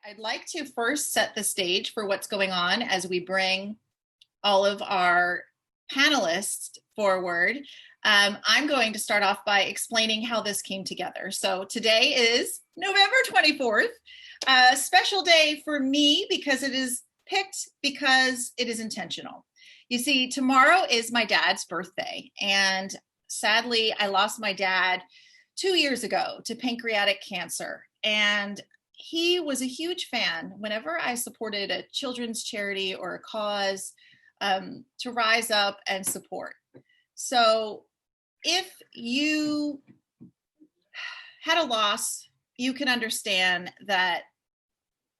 I'd like to first set the stage for what's going on as we bring all of our panelists forward. I'm going to start off by explaining how this came together. So today is November 24th, a special day for me because it is picked because it is intentional. You see, tomorrow is my dad's birthday, and sadly, I lost my dad 2 years ago to pancreatic cancer. And he was a huge fan whenever I supported a children's charity or a cause to rise up and support. So if you had a loss, you can understand that,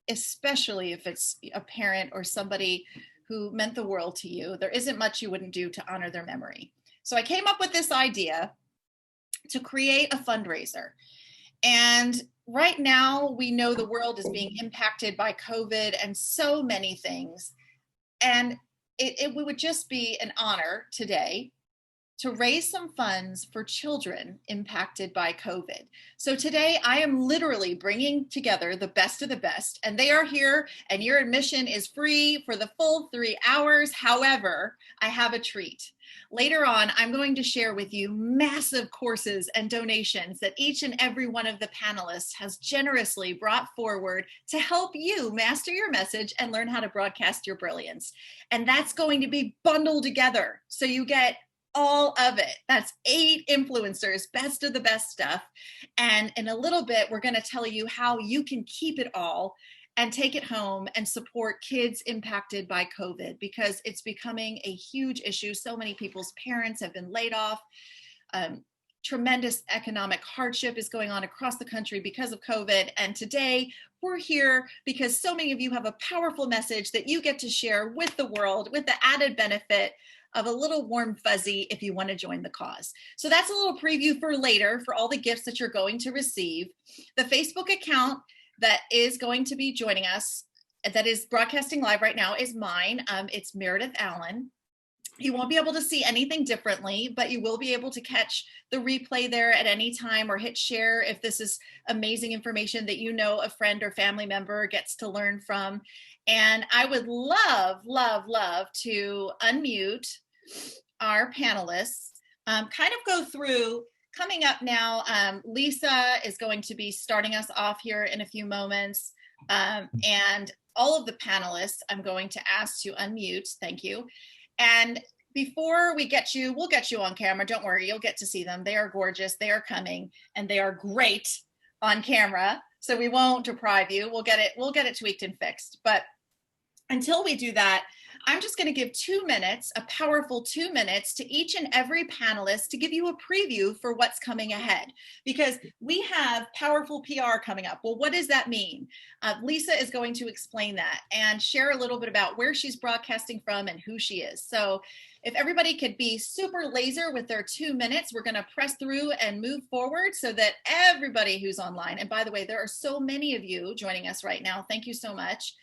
especially if it's a parent or somebody who meant the world to you, there isn't much you wouldn't do to honor their memory. So I came up with this idea to create a fundraiser. And right now, we know the world is being impacted by COVID and so many things. And it would just be an honor today to raise some funds for children impacted by COVID. So today I am literally bringing together the best of the best, and they are here, and your admission is free for the full 3 hours. However, I have a treat. Later on, I'm going to share with you massive courses and donations that each and every one of the panelists has generously brought forward to help you master your message and learn how to broadcast your brilliance. And that's going to be bundled together. So you get all of it. That's 8 influencers, best of the best stuff. And in a little bit, we're going to tell you how you can keep it all and take it home and support kids impacted by COVID, because it's becoming a huge issue. So many people's parents have been laid off. Tremendous economic hardship is going on across the country because of COVID. And today we're here because so many of you have a powerful message that you get to share with the world, with the added benefit of a little warm fuzzy if you want to join the cause. So that's a little preview for later for all the gifts that you're going to receive. The Facebook account that is going to be joining us, that is broadcasting live right now, is mine. It's Meredith Allen. You won't be able to see anything differently, but you will be able to catch the replay there at any time, or hit share if this is amazing information that you know a friend or family member gets to learn from. And I would love, love, love to unmute our panelists, kind of go through. Coming up now, Lisa is going to be starting us off here in a few moments. And all of the panelists, I'm going to ask to unmute. Thank you. And before we get you, we'll get you on camera. Don't worry, you'll get to see them. They are gorgeous. They are coming, and they are great on camera. So we won't deprive you. We'll get it tweaked and fixed. But until we do that, I'm just going to give 2 minutes, a powerful 2 minutes, to each and every panelist to give you a preview for what's coming ahead, because we have powerful PR coming up. Well, what does that mean? Lisa is going to explain that and share a little bit about where she's broadcasting from and who she is. So if everybody could be super laser with their 2 minutes, we're going to press through and move forward so that everybody who's online, and by the way, there are so many of you joining us right now, thank you so much,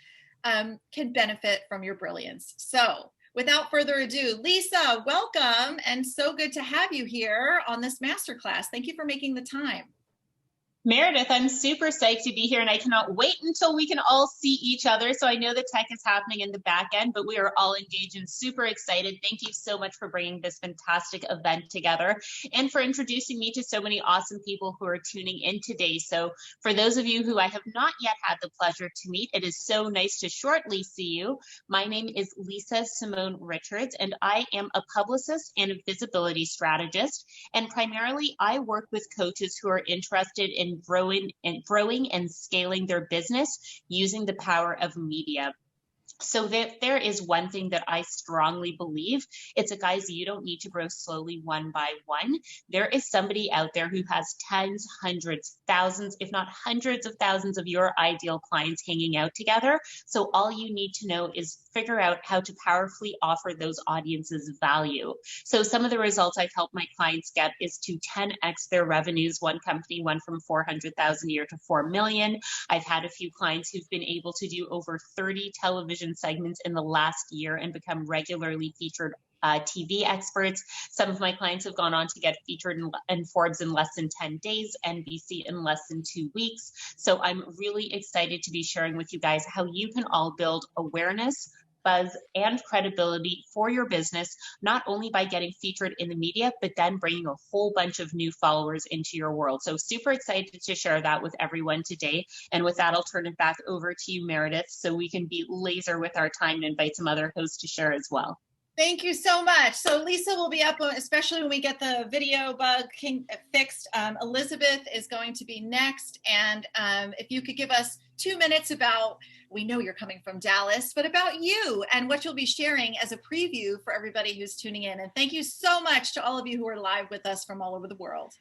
can benefit from your brilliance. So without further ado, Lisa, welcome, and so good to have you here on this masterclass. Thank you for making the time. Meredith, I'm super psyched to be here, and I cannot wait until we can all see each other. So I know the tech is happening in the back end, but we are all engaged and super excited. Thank you so much for bringing this fantastic event together and for introducing me to so many awesome people who are tuning in today. So for those of you who I have not yet had the pleasure to meet, it is so nice to shortly see you. My name is Lisa Simone Richards, and I am a publicist and a visibility strategist. And primarily, I work with coaches who are interested in growing and scaling their business using the power of media. So there is one thing that I strongly believe. It's guys, you don't need to grow slowly one by one. There is somebody out there who has tens, hundreds, thousands, if not hundreds of thousands of your ideal clients hanging out together. So all you need to know is figure out how to powerfully offer those audiences value. So some of the results I've helped my clients get is to 10x their revenues. One company went from 400,000 a year to 4 million. I've had a few clients who've been able to do over 30 television segments in the last year and become regularly featured TV experts. Some of my clients have gone on to get featured in Forbes in less than 10 days, NBC in less than 2 weeks. So I'm really excited to be sharing with you guys how you can all build awareness, buzz, and credibility for your business, not only by getting featured in the media, but then bringing a whole bunch of new followers into your world. So super excited to share that with everyone today. And with that, I'll turn it back over to you, Meredith, so we can be laser with our time and invite some other hosts to share as well. Thank you so much. So Lisa will be up, especially when we get the video bug fixed. Elizabeth is going to be next. And if you could give us 2 minutes about, we know you're coming from Dallas, but about you and what you'll be sharing as a preview for everybody who's tuning in. And thank you so much to all of you who are live with us from all over the world.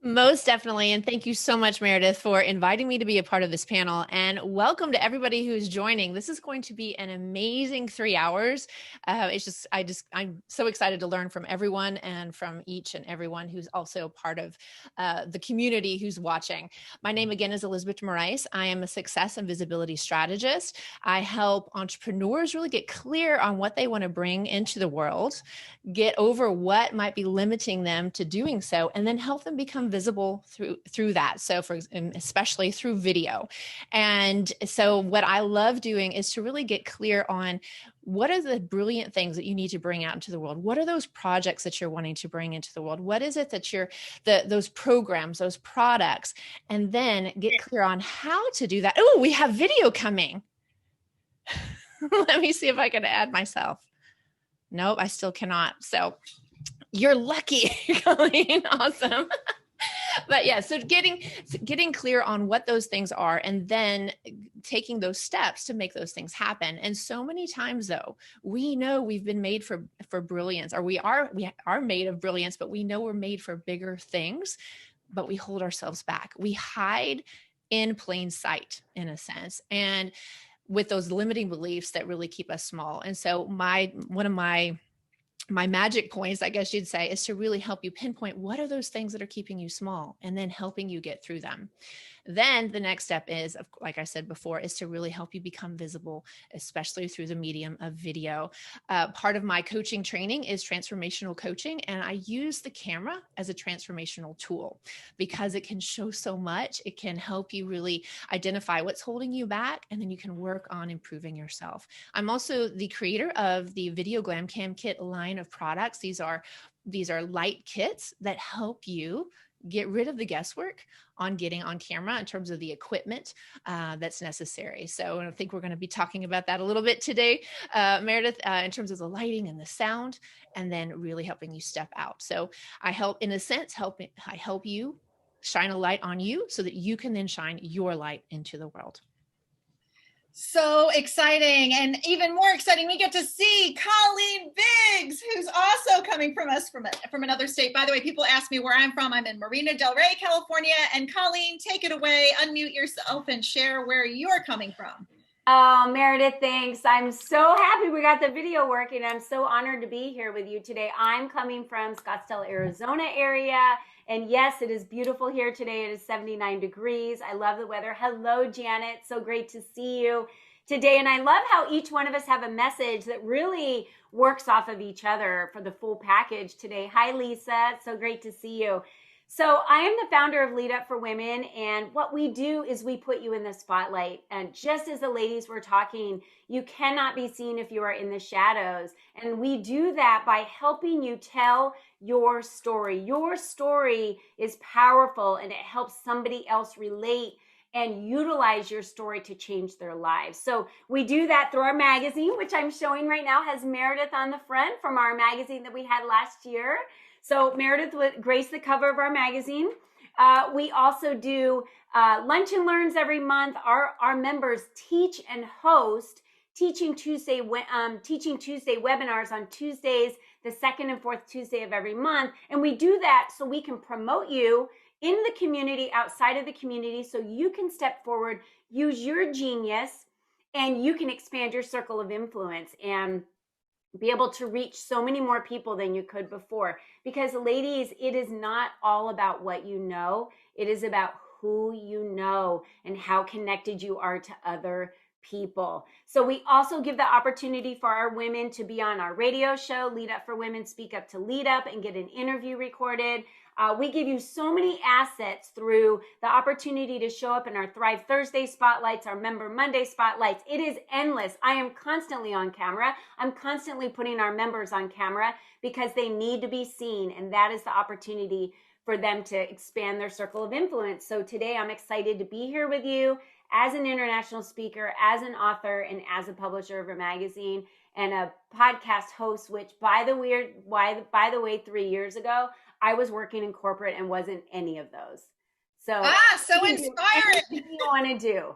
Most definitely. And thank you so much, Meredith, for inviting me to be a part of this panel, and welcome to everybody who's joining. This is going to be an amazing 3 hours. I'm so excited to learn from everyone and from each and everyone who's also part of the community who's watching. My name again is Elizabeth Morais. I am a success and visibility strategist. I help entrepreneurs really get clear on what they want to bring into the world, get over what might be limiting them to doing so, and then help them become visible through that. So especially through video. And so what I love doing is to really get clear on what are the brilliant things that you need to bring out into the world? What are those projects that you're wanting to bring into the world? What is it that those programs, those products, and then get clear on how to do that. Oh, we have video coming. Let me see if I can add myself. Nope, I still cannot. So you're lucky, Colleen. Awesome. But yeah, so getting clear on what those things are and then taking those steps to make those things happen. And so many times though, we know we've been made for brilliance, or we are made of brilliance, but we know we're made for bigger things, but we hold ourselves back. We hide in plain sight in a sense. And with those limiting beliefs that really keep us small. And so one of my magic points, I guess you'd say, is to really help you pinpoint what are those things that are keeping you small and then helping you get through them. Then the next step is, like I said before, is to really help you become visible, especially through the medium of video. Part of my coaching training is transformational coaching, and I use the camera as a transformational tool because it can show so much. It can help you really identify what's holding you back, and then you can work on improving yourself. I'm also the creator of the Video Glam Cam Kit line of products. These are light kits that help you get rid of the guesswork on getting on camera in terms of the equipment that's necessary. So I think we're going to be talking about that a little bit today, Meredith, in terms of the lighting and the sound, and then really helping you step out. So I help, in a sense, I help you shine a light on you so that you can then shine your light into the world. So exciting. And even more exciting, we get to see Colleen Biggs, who's also coming from us from another state. By the way, people ask me where I'm from. I'm in Marina Del Rey, California. And Colleen, take it away, unmute yourself and share where you're coming from. Oh, Meredith, thanks. I'm so happy we got the video working. I'm so honored to be here with you today. I'm coming from Scottsdale, Arizona area. And yes, it is beautiful here today. It is 79 degrees. I love the weather. Hello, Janet. So great to see you today. And I love how each one of us have a message that really works off of each other for the full package today. Hi, Lisa. So great to see you. So I am the founder of Lead Up for Women, and what we do is we put you in the spotlight. And just as the ladies were talking, you cannot be seen if you are in the shadows. And we do that by helping you tell your story. Your story is powerful, and it helps somebody else relate and utilize your story to change their lives. So we do that through our magazine, which I'm showing right now has Meredith on the front from our magazine that we had last year. So Meredith would grace the cover of our magazine. We also do lunch and learns every month. Our members teach and host Teaching Tuesday webinars on Tuesdays, the second and fourth Tuesday of every month. And we do that so we can promote you in the community, outside of the community, so you can step forward, use your genius, and you can expand your circle of influence and be able to reach so many more people than you could before. Because ladies, it is not all about what you know. It is about who you know and how connected you are to other people. So we also give the opportunity for our women to be on our radio show, Lead Up for Women, Speak Up to Lead Up, and get an interview recorded. We give you so many assets through the opportunity to show up in our Thrive Thursday spotlights, our Member Monday spotlights. It is endless. I am constantly on camera. I'm constantly putting our members on camera because they need to be seen. And that is the opportunity for them to expand their circle of influence. So today I'm excited to be here with you as an international speaker, as an author, and as a publisher of a magazine and a podcast host, which by the way, 3 years ago, I was working in corporate and wasn't any of those. So, so inspiring. Anything you want to do.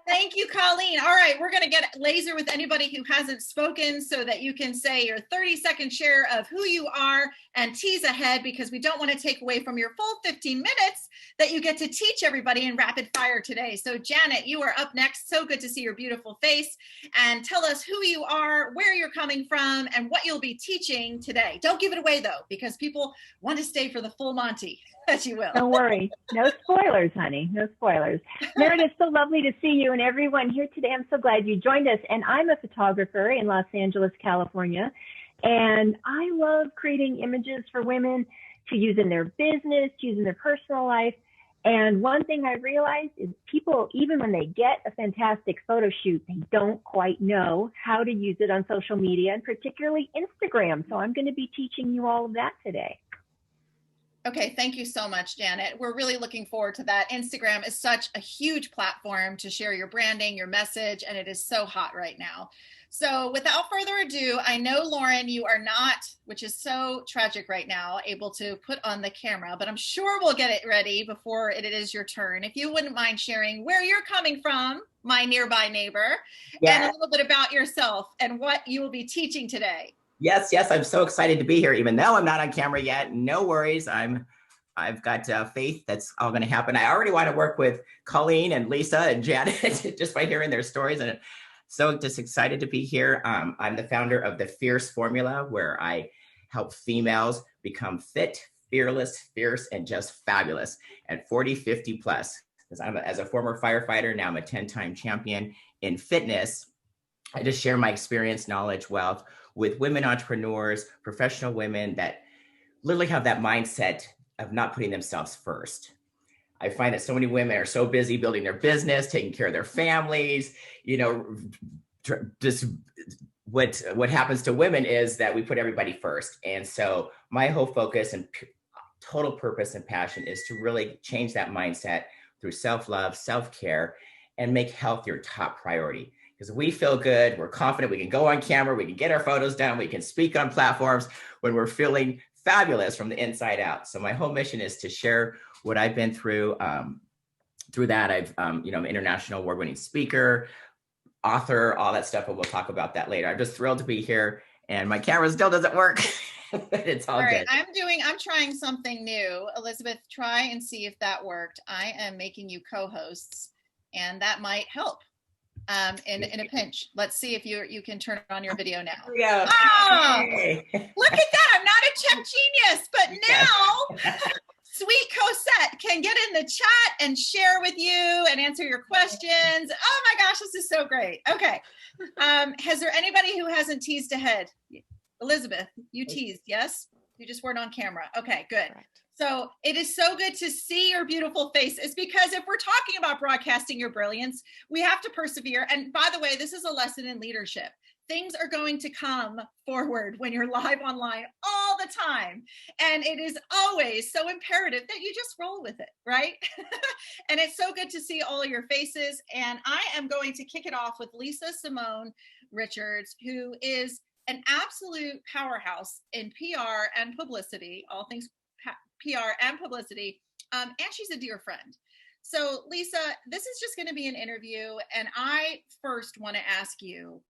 Thank you, Colleen. All right, we're going to get laser with anybody who hasn't spoken so that you can say your 30-second share of who you are and tease ahead, because we don't want to take away from your full 15 minutes that you get to teach everybody in rapid fire today. So Janet, you are up next. So good to see your beautiful face, and tell us who you are, where you're coming from, and what you'll be teaching today. Don't give it away though, because people want to stay for the full Monty, as you will. Don't worry. No spoilers, honey. No spoilers. Meredith, so lovely to see you and everyone here today. I'm so glad you joined us. And I'm a photographer in Los Angeles, California. And I love creating images for women to use in their business, to use in their personal life. And one thing I realized is people, even when they get a fantastic photo shoot, they don't quite know how to use it on social media, and particularly Instagram. So I'm going to be teaching you all of that today. Okay, thank you so much, Janet. We're really looking forward to that. Instagram is such a huge platform to share your branding, your message, and it is so hot right now. So without further ado, I know, Lauren, you are not, which is so tragic right now, able to put on the camera, but I'm sure we'll get it ready before it is your turn. If you wouldn't mind sharing where you're coming from, my nearby neighbor, and a little bit about yourself and what you will be teaching today. Yes, I'm so excited to be here, even though I'm not on camera yet. No worries. I've got faith that's all going to happen. I already want to work with Colleen and Lisa and Janet just by hearing their stories. And so just excited to be here. I'm the founder of the Fierce Formula, where I help females become fit, fearless, fierce, and just fabulous at 40, 50 plus. As a former firefighter, now I'm a 10-time champion in fitness. I just share my experience, knowledge, wealth with women entrepreneurs, professional women that literally have that mindset of not putting themselves first. I find that so many women are so busy building their business, taking care of their families. Just what happens to women is that we put everybody first. And so my whole focus and total purpose and passion is to really change that mindset through self-love, self-care, and make health your top priority. Because we feel good, we're confident, we can go on camera, we can get our photos done, we can speak on platforms when we're feeling fabulous from the inside out. So my whole mission is to share what I've been through. Through that, I'm an international award-winning speaker, author, all that stuff, but we'll talk about that later. I'm just thrilled to be here, and my camera still doesn't work. It's all right, good. I'm trying something new. Elizabeth, try and see if that worked. I am making you co-hosts, and that might help. In a pinch. Let's see if you can turn on your video now. Yeah. Oh, look at that. I'm not a tech genius, but now sweet Cosette can get in the chat and share with you and answer your questions. Oh my gosh, this is so great. Okay. Has there anybody who hasn't teased ahead? Elizabeth, you teased, yes? You just weren't on camera. Okay, good. Correct. So it is so good to see your beautiful faces, because if we're talking about broadcasting your brilliance, we have to persevere. And by the way, this is a lesson in leadership. Things are going to come forward when you're live online all the time. And it is always so imperative that you just roll with it, right? And it's so good to see all of your faces. And I am going to kick it off with Lisa Simone Richards, who is an absolute powerhouse in PR and publicity, all things PR and publicity, and she's a dear friend. So Lisa, this is just going to be an interview, and I first want to ask you,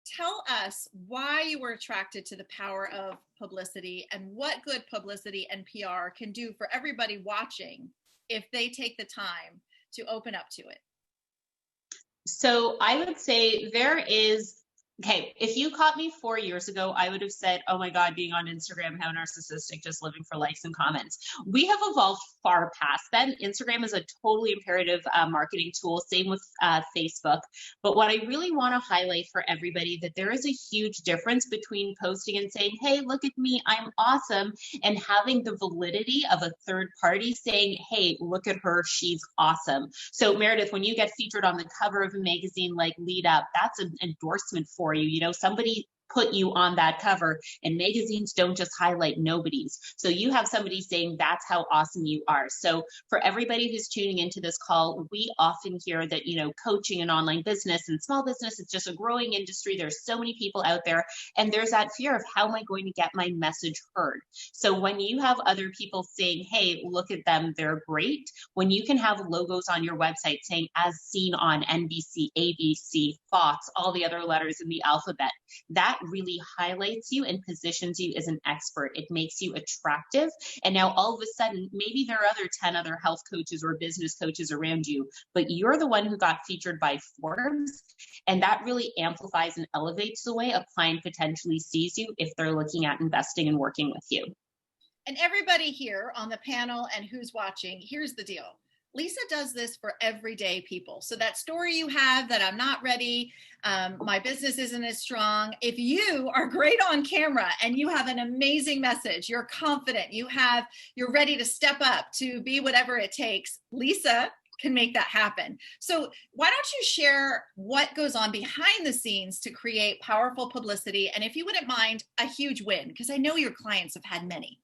tell us why you were attracted to the power of publicity and what good publicity and PR can do for everybody watching if they take the time to open up to it. So I would say there is Okay, if you caught me 4 years ago, I would have said, oh my God, being on Instagram, how narcissistic, just living for likes and comments. We have evolved far past that. Instagram is a totally imperative marketing tool, same with Facebook. But what I really want to highlight for everybody, that there is a huge difference between posting and saying, hey, look at me, I'm awesome, and having the validity of a third party saying, hey, look at her, she's awesome. So Meredith, when you get featured on the cover of a magazine like Lead Up, that's an endorsement for you. You know, somebody put you on that cover, and magazines don't just highlight nobodies. So you have somebody saying that's how awesome you are. So for everybody who's tuning into this call, we often hear that, you know, coaching and online business and small business, it's just a growing industry. There's so many people out there, and there's that fear of how am I going to get my message heard? So when you have other people saying, hey, look at them, they're great. When you can have logos on your website saying as seen on NBC, ABC, Fox, all the other letters in the alphabet, that really highlights you and positions you as an expert. It makes you attractive. And now all of a sudden, maybe there are other 10 other health coaches or business coaches around you, but you're the one who got featured by Forbes. And that really amplifies and elevates the way a client potentially sees you if they're looking at investing and working with you. And everybody here on the panel and who's watching, here's the deal. Lisa does this for everyday people. So that story you have that I'm not ready, my business isn't as strong. If you are great on camera and you have an amazing message, you're confident, you're ready to step up to be whatever it takes, Lisa can make that happen. So why don't you share what goes on behind the scenes to create powerful publicity? And if you wouldn't mind, a huge win, because I know your clients have had many.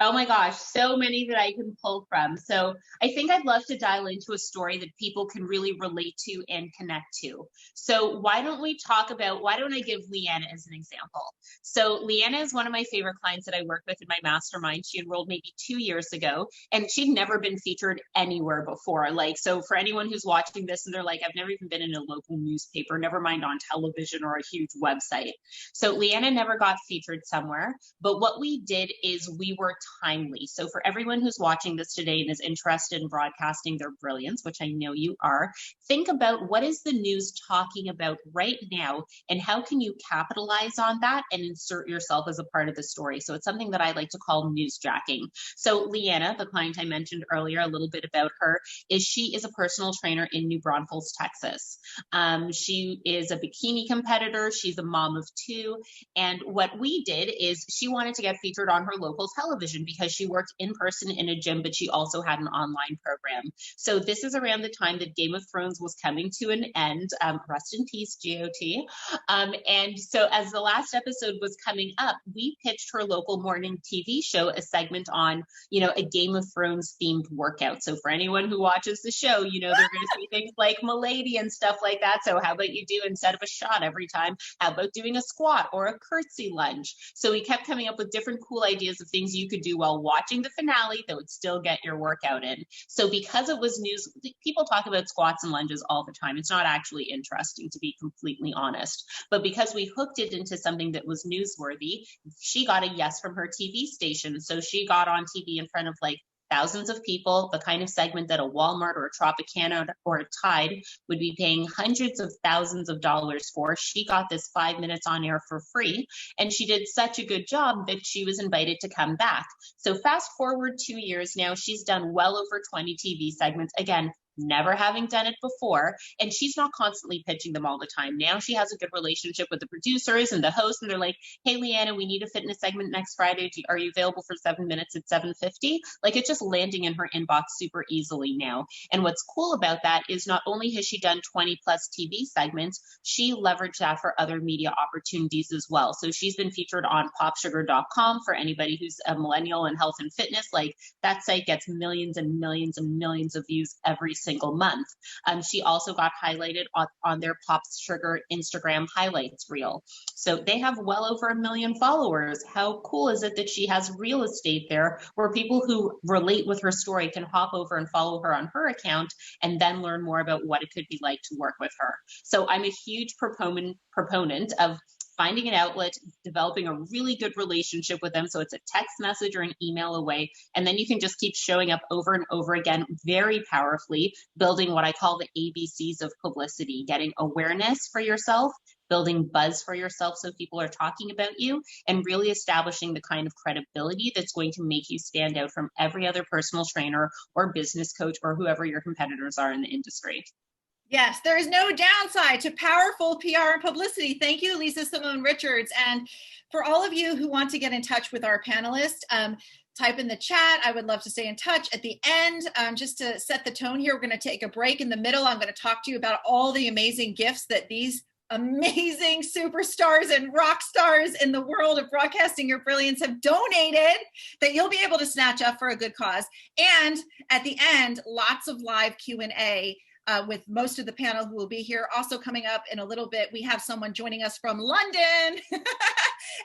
Oh my gosh, so many that I can pull from. So I think I'd love to dial into a story that people can really relate to and connect to. So why don't I give Leanna as an example? So Leanna is one of my favorite clients that I work with in my mastermind. She enrolled maybe 2 years ago, and she'd never been featured anywhere before. So for anyone who's watching this and they're like, I've never even been in a local newspaper, never mind on television or a huge website. So Leanna never got featured somewhere, but what we did is we were timely. So for everyone who's watching this today and is interested in broadcasting their brilliance, which I know you are, think about what is the news talking about right now and how can you capitalize on that and insert yourself as a part of the story. So it's something that I like to call newsjacking. So Leanna, the client I mentioned earlier, a little bit about her, is she is a personal trainer in New Braunfels, Texas. She is a bikini competitor. She's a mom of 2. And what we did is she wanted to get featured on her local television because she worked in person in a gym, but she also had an online program. So this is around the time that Game of Thrones was coming to an end. Rest in peace, GOT. And so as the last episode was coming up, we pitched her local morning TV show a segment on, a Game of Thrones themed workout. So for anyone who watches the show, they're going to see things like Milady and stuff like that. So how about you do, instead of a shot every time, how about doing a squat or a curtsy lunge? So we kept coming up with different cool ideas of things you could do while watching the finale that would still get your workout in. So because it was news, people talk about squats and lunges all the time. It's not actually interesting, to be completely honest. But because we hooked it into something that was newsworthy, she got a yes from her TV station. So she got on TV in front of thousands of people, the kind of segment that a Walmart or a Tropicana or a Tide would be paying hundreds of thousands of dollars for. She got this 5 minutes on air for free, and she did such a good job that she was invited to come back. So fast forward 2 years now, she's done well over 20 TV segments. Again, never having done it before, and she's not constantly pitching them all the time. Now she has a good relationship with the producers and the hosts, and they're like, hey, Leanna, we need a fitness segment next Friday. Are you available for 7 minutes at 7:50? It's just landing in her inbox super easily now. And what's cool about that is not only has she done 20 plus TV segments, she leveraged that for other media opportunities as well. So she's been featured on popsugar.com. For anybody who's a millennial in health and fitness, that site gets millions and millions and millions of views every single month. She also got highlighted on their Pop Sugar Instagram highlights reel. So they have well over 1 million followers. How cool is it that she has real estate there where people who relate with her story can hop over and follow her on her account and then learn more about what it could be like to work with her. So I'm a huge proponent of finding an outlet, developing a really good relationship with them. So it's a text message or an email away. And then you can just keep showing up over and over again, very powerfully, building what I call the ABCs of publicity, getting awareness for yourself, building buzz for yourself so people are talking about you, and really establishing the kind of credibility that's going to make you stand out from every other personal trainer or business coach or whoever your competitors are in the industry. Yes, there is no downside to powerful PR and publicity. Thank you, Lisa Simone Richards. And for all of you who want to get in touch with our panelists, type in the chat. I would love to stay in touch. At the end, just to set the tone here, we're going to take a break. In the middle, I'm going to talk to you about all the amazing gifts that these amazing superstars and rock stars in the world of broadcasting your brilliance have donated that you'll be able to snatch up for a good cause. And at the end, lots of live Q&A with most of the panel who will be here. Also coming up in a little bit, we have someone joining us from London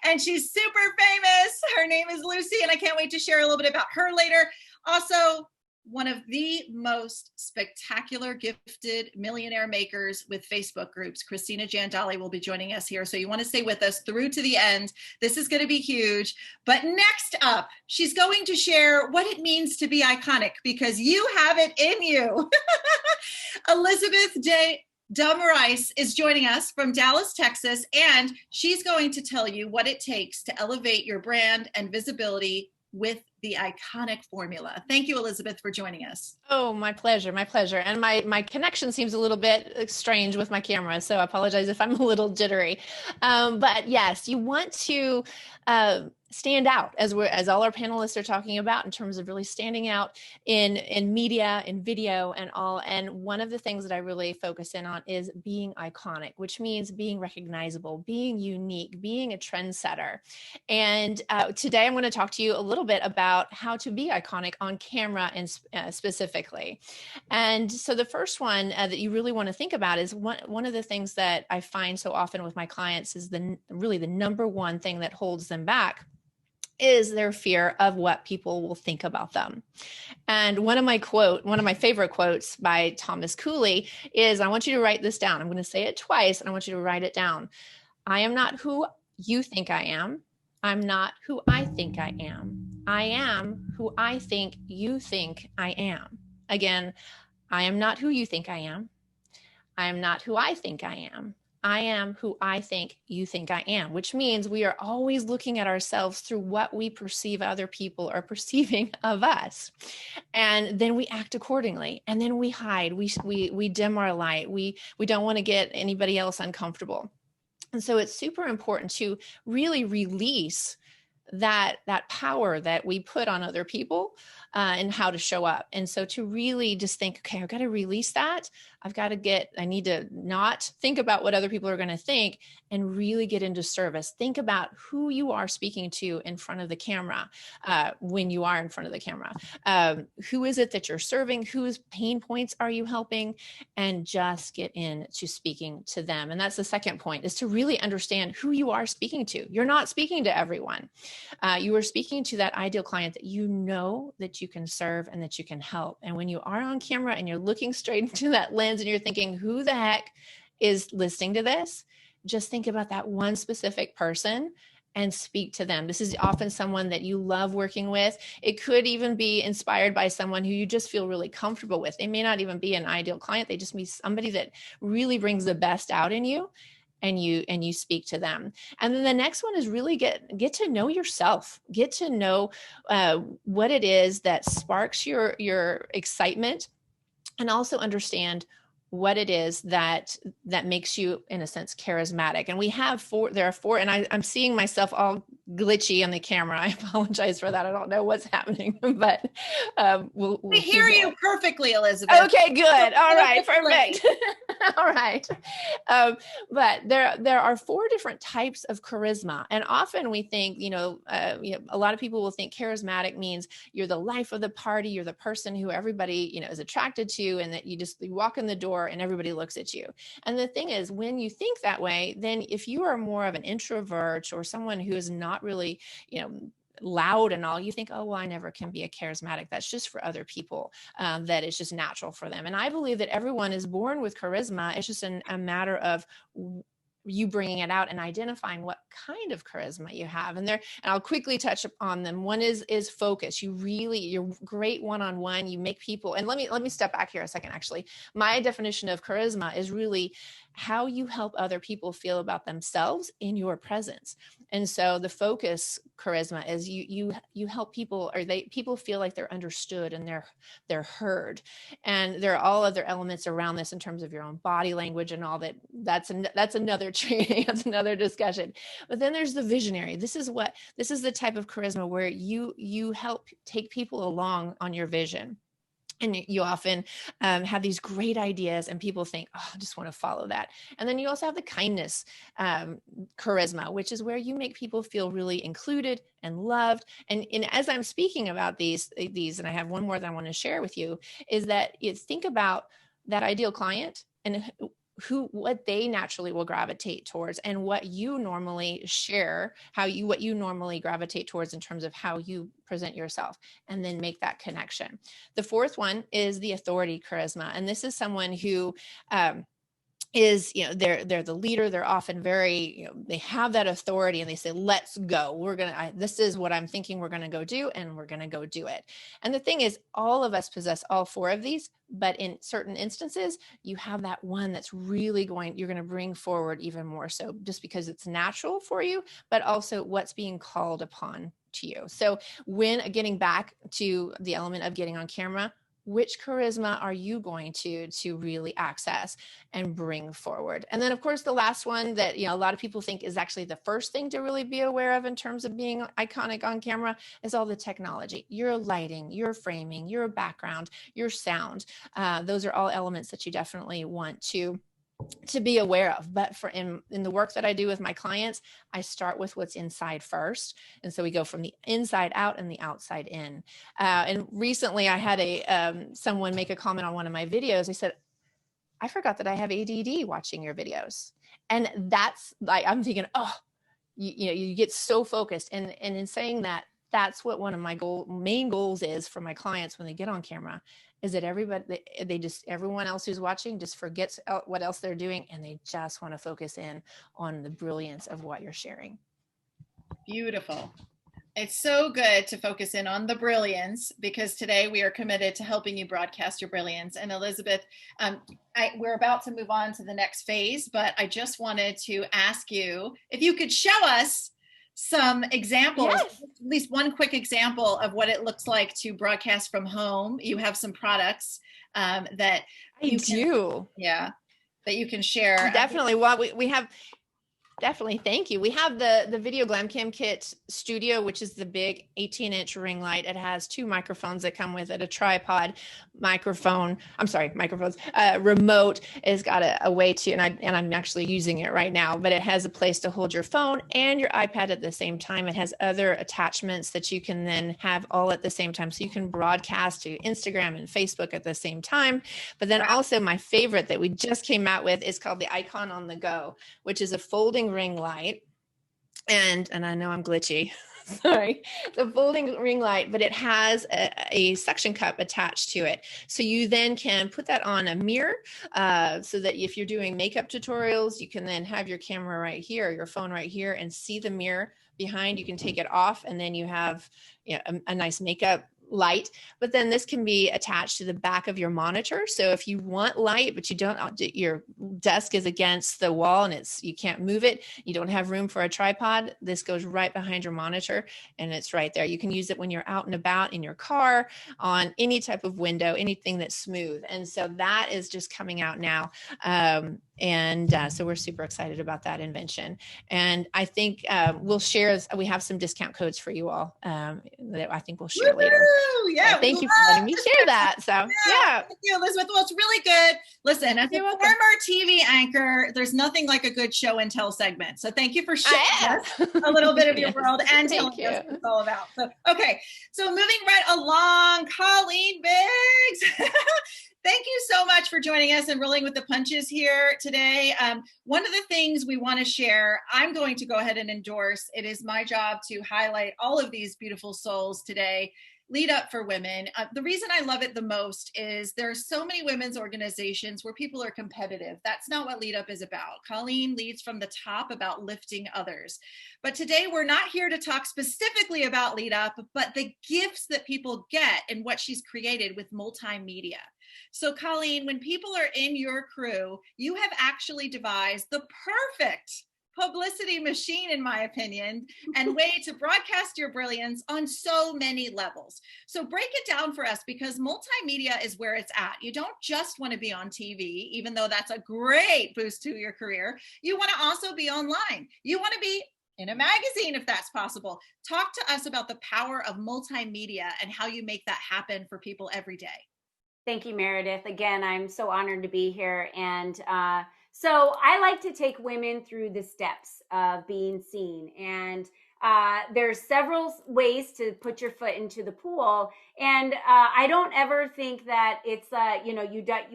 and she's super famous. Her name is Lucy, and I can't wait to share a little bit about her later. Also, one of the most spectacular gifted millionaire makers with Facebook groups, Christina Jandali, will be joining us here. So you want to stay with us through to the end. This is going to be huge. But next up, she's going to share what it means to be iconic, because you have it in you. Elizabeth J. Dumrice is joining us from Dallas, Texas, and she's going to tell you what it takes to elevate your brand and visibility with the iconic formula. Thank you, Elizabeth, for joining us. Oh, my pleasure. My pleasure. And my connection seems a little bit strange with my camera, so I apologize if I'm a little jittery. But yes, you want to stand out, as all our panelists are talking about, in terms of really standing out in media, in video, and all. And one of the things that I really focus in on is being iconic, which means being recognizable, being unique, being a trendsetter. And today I'm going to talk to you a little bit about how to be iconic on camera, and specifically. And so the first one that you really want to think about is one of the things that I find so often with my clients is really the number one thing that holds them back is their fear of what people will think about them. And one of my favorite quotes by Thomas Cooley is, I want you to write this down. I'm going to say it twice, and I want you to write it down. I am not who you think I am. I'm not who I think I am. I am who I think you think I am. Again, I am not who you think I am. I am not who I think I am. I am who I think you think I am, which means we are always looking at ourselves through what we perceive other people are perceiving of us. And then we act accordingly. And then we hide, we dim our light. We don't want to get anybody else uncomfortable. And so it's super important to really release that power that we put on other people and how to show up. And so to really just think, okay, I've got to release that. I need to not think about what other people are going to think and really get into service. Think about who you are speaking to in front of the camera when you are in front of the camera. Who is it that you're serving? Whose pain points are you helping? And just get into speaking to them. And that's the second point, is to really understand who you are speaking to. You're not speaking to everyone. You are speaking to that ideal client that you know that you can serve and that you can help. And when you are on camera and you're looking straight into that lens and you're thinking, who the heck is listening to this? Just think about that one specific person and speak to them. This is often someone that you love working with. It could even be inspired by someone who you just feel really comfortable with. They may not even be an ideal client. They just be somebody that really brings the best out in you. And you speak to them. And then the next one is really get to know yourself, get to know what it is that sparks your excitement, and also understand what it is that makes you, in a sense, charismatic. And there are four, and I'm seeing myself all glitchy on the camera. I apologize for that. I don't know what's happening, but we hear you perfectly, Elizabeth. Okay, good. All right, perfect. All right. But there are four different types of charisma. And often we think, a lot of people will think charismatic means you're the life of the party. You're the person who everybody, is attracted to, and that you walk in the door and everybody looks at you. And the thing is, when you think that way, then if you are more of an introvert or someone who is not really, loud and all, you think, oh, well, I never can be a charismatic. That's just for other people. That is just natural for them. And I believe that everyone is born with charisma. It's just a matter of you bringing it out and identifying what kind of charisma you have. And I'll quickly touch on them. One is focus. You're great one-on-one. You make people, and let me step back here a second. Actually, my definition of charisma is really how you help other people feel about themselves in your presence. And so the focus charisma is you help people, or people feel like they're understood and they're heard. And there are all other elements around this in terms of your own body language and all that. That's another training. That's another discussion. But then there's the visionary. This is the type of charisma where you help take people along on your vision. And you often have these great ideas and people think, oh, I just want to follow that. And then you also have the kindness charisma, which is where you make people feel really included and loved. And as I'm speaking about these, and I have one more that I want to share with you, is that you think about that ideal client and what they naturally will gravitate towards, and what you normally share, what you normally gravitate towards in terms of how you present yourself, and then make that connection. The fourth one is the authority charisma. And this is someone who, is, they're the leader. They're often very, they have that authority and they say, let's go. This is what I'm thinking we're going to go do, and we're going to go do it. And the thing is, all of us possess all four of these, but in certain instances, you have that one that's really you're going to bring forward even more so, just because it's natural for you, but also what's being called upon to you. So when getting back to the element of getting on camera, which charisma are you going to really access and bring forward? And then, of course, the last one that, a lot of people think is actually the first thing to really be aware of in terms of being iconic on camera is all the technology, your lighting, your framing, your background, your sound. Those are all elements that you definitely want to be aware of. But in the work that I do with my clients, I start with what's inside first. And so we go from the inside out and the outside in. And recently I had someone make a comment on one of my videos. They said, I forgot that I have ADD watching your videos. And that's like, I'm thinking, oh, you get so focused. And in saying that, that's what one of my main goals is for my clients when they get on camera, is that everyone else who's watching just forgets what else they're doing, and they just want to focus in on the brilliance of what you're sharing. Beautiful. It's so good to focus in on the brilliance, because today we are committed to helping you broadcast your brilliance. And Elizabeth, we're about to move on to the next phase, but I just wanted to ask you if you could show us some examples, yes, at least one quick example of what it looks like to broadcast from home. You have some products that you can share. Definitely. Well, we have. Definitely. Thank you. We have the Video Glam Cam Kit Studio, which is the big 18-inch ring light. It has two microphones that come with it, a tripod, microphones, remote. It's got a way to, and I'm actually using it right now, but it has a place to hold your phone and your iPad at the same time. It has other attachments that you can then have all at the same time. So you can broadcast to Instagram and Facebook at the same time. But then also my favorite that we just came out with is called the Icon on the Go, which is a folding ring light. And I know I'm glitchy. Sorry, the folding ring light, but it has a suction cup attached to it. So you then can put that on a mirror so that if you're doing makeup tutorials, you can then have your camera right here, your phone right here, and see the mirror behind. You can take it off, and then you have a nice makeup light. But then this can be attached to the back of your monitor. So if you want light, but your desk is against the wall and you can't move it, you don't have room for a tripod, this goes right behind your monitor and it's right there. You can use it when you're out and about in your car, on any type of window, anything that's smooth. And so that is just coming out now. So we're super excited about that invention. And I think we have some discount codes for you all that I think we'll share later. Yeah. So thank you for letting me share that. So yeah. Thank you, Elizabeth. Well, it's really good. Listen, as a former TV anchor, there's nothing like a good show and tell segment. So thank you for sharing a little bit of your world and telling us what it's all about. So, okay. So moving right along, Colleen Biggs. Thank you so much for joining us and rolling with the punches here today. One of the things we want to share, I'm going to go ahead and endorse. It is my job to highlight all of these beautiful souls today. Lead Up for Women. The reason I love it the most is there are so many women's organizations where people are competitive. That's not what Lead Up is about. Colleen leads from the top about lifting others. But today we're not here to talk specifically about Lead Up, but the gifts that people get and what she's created with multimedia. So Colleen, when people are in your crew, you have actually devised the perfect publicity machine, in my opinion, and way to broadcast your brilliance on so many levels. So break it down for us, because multimedia is where it's at. You don't just want to be on TV, even though that's a great boost to your career. You want to also be online. You want to be in a magazine, if that's possible. Talk to us about the power of multimedia and how you make that happen for people every day. Thank you, Meredith. Again, I'm so honored to be here. And so I like to take women through the steps of being seen. And there's several ways to put your foot into the pool. And I don't ever think that it's,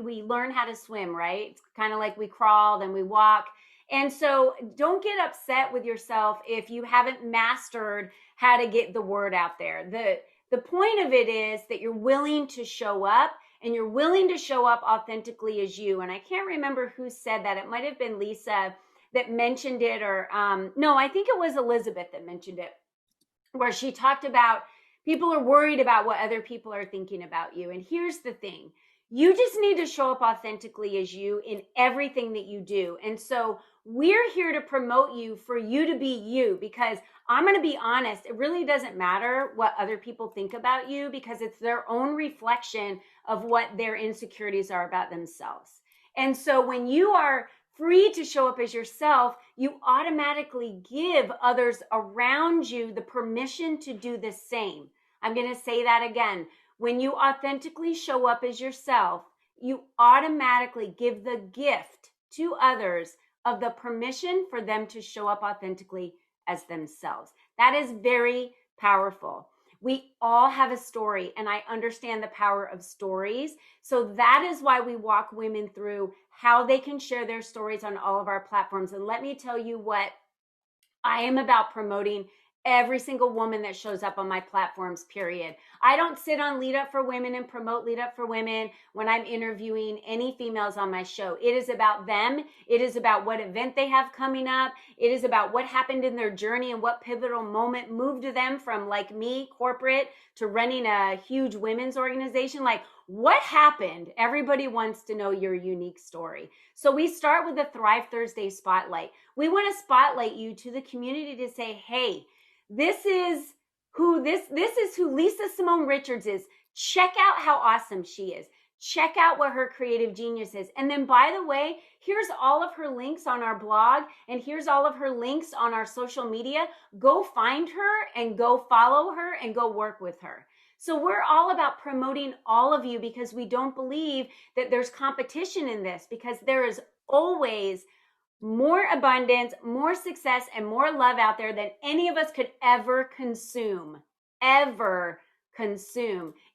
we learn how to swim, right? It's kind of like we crawl, then we walk. And so don't get upset with yourself if you haven't mastered how to get the word out there. The point of it is that you're willing to show up, and you're willing to show up authentically as you. And I can't remember who said that. It might have been Lisa that mentioned it, or no, I think it was Elizabeth that mentioned it, where she talked about people are worried about what other people are thinking about you. And here's the thing. You just need to show up authentically as you in everything that you do. And so we're here to promote you for you to be you, because I'm going to be honest, it really doesn't matter what other people think about you, because it's their own reflection of what their insecurities are about themselves. And so when you are free to show up as yourself, you automatically give others around you the permission to do the same. I'm going to say that again. When you authentically show up as yourself, you automatically give the gift to others of the permission for them to show up authentically as themselves. That is very powerful. We all have a story, and I understand the power of stories. So that is why we walk women through how they can share their stories on all of our platforms. And let me tell you what, I am about promoting every single woman that shows up on my platforms, period. I don't sit on Lead Up for Women and promote Lead Up for Women when I'm interviewing any females on my show. It is about them. It is about what event they have coming up. It is about what happened in their journey and what pivotal moment moved them from, like me, corporate, to running a huge women's organization. Like, what happened? Everybody wants to know your unique story. So we start with the Thrive Thursday Spotlight. We want to spotlight you to the community to say, hey, this is who Lisa Simone Richards is. Check out how awesome she is. Check out what her creative genius is. And then, by the way, here's all of her links on our blog, and here's all of her links on our social media. Go find her and go follow her and go work with her. So we're all about promoting all of you, because we don't believe that there's competition in this, because there is always more abundance, more success, and more love out there than any of us could ever consume,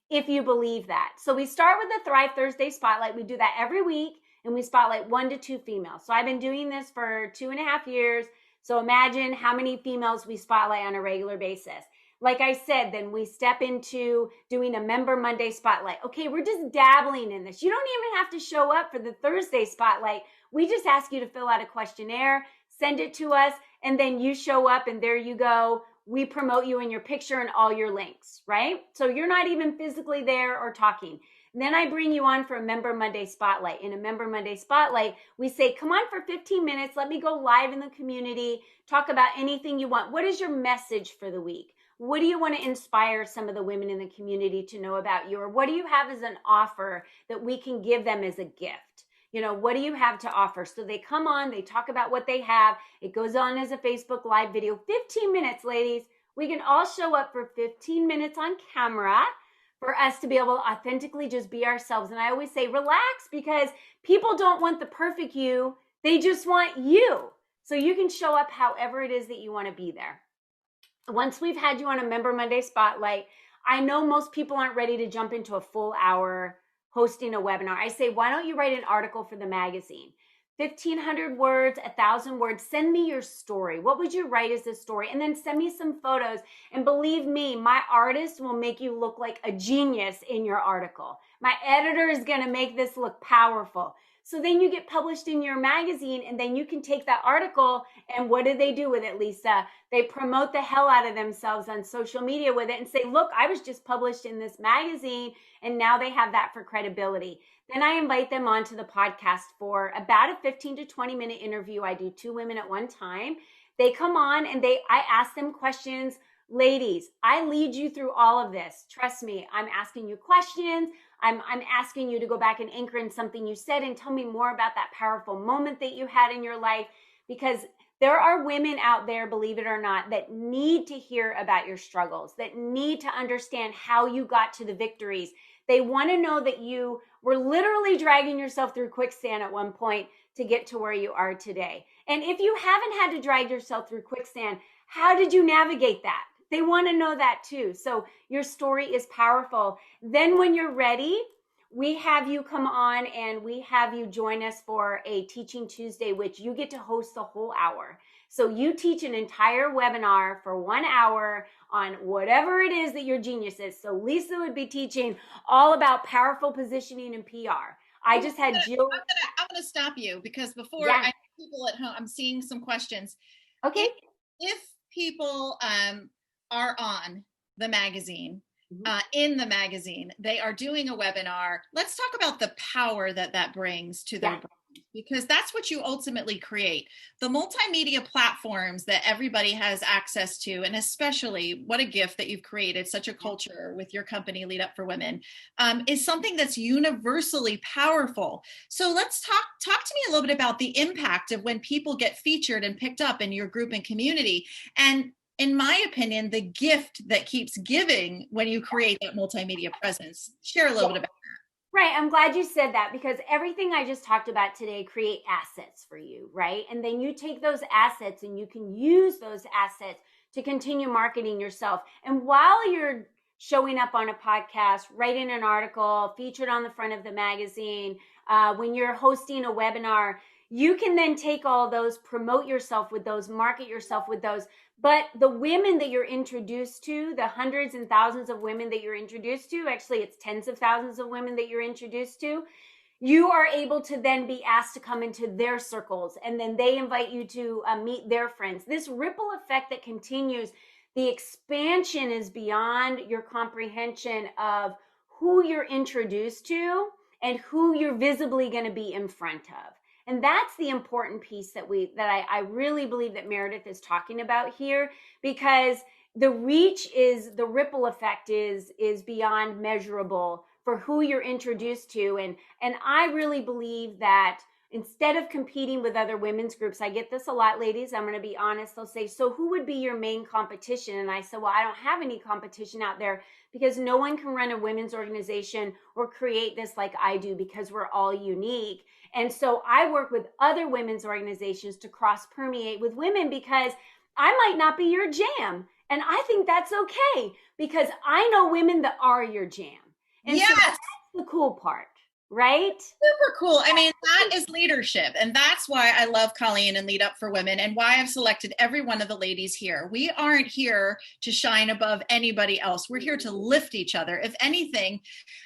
if you believe that. So we start with the Thrive Thursday Spotlight. We do that every week, and we spotlight 1 to 2 females. So I've been doing this for 2.5 years. So imagine how many females we spotlight on a regular basis. Like I said, then we step into doing a Member Monday Spotlight. Okay, we're just dabbling in this. You don't even have to show up for the Thursday Spotlight. We just ask you to fill out a questionnaire, send it to us, and then you show up, and there you go. We promote you in your picture and all your links, right? So you're not even physically there or talking. And then I bring you on for a Member Monday Spotlight. In a Member Monday Spotlight, we say, come on for 15 minutes. Let me go live in the community. Talk about anything you want. What is your message for the week? What do you want to inspire some of the women in the community to know about you? Or what do you have as an offer that we can give them as a gift? You know, what do you have to offer? So they come on, they talk about what they have. It goes on as a Facebook Live video. 15 minutes, ladies. We can all show up for 15 minutes on camera for us to be able to authentically just be ourselves. And I always say, relax, because people don't want the perfect you. They just want you. So you can show up however it is that you want to be there. Once we've had you on a Member Monday Spotlight, I know most people aren't ready to jump into a full hour hosting a webinar. I say, why don't you write an article for the magazine? 1,500 words, 1,000 words. Send me your story. What would you write as a story? And then send me some photos. And believe me, my artist will make you look like a genius in your article. My editor is going to make this look powerful. So then you get published in your magazine, and then you can take that article, and what do they do with it, Lisa? They promote the hell out of themselves on social media with it and say, look, I was just published in this magazine, and now they have that for credibility. Then I invite them onto the podcast for about a 15 to 20 minute interview. I do 2 women at one time. They come on and I ask them questions. Ladies, I lead you through all of this. Trust me, I'm asking you questions. I'm asking you to go back and anchor in something you said and tell me more about that powerful moment that you had in your life, because there are women out there, believe it or not, that need to hear about your struggles, that need to understand how you got to the victories. They want to know that you were literally dragging yourself through quicksand at one point to get to where you are today. And if you haven't had to drag yourself through quicksand, how did you navigate that? They want to know that too. So your story is powerful. Then when you're ready, we have you come on and we have you join us for a Teaching Tuesday, which you get to host the whole hour. So you teach an entire webinar for 1 hour on whatever it is that your genius is. So Lisa would be teaching all about powerful positioning and PR. I just had Jill. I'm gonna stop you because before Yeah. I people at home, I'm seeing some questions. Okay. If people are on the magazine, Mhm. in the magazine, they are doing a webinar. Let's talk about the power that brings to their brand, because that's what you ultimately create. The multimedia platforms that everybody has access to, and especially what a gift that you've created such a culture with your company, Lead Up for Women, is something that's universally powerful. So let's talk to me a little bit about the impact of when people get featured and picked up in your group and community. And in my opinion, the gift that keeps giving when you create that multimedia presence. Share a little bit about that. Right. I'm glad you said that, because everything I just talked about today create assets for you, right? And then you take those assets and you can use those assets to continue marketing yourself. And while you're showing up on a podcast, writing an article, featured on the front of the magazine, when you're hosting a webinar, you can then take all those, promote yourself with those, market yourself with those. But the women that you're introduced to, the hundreds and thousands of women that you're introduced to, actually it's tens of thousands of women that you're introduced to, you are able to then be asked to come into their circles, and then they invite you to meet their friends. This ripple effect that continues, the expansion is beyond your comprehension of who you're introduced to and who you're visibly going to be in front of. And that's the important piece that I really believe that Meredith is talking about here, because the reach is, the ripple effect is beyond measurable for who you're introduced to. And I really believe that instead of competing with other women's groups, I get this a lot, ladies, I'm going to be honest, they'll say, so who would be your main competition? And I said, well, I don't have any competition out there, because no one can run a women's organization or create this like I do, because we're all unique. And so I work with other women's organizations to cross permeate with women, because I might not be your jam. And I think that's okay, because I know women that are your jam. And Yes. so that's the cool part, right? Super cool. I mean, that is leadership. And that's why I love Colleen and Lead Up for Women, and why I've selected every one of the ladies here. We aren't here to shine above anybody else. We're here to lift each other. If anything,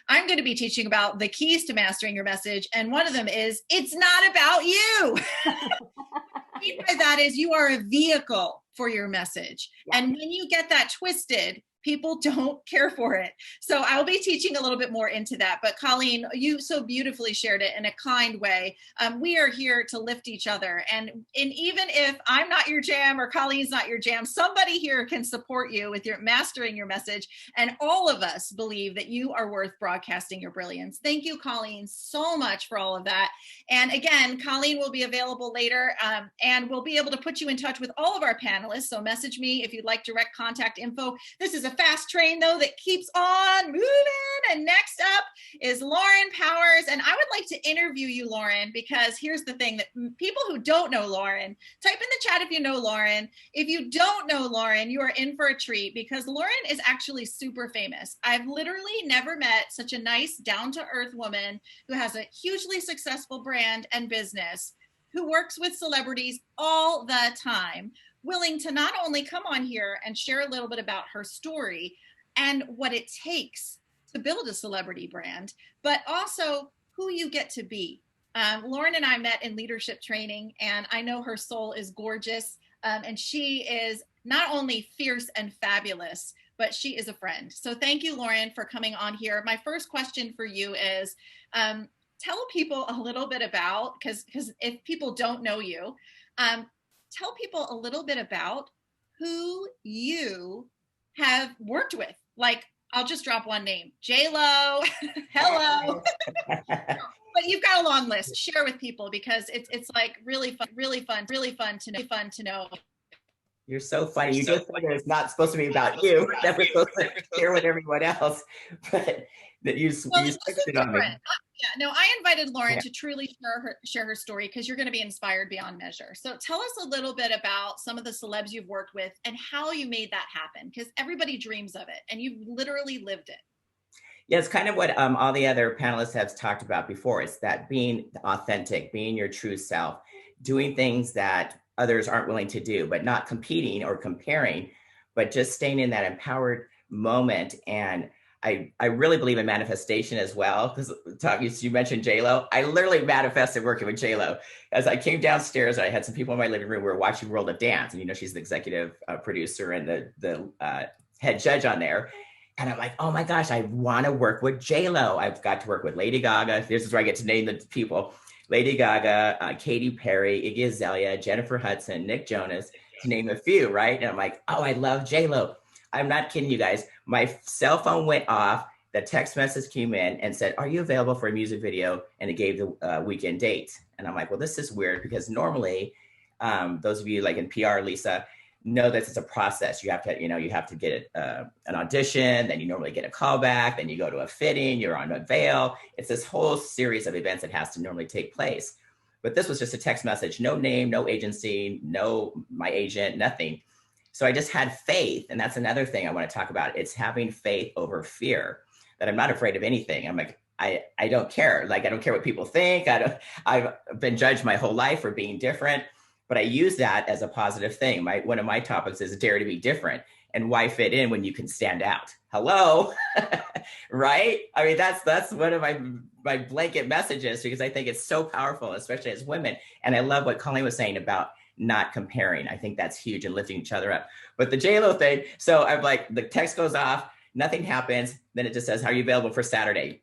I'm going to be teaching about the keys to mastering your message. And one of them is, it's not about you. What I mean by that is, you are a vehicle for your message. Yeah. And when you get that twisted, people don't care for it. So I'll be teaching a little bit more into that. But Colleen, you so beautifully shared it in a kind way. We are here to lift each other. And even if I'm not your jam or Colleen's not your jam, somebody here can support you with your mastering your message. And all of us believe that you are worth broadcasting your brilliance. Thank you, Colleen, so much for all of that. And again, Colleen will be available later, and we'll be able to put you in touch with all of our panelists. So message me if you'd like direct contact info. This is a fast train, though, that keeps on moving. And next up is Lauren Powers. And I would like to interview you, Lauren, because here's the thing, that people who don't know Lauren, type in the chat if you know Lauren. If you don't know Lauren, you are in for a treat, because Lauren is actually super famous. I've literally never met such a nice, down-to-earth woman who has a hugely successful brand and business, who works with celebrities all the time, willing to not only come on here and share a little bit about her story and what it takes to build a celebrity brand, but also who you get to be Lauren and I met in leadership training, and I know her soul is gorgeous. And she is not only fierce and fabulous, but she is a friend. So thank you, Lauren, for coming on here. My first question for you is, tell people a little bit about, because if people don't know you, tell people a little bit about who you have worked with. Like, I'll just drop one name, J-Lo. Hello. But you've got a long list. Share with people, because it's like really fun to know. You're so funny. You just said that it's not supposed to be about you. That we're supposed to share with everyone else. But that you switched it on me. Yeah, no, I invited Lauren to truly share her story, because you're going to be inspired beyond measure. So tell us a little bit about some of the celebs you've worked with and how you made that happen, because everybody dreams of it and you've literally lived it. Yeah, it's kind of what all the other panelists have talked about before. It's that being authentic, being your true self, doing things that others aren't willing to do, but not competing or comparing, but just staying in that empowered moment. And I really believe in manifestation as well, because you mentioned J-Lo. I literally manifested working with J-Lo. As I came downstairs, I had some people in my living room. We were watching World of Dance, and she's the executive producer and the head judge on there. And I'm like, oh my gosh, I want to work with J-Lo. I've got to work with Lady Gaga. This is where I get to name the people. Lady Gaga, Katy Perry, Iggy Azalea, Jennifer Hudson, Nick Jonas, to name a few, right? And I'm like, oh, I love J-Lo. I'm not kidding you guys. My cell phone went off. The text message came in and said, are you available for a music video? And it gave the weekend date. And I'm like, well, this is weird, because normally, those of you like in PR, Lisa, know that it's a process. You have to get an audition, then you normally get a call back, then you go to a fitting, you're on a veil. It's this whole series of events that has to normally take place. But this was just a text message, no name, no agency, no my agent, nothing. So I just had faith. And that's another thing I want to talk about. It's having faith over fear, that I'm not afraid of anything. I'm like, I don't care. Like, I don't care what people think. I've been judged my whole life for being different. But I use that as a positive thing. One of my topics is dare to be different, and why fit in when you can stand out. Hello, right? I mean, that's one of my blanket messages, because I think it's so powerful, especially as women. And I love what Colleen was saying about not comparing. I think that's huge, and lifting each other up. But the J-Lo thing, so I'm like, the text goes off, nothing happens. Then it just says, are you available for Saturday?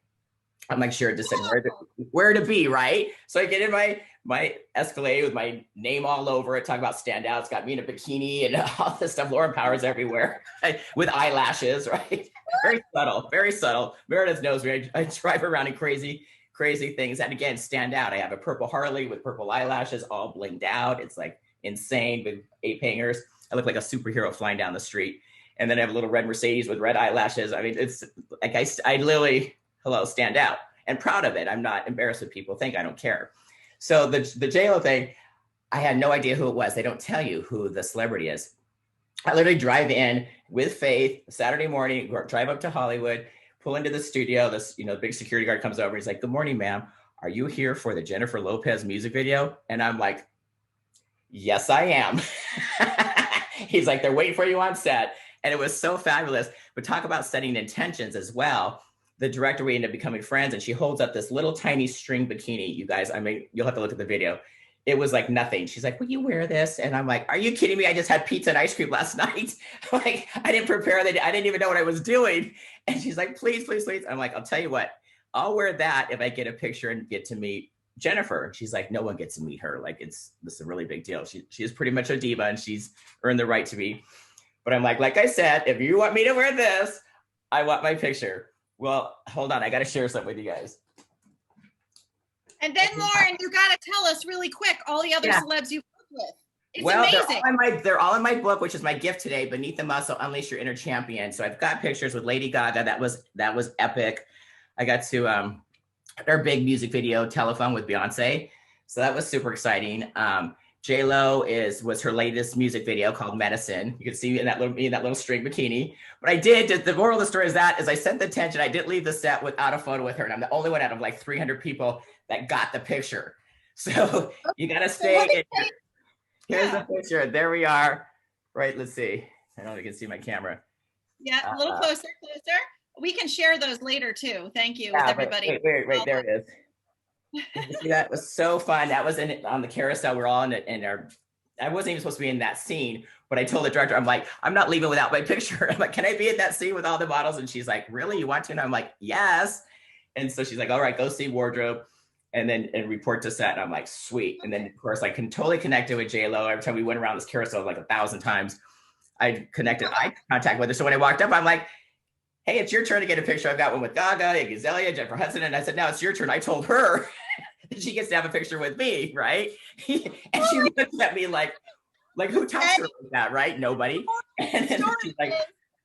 I'm like, sure. It just said where to be, right? So I get in my Escalade with my name all over it, talking about stand out. It's got me in a bikini and all this stuff. Lauren Powers everywhere with eyelashes, right? Very subtle, very subtle. Meredith knows me. I drive around in crazy things. And again, stand out. I have a purple Harley with purple eyelashes, all blinged out. It's like insane with 8 hangers. I look like a superhero flying down the street. And then I have a little red Mercedes with red eyelashes. I mean, it's like I literally, stand out, and proud of it. I'm not embarrassed with people think. I don't care. So the J-Lo thing, I had no idea who it was. They don't tell you who the celebrity is. I literally drive in with faith Saturday morning, drive up to Hollywood, pull into the studio. This, big security guard comes over. He's like, good morning, ma'am. Are you here for the Jennifer Lopez music video? And I'm like, yes, I am. He's like, they're waiting for you on set. And it was so fabulous. But talk about setting intentions as well. The director, we ended up becoming friends, and she holds up this little tiny string bikini. You guys, I mean, you'll have to look at the video. It was like nothing. She's like, will you wear this? And I'm like, are you kidding me? I just had pizza and ice cream last night. Like, I didn't prepare that. I didn't even know what I was doing. And she's like, please, please, please. I'm like, I'll tell you what, I'll wear that if I get a picture and get to meet Jennifer. And she's like, no one gets to meet her. Like, this is a really big deal. She is pretty much a diva, and she's earned the right to be. But I'm like I said, if you want me to wear this, I want my picture. Well, hold on. I got to share something with you guys. And then, Lauren, you got to tell us really quick all the other celebs you've worked with. It's amazing. They're all in my book, which is my gift today, Beneath the Muscle, Unleash Your Inner Champion. So I've got pictures with Lady Gaga. That was epic. I got to their big music video, Telephone, with Beyonce. So that was super exciting. J-Lo was her latest music video called Medicine. You can see me in that little string bikini. But the moral of the story is I sent the attention. I didn't leave the set without a photo with her. And I'm the only one out of like 300 people that got the picture. So you got to stay. Here's the picture. There we are. Right. Let's see. I don't know if you can see my camera. Yeah. A little closer. We can share those later too. Thank you, with everybody. Wait, there it is. Did you see that? It was so fun. That was on the carousel. We're all in our, I wasn't even supposed to be in that scene, but I told the director, I'm like, I'm not leaving without my picture. I'm like, can I be in that scene with all the models? And she's like, really, you want to? And I'm like, yes. And so she's like, all right, go see wardrobe and report to set. And I'm like, sweet. And then of course I can totally connect it with J-Lo. Every time we went around this carousel like 1,000 times, I connected eye contact with her. So when I walked up, I'm like, hey, it's your turn to get a picture. I've got one with Gaga, Iggy Azalea, Jennifer Hudson. And I said, now it's your turn. I told her that she gets to have a picture with me, right? And she looked at me like who talks to her like that, right? Nobody. And then she's like,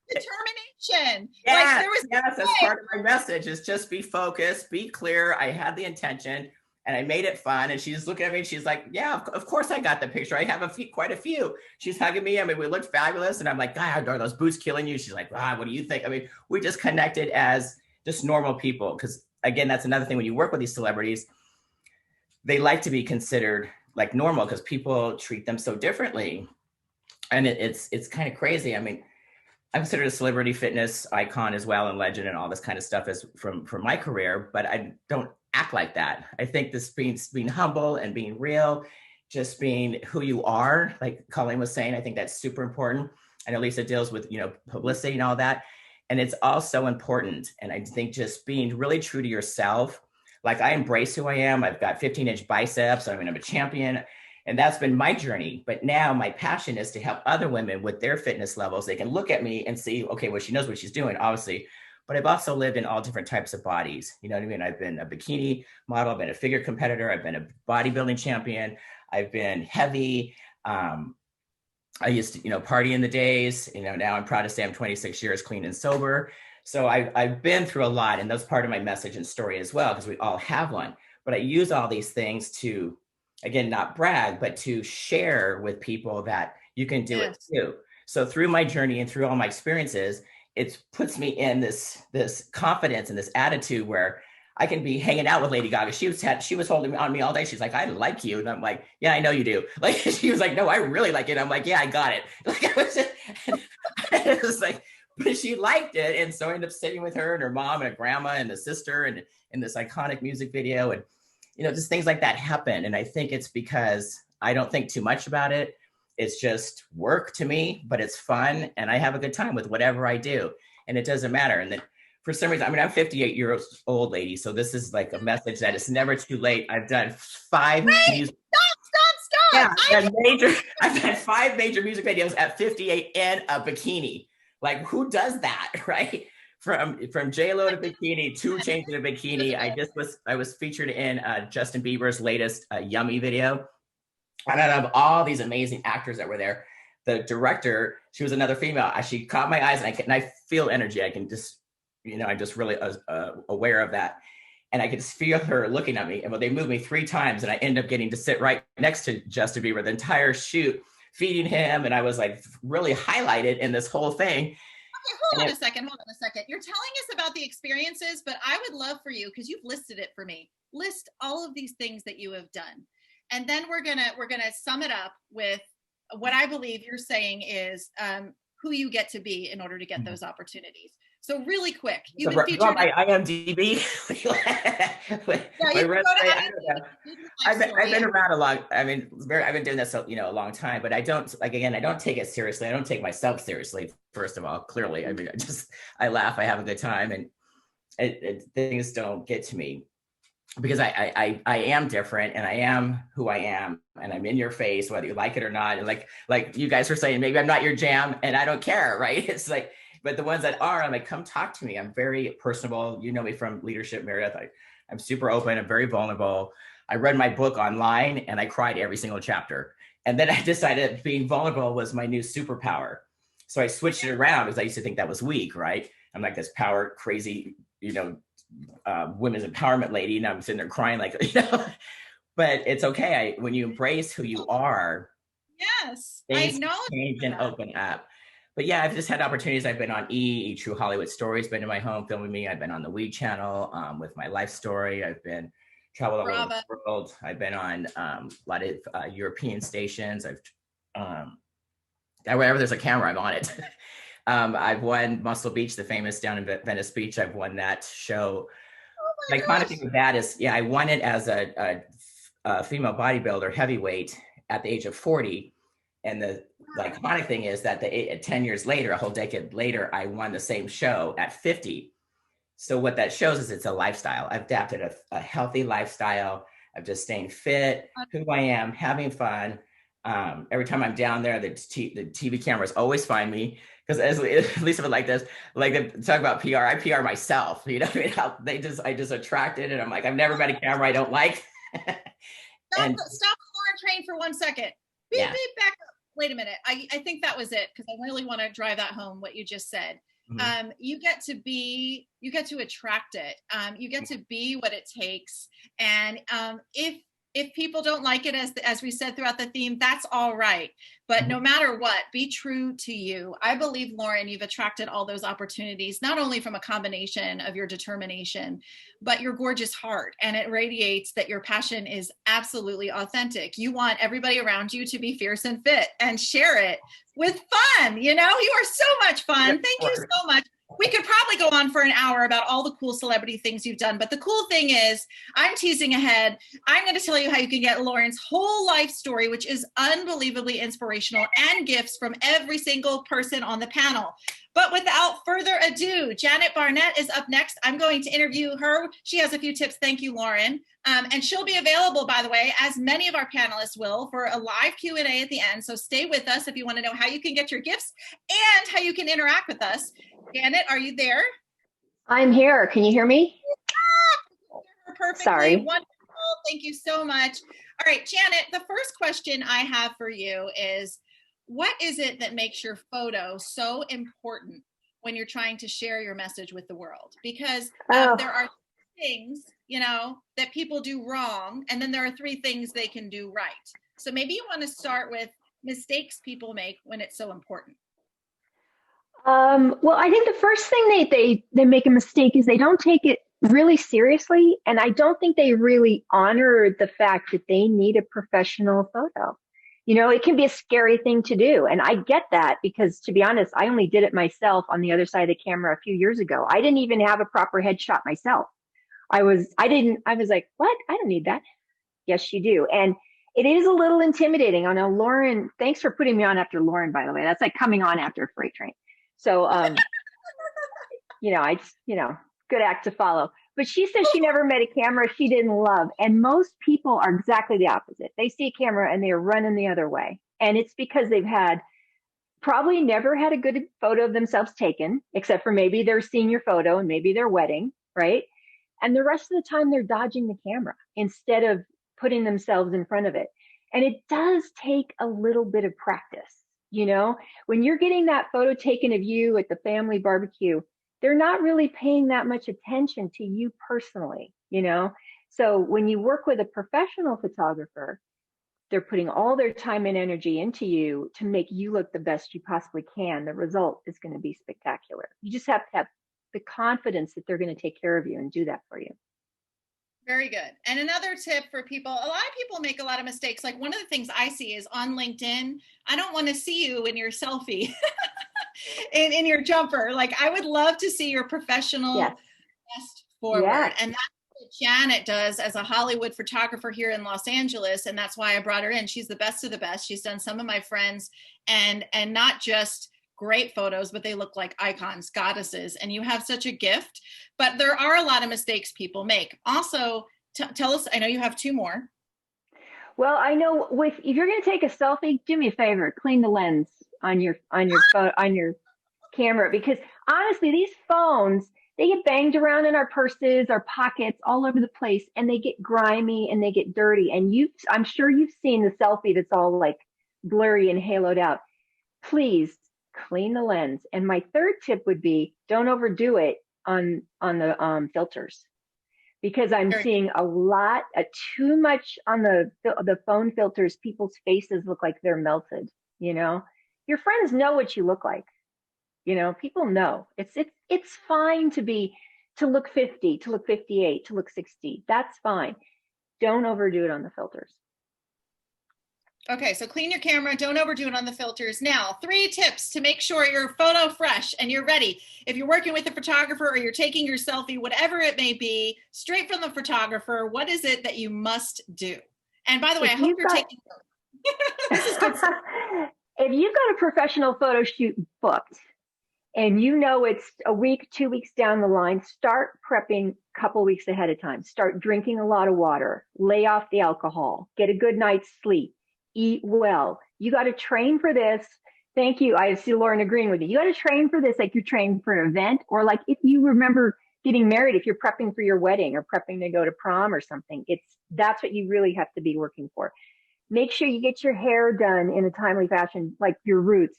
determination. Yes, that's part of my message is just be focused, be clear. I had the intention and I made it fun. And she's looking at me and she's like, yeah, of course I got the picture. I have quite a few. She's hugging me. I mean, we looked fabulous. And I'm like, God, are those boots killing you? She's like, what do you think? I mean, we just connected as just normal people. Because again, that's another thing when you work with these celebrities, they like to be considered like normal because people treat them so differently. And it's kind of crazy. I mean, I'm considered a celebrity fitness icon as well and legend and all this kind of stuff as from my career, but I don't act like that. I think this being humble and being real, just being who you are, like Colleen was saying, I think that's super important. I know Lisa deals with, publicity and all that. And it's also important. And I think just being really true to yourself, like I embrace who I am. I've got 15-inch biceps. I mean, I'm a champion. And that's been my journey. But now my passion is to help other women with their fitness levels. They can look at me and see, okay, well, she knows what she's doing, obviously. But I've also lived in all different types of bodies. You know what I mean? I've been a bikini model. I've been a figure competitor. I've been a bodybuilding champion. I've been heavy. I used to, party in the days. Now I'm proud to say I'm 26 years clean and sober. So I've been through a lot. And that's part of my message and story as well, because we all have one. But I use all these things to, again, not brag, but to share with people that you can do it too. So through my journey and through all my experiences, it puts me in this confidence and this attitude where I can be hanging out with Lady Gaga. She was holding on me all day. She's like, I like you. And I'm like, yeah, I know you do. Like, she was like, no, I really like it. I'm like, yeah, I got it. Like, it was like, but she liked it. And so I ended up sitting with her and her mom and her grandma and the sister and in this iconic music video. And just things like that happen. And I think it's because I don't think too much about it. It's just work to me, but it's fun. And I have a good time with whatever I do. And it doesn't matter. And then for some reason, I'm 58 years old, lady. So this is like a message that it's never too late. I've done 5 music. Stop. Yeah, I've had 5 major music videos at 58 in a bikini. Like, who does that, right? From J-Lo to bikini to changing to bikini. I was featured in Justin Bieber's latest Yummy video. And out of all these amazing actors that were there, the director, she was another female. She caught my eyes and I feel energy. I can just, I'm just really aware of that. And I could just feel her looking at me. And they moved me 3 times and I ended up getting to sit right next to Justin Bieber the entire shoot, feeding him. And I was like really highlighted in this whole thing. Hold on a second. You're telling us about the experiences, but I would love for you, because you've listed it for me, list all of these things that you have done. And then we're gonna sum it up with what I believe you're saying is who you get to be in order to get those opportunities. So really quick, you've been featured. My IMDb. I've been around a long. I mean, I've been doing this, a long time. But I don't take it seriously. I don't take myself seriously. First of all, clearly, I mean, I laugh. I have a good time, and things don't get to me because I am different, and I am who I am, and I'm in your face whether you like it or not. And like you guys were saying, maybe I'm not your jam, and I don't care, right? It's like. But the ones that are, I'm like, come talk to me. I'm very personable. You know me from Leadership, Meredith. I'm super open. I'm very vulnerable. I read my book online and I cried every single chapter. And then I decided being vulnerable was my new superpower. So I switched it around because I used to think that was weak, right? I'm like this power crazy, women's empowerment lady. And I'm sitting there crying like, but it's okay. When you embrace who you are, yes, things I know, change and open up. But yeah, I've just had opportunities. I've been on E! True Hollywood Stories, been in my home filming me. I've been on the We channel with my life story. I've been traveled all over the world. I've been on a lot of European stations. Wherever there's a camera, I'm on it. I've won Muscle Beach, the famous down in Venice Beach. I've won that show. The iconic thing with that is, I won it as a female bodybuilder heavyweight at the age of 40. And the iconic thing is that 10 years later, a whole decade later, I won the same show at 50. So what that shows is it's a lifestyle. I've adapted a healthy lifestyle of just staying fit, who I am, having fun. Every time I'm down there, the TV cameras always find me, because as Lisa would like this, like they talk about PR, I PR myself. You know, I just attracted, and I'm like, I've never met a camera I don't like. Stop Lauren train for 1 second. Beep, back up. Wait a minute. I think that was it, because I really want to drive that home, what you just said. Mm-hmm. You get to attract it. You get to be what it takes. And if people don't like it, as we said throughout the theme, that's all right. But no matter what, be true to you. I believe, Lauren, you've attracted all those opportunities, not only from a combination of your determination, but your gorgeous heart. And it radiates that your passion is absolutely authentic. You want everybody around you to be fierce and fit and share it with fun. You know, you are so much fun. Thank you so much. We could probably go on for an hour about all the cool celebrity things you've done. But the cool thing is, I'm teasing ahead. I'm going to tell you how you can get Lauren's whole life story, which is unbelievably inspirational, and gifts from every single person on the panel. But without further ado, Janet Barnett is up next. I'm going to interview her. She has a few tips. Thank you, Lauren. And she'll be available, by the way, as many of our panelists will, for a live Q&A at the end. So stay with us if you want to know how you can get your gifts and how you can interact with us. Janet, are you there? I'm here. Can you hear me? Perfectly. Sorry. Wonderful. Thank you so much. All right, Janet, the first question I have for you is, what is it that makes your photo so important when you're trying to share your message with the world? Because there are things, you know, that people do wrong, and then there are 3 things they can do right. So maybe you want to start with mistakes people make when it's so important. Well, I think the first thing they make a mistake is they don't take it really seriously. And I don't think they really honor the fact that they need a professional photo. You know, it can be a scary thing to do. And I get that, because to be honest, I only did it myself on the other side of the camera a few years ago. I didn't even have a proper headshot myself. I was like, what? I don't need that. Yes, you do. And it is a little intimidating. I know, Lauren, thanks for putting me on after Lauren, by the way. That's like coming on after a freight train. So, good act to follow. But she says she never met a camera she didn't love. And most people are exactly the opposite. They see a camera and they're running the other way. And it's because they've probably never had a good photo of themselves taken, except for maybe their senior photo and maybe their wedding, right? And the rest of the time they're dodging the camera instead of putting themselves in front of it. And it does take a little bit of practice. You know, when you're getting that photo taken of you at the family barbecue, they're not really paying that much attention to you personally, you know? So when you work with a professional photographer, they're putting all their time and energy into you to make you look the best you possibly can. The result is going to be spectacular. You just have to have the confidence that they're going to take care of you and do that for you. Very good. And another tip for people, a lot of people make a lot of mistakes. Like, one of the things I see is on LinkedIn, I don't want to see you in your selfie, in your jumper. Like, I would love to see your professional best forward. Yes. And that's what Janet does as a Hollywood photographer here in Los Angeles. And that's why I brought her in. She's the best of the best. She's done some of my friends, and not just great photos, but they look like icons, goddesses, and you have such a gift. But there are a lot of mistakes people make. Also, tell us, I know you have 2 more. Well, I know if you're going to take a selfie, do me a favor, clean the lens on your camera, because honestly, these phones, they get banged around in our purses, our pockets, all over the place, and they get grimy and they get dirty. And I'm sure you've seen the selfie that's all like blurry and haloed out. Please clean the lens. And my third tip would be, don't overdo it on the filters, because I'm seeing too much on the phone filters. People's faces look like they're melted. You know, your friends know what you look like. You know, people know it's fine to look 50, to look 58, to look 60. That's fine. Don't overdo it on the filters. Okay, so clean your camera, don't overdo it on the filters. Now, 3 tips to make sure your photo fresh and you're ready. If you're working with a photographer or you're taking your selfie, whatever it may be, straight from the photographer, what is it that you must do? And by the way, I hope you're taking this is good stuff. If you've got a professional photo shoot booked and you know it's a week, 2 weeks down the line, start prepping a couple weeks ahead of time. Start drinking a lot of water, lay off the alcohol, get a good night's sleep, eat well. You got to train for this. Thank you. I see Lauren agreeing with you. You got to train for this like you're training for an event, or like if you remember getting married, if you're prepping for your wedding or prepping to go to prom or something, that's what you really have to be working for. Make sure you get your hair done in a timely fashion, like your roots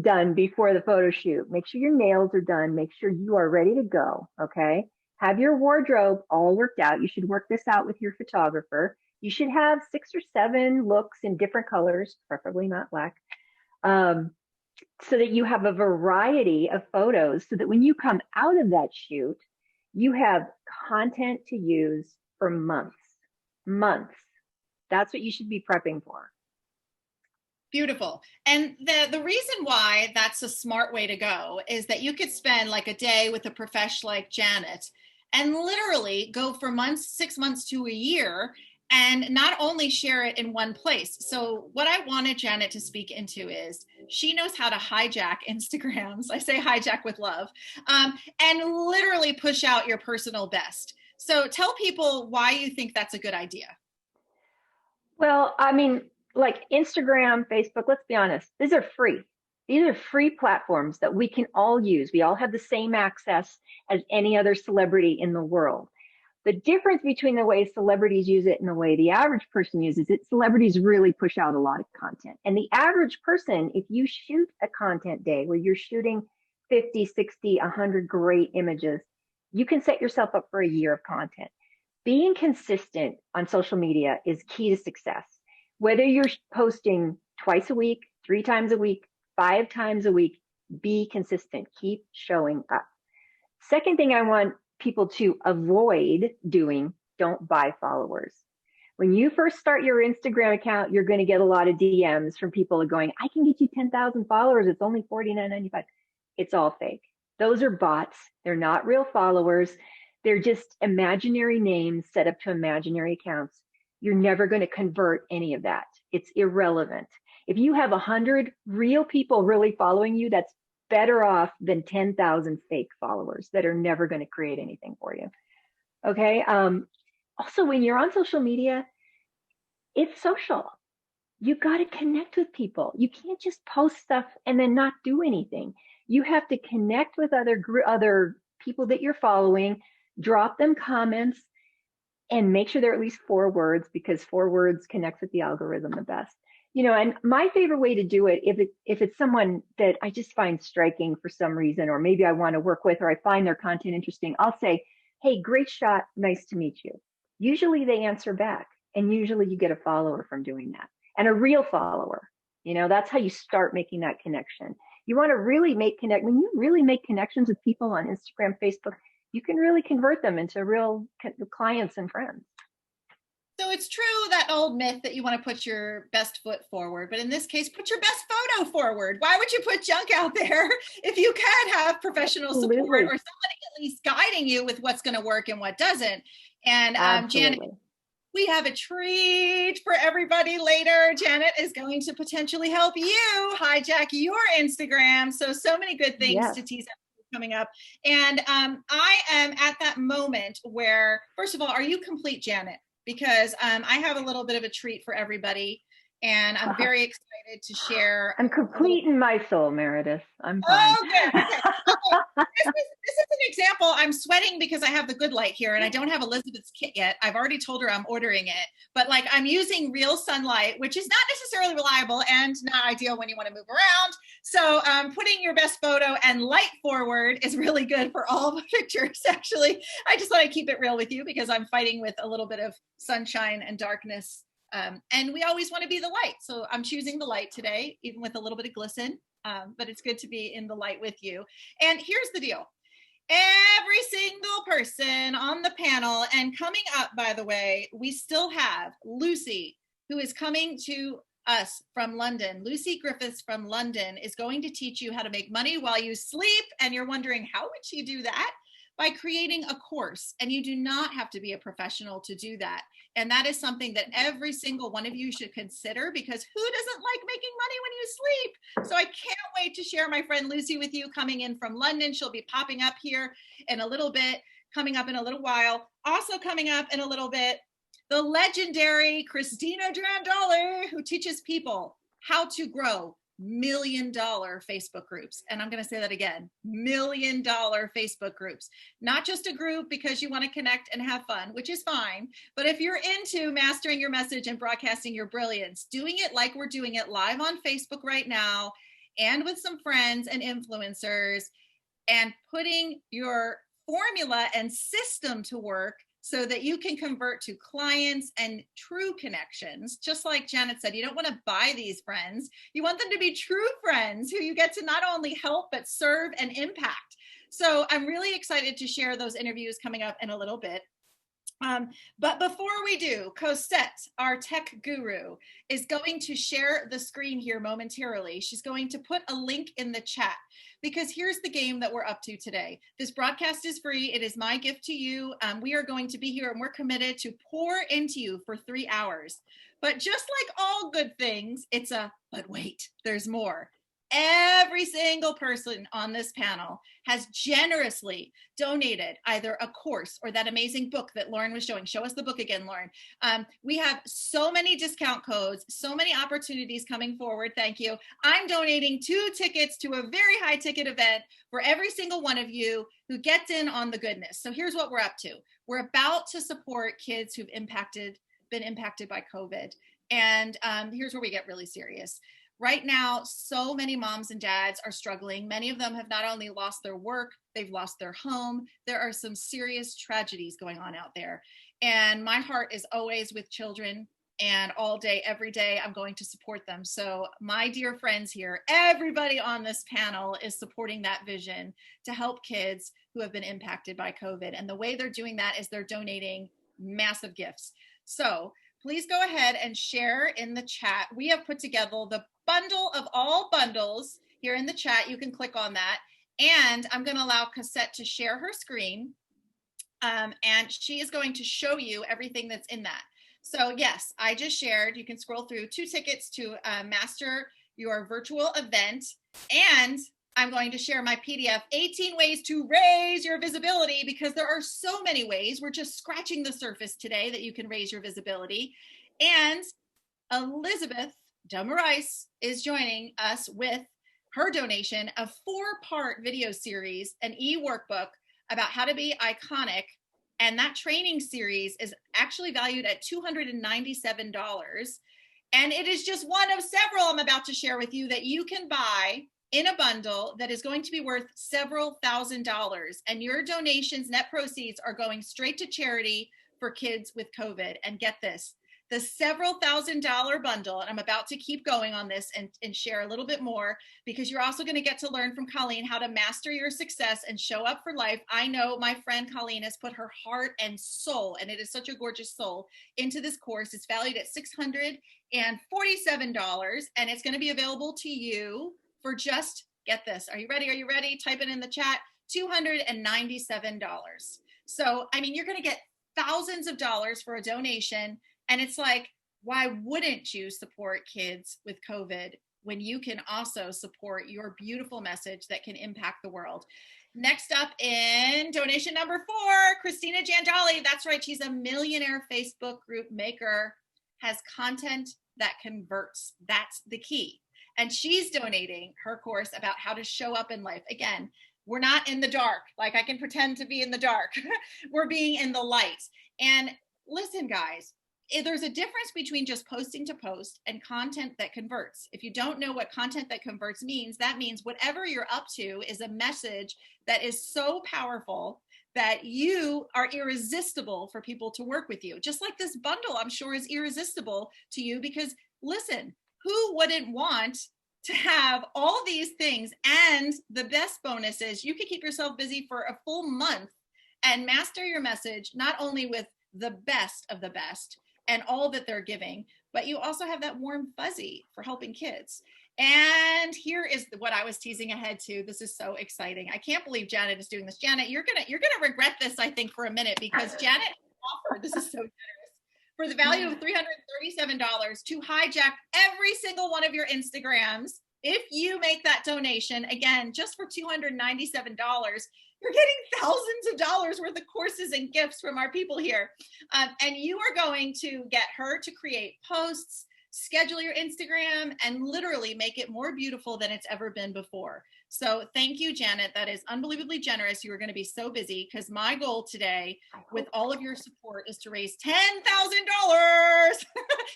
done before the photo shoot. Make sure your nails are done. Make sure you are ready to go. Okay. Have your wardrobe all worked out. You should work this out with your photographer. You should have 6 or 7 looks in different colors, preferably not black, so that you have a variety of photos so that when you come out of that shoot, you have content to use for months. That's what you should be prepping for. Beautiful. And the reason why that's a smart way to go is that you could spend like a day with a professional like Janet and literally go for months, 6 months to a year, and not only share it in one place. So what I wanted Janet to speak into is she knows how to hijack Instagrams. I say hijack with love, and literally push out your personal best. So tell people why you think that's a good idea. Well, I mean, like Instagram, Facebook, let's be honest, these are free. These are free platforms that we can all use. We all have the same access as any other celebrity in the world. The difference between the way celebrities use it and the way the average person uses it, celebrities really push out a lot of content. And the average person, if you shoot a content day where you're shooting 50, 60, 100 great images, you can set yourself up for a year of content. Being consistent on social media is key to success. Whether you're posting twice a week, 3 times a week, 5 times a week, be consistent. Keep showing up. Second thing I want people to avoid doing, don't buy followers. When you first start your Instagram account, you're going to get a lot of DMs from people going, I can get you 10,000 followers. It's only $49.95. It's all fake. Those are bots. They're not real followers. They're just imaginary names set up to imaginary accounts. You're never going to convert any of that. It's irrelevant. If you have 100 real people really following you, that's better off than 10,000 fake followers that are never going to create anything for you. Okay. Also, when you're on social media, it's social. You got to connect with people. You can't just post stuff and then not do anything. You have to connect with other people that you're following, drop them comments, and make sure they're at least 4 words, because 4 words connects with the algorithm the best. You know, and my favorite way to do it, if it's someone that I just find striking for some reason, or maybe I want to work with, or I find their content interesting, I'll say, hey, great shot. Nice to meet you. Usually they answer back, and usually you get a follower from doing that, and a real follower. You know, that's how you start making that connection. You want to really when you really make connections with people on Instagram, Facebook, you can really convert them into real clients and friends. So it's true, that old myth that you want to put your best foot forward, but in this case, put your best photo forward. Why would you put junk out there if you can have professional support or somebody at least guiding you with what's going to work and what doesn't? And Janet, we have a treat for everybody later. Janet is going to potentially help you hijack your Instagram. So many good things to tease out coming up. And I am at that moment where, first of all, are you complete, Janet? Because I have a little bit of a treat for everybody, and I'm very excited to share. I'm complete in my soul, Meredith. I'm fine. Oh, good. Okay. This is an example. I'm sweating because I have the good light here, and I don't have Elizabeth's kit yet. I've already told her I'm ordering it, but like I'm using real sunlight, which is not necessarily reliable and not ideal when you want to move around. So putting your best photo and light forward is really good for all the pictures. Actually, I just want to keep it real with you because I'm fighting with a little bit of sunshine and darkness. And we always want to be the light. So I'm choosing the light today, even with a little bit of glisten, but it's good to be in the light with you. And here's the deal. Every single person on the panel, and coming up, by the way, we still have Lucy, who is coming to us from London. Lucy Griffiths from London is going to teach you how to make money while you sleep. And you're wondering, how would she do that? By creating a course. And you do not have to be a professional to do that. And that is something that every single one of you should consider, because who doesn't like making money when you sleep? So I can't wait to share my friend Lucy with you, coming in from London. She'll be popping up here in a little bit, coming up in a little while. Also coming up in a little bit, the legendary Christina Giandoli, who teaches people how to grow $1 million Facebook groups. And I'm going to say that again, $1 million Facebook groups. Not just a group because you want to connect and have fun, which is fine. But if you're into mastering your message and broadcasting your brilliance, doing it like we're doing it live on Facebook right now, and with some friends and influencers, and putting your formula and system to work so that you can convert to clients and true connections. Just like Janet said, you don't want to buy these friends. You want them to be true friends who you get to not only help, but serve and impact. So I'm really excited to share those interviews coming up in a little bit. But before we do, Cosette, our tech guru, is going to share the screen here momentarily. She's going to put a link in the chat, because here's the game that we're up to today. This broadcast is free. It is my gift to you. We are going to be here, and we're committed to pour into you for 3 hours. But just like all good things, it's but wait, there's more. Every single person on this panel has generously donated either a course or that amazing book that Lauren was showing. Show us the book again, Lauren. We have so many discount codes, so many opportunities coming forward. Thank you. I'm donating 2 tickets to a very high ticket event for every single one of you who gets in on the goodness. So here's what we're up to. We're about to support kids who've been impacted by COVID. And here's where we get really serious. Right now, so many moms and dads are struggling. Many of them have not only lost their work, they've lost their home. There are some serious tragedies going on out there. And my heart is always with children, and all day, every day, I'm going to support them. So my dear friends here, everybody on this panel is supporting that vision to help kids who have been impacted by COVID. And the way they're doing that is they're donating massive gifts. So please go ahead and share in the chat. We have put together the bundle of all bundles here in the chat. You can click on that. And I'm going to allow Cassette to share her screen. And she is going to show you everything that's in that. So yes, I just shared. You can scroll through 2 tickets to master your virtual event. And I'm going to share my PDF, 18 ways to raise your visibility, because there are so many ways. We're just scratching the surface today that you can raise your visibility. And Elizabeth Dummer-Rice is joining us with her donation, a 4-part video series, an e-workbook about how to be iconic. And that training series is actually valued at $297. And it is just one of several I'm about to share with you that you can buy in a bundle that is going to be worth several $1,000s. And your donations, net proceeds, are going straight to charity for kids with COVID. And get this, the several $1,000 bundle, and I'm about to keep going on this and share a little bit more, because you're also going to get to learn from Colleen how to master your success and show up for life. I know my friend Colleen has put her heart and soul, and it is such a gorgeous soul, into this course. It's valued at $647, and it's going to be available to you for just, get this, are you ready? Are you ready? Type it in the chat, $297. So, I mean, you're going to get thousands of dollars for a donation. And it's like, why wouldn't you support kids with COVID when you can also support your beautiful message that can impact the world? Next up in donation number 4, Christina Giandoli. That's right. She's a millionaire Facebook group maker, has content that converts. That's the key. And she's donating her course about how to show up in life. Again, we're not in the dark. Like I can pretend to be in the dark. We're being in the light. And listen, guys, there's a difference between just posting to post and content that converts. If you don't know what content that converts means, that means whatever you're up to is a message that is so powerful that you are irresistible for people to work with you. Just like this bundle, I'm sure, is irresistible to you, because listen, who wouldn't want to have all these things? And the best bonus is you can keep yourself busy for a full month and master your message, not only with the best of the best and all that they're giving, but you also have that warm fuzzy for helping kids. And here is what I was teasing ahead to. This is so exciting. I can't believe Janet is doing this. Janet, you're gonna regret this, I think, for a minute, because Janet offered, this is so generous, for the value of $337 to hijack every single one of your Instagrams. If you make that donation, again, just for $297, you're getting thousands of dollars worth of courses and gifts from our people here. And you are going to get her to create posts, schedule your Instagram, and literally make it more beautiful than it's ever been before. So thank you, Janet. That is unbelievably generous. You are going to be so busy, because my goal today with all of your support is to raise $10,000.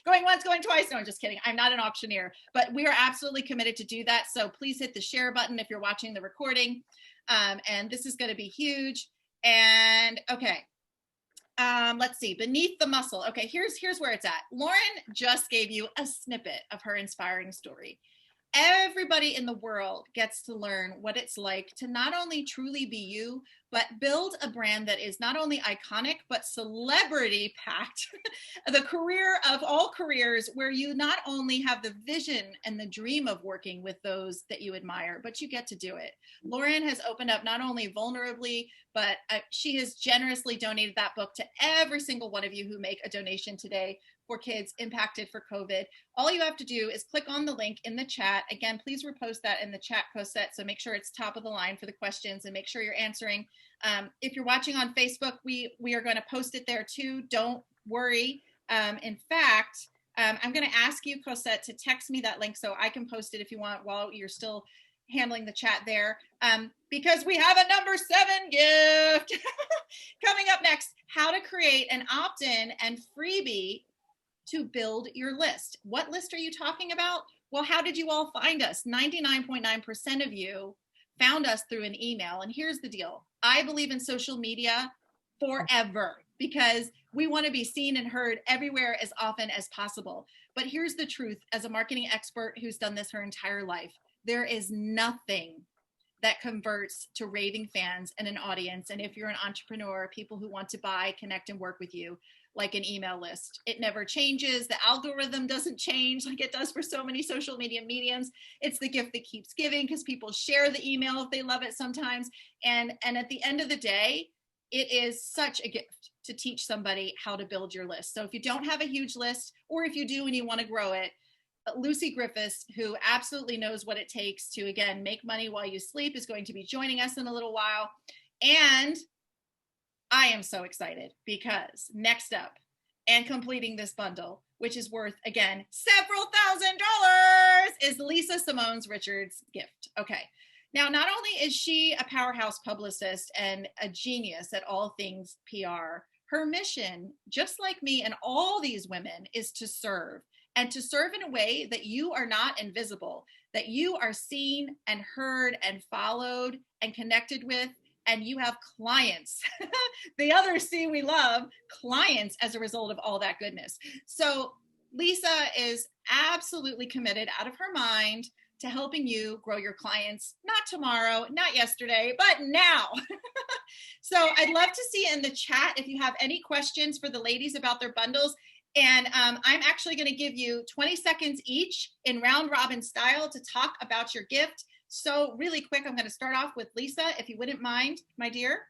Going once, going twice. No, I'm just kidding. I'm not an auctioneer, but we are absolutely committed to do that. So please hit the share button if you're watching the recording. And this is going to be huge. And okay. Let's see, beneath the muscle. Okay, here's where it's at. Lauren just gave you a snippet of her inspiring story. Everybody in the world gets to learn what it's like to not only truly be you, but build a brand that is not only iconic, but celebrity packed. The career of all careers, where you not only have the vision and the dream of working with those that you admire, but you get to do it. Lauren has opened up not only vulnerably, but she has generously donated that book to every single one of you who make a donation today for kids impacted for COVID. All you have to do is click on the link in the chat. Again, please repost that in the chat, Cosette. So make sure it's top of the line for the questions, and make sure you're answering. If you're watching on Facebook, we are going to post it there too. Don't worry. In fact, I'm going to ask you, Cosette, to text me that link so I can post it if you want while you're still handling the chat there, because we have a number 7 gift coming up next. How to create an opt-in and freebie to build your list. What list are you talking about? Well, how did you all find us? 99.9% of you found us through an email. And here's the deal. I believe in social media forever, because we want to be seen and heard everywhere as often as possible. But here's the truth. As a marketing expert who's done this her entire life, there is nothing that converts to raving fans and an audience. And if you're an entrepreneur, people who want to buy, connect, and work with you, like an email list. It never changes. The algorithm doesn't change like it does for so many social media mediums. It's the gift that keeps giving, because people share the email if they love it sometimes. And at the end of the day, it is such a gift to teach somebody how to build your list. So if you don't have a huge list, or if you do and you want to grow it, Lucy Griffiths, who absolutely knows what it takes to, again, make money while you sleep, is going to be joining us in a little while. And I am so excited, because next up, and completing this bundle, which is worth, again, several $1,000s, is Lisa Simone's Richards gift. Okay. Now, not only is she a powerhouse publicist and a genius at all things PR, her mission, just like me and all these women, is to serve, and to serve in a way that you are not invisible, that you are seen and heard and followed and connected with, and you have clients. The other C we love, clients, as a result of all that goodness. So Lisa is absolutely committed out of her mind to helping you grow your clients, not tomorrow, not yesterday, but now. So I'd love to see in the chat if you have any questions for the ladies about their bundles. And I'm actually going to give you 20 seconds each in round robin style to talk about your gift. So really quick, I'm going to start off with Lisa, if you wouldn't mind, my dear.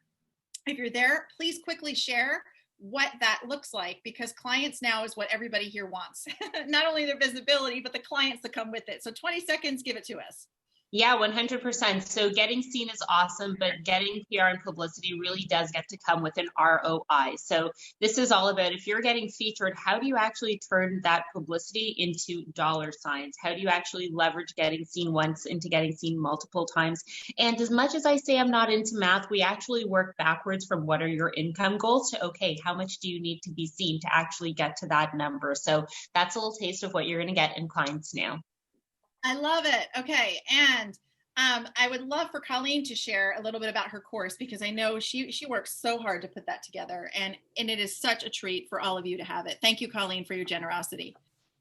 If you're there, please quickly share what that looks like, because clients now is what everybody here wants. Not only their visibility, but the clients that come with it. So 20 seconds, give it to us. Yeah, 100%. So getting seen is awesome, but getting PR and publicity really does get to come with an ROI. So this is all about, if you're getting featured, how do you actually turn that publicity into dollar signs? How do you actually leverage getting seen once into getting seen multiple times? And as much as I say I'm not into math, we actually work backwards from what are your income goals to, okay, how much do you need to be seen to actually get to that number? So that's a little taste of what you're going to get in clients now. I love it. Okay. And I would love for Colleen to share a little bit about her course, because I know she works so hard to put that together, and it is such a treat for all of you to have it. Thank you, Colleen, for your generosity.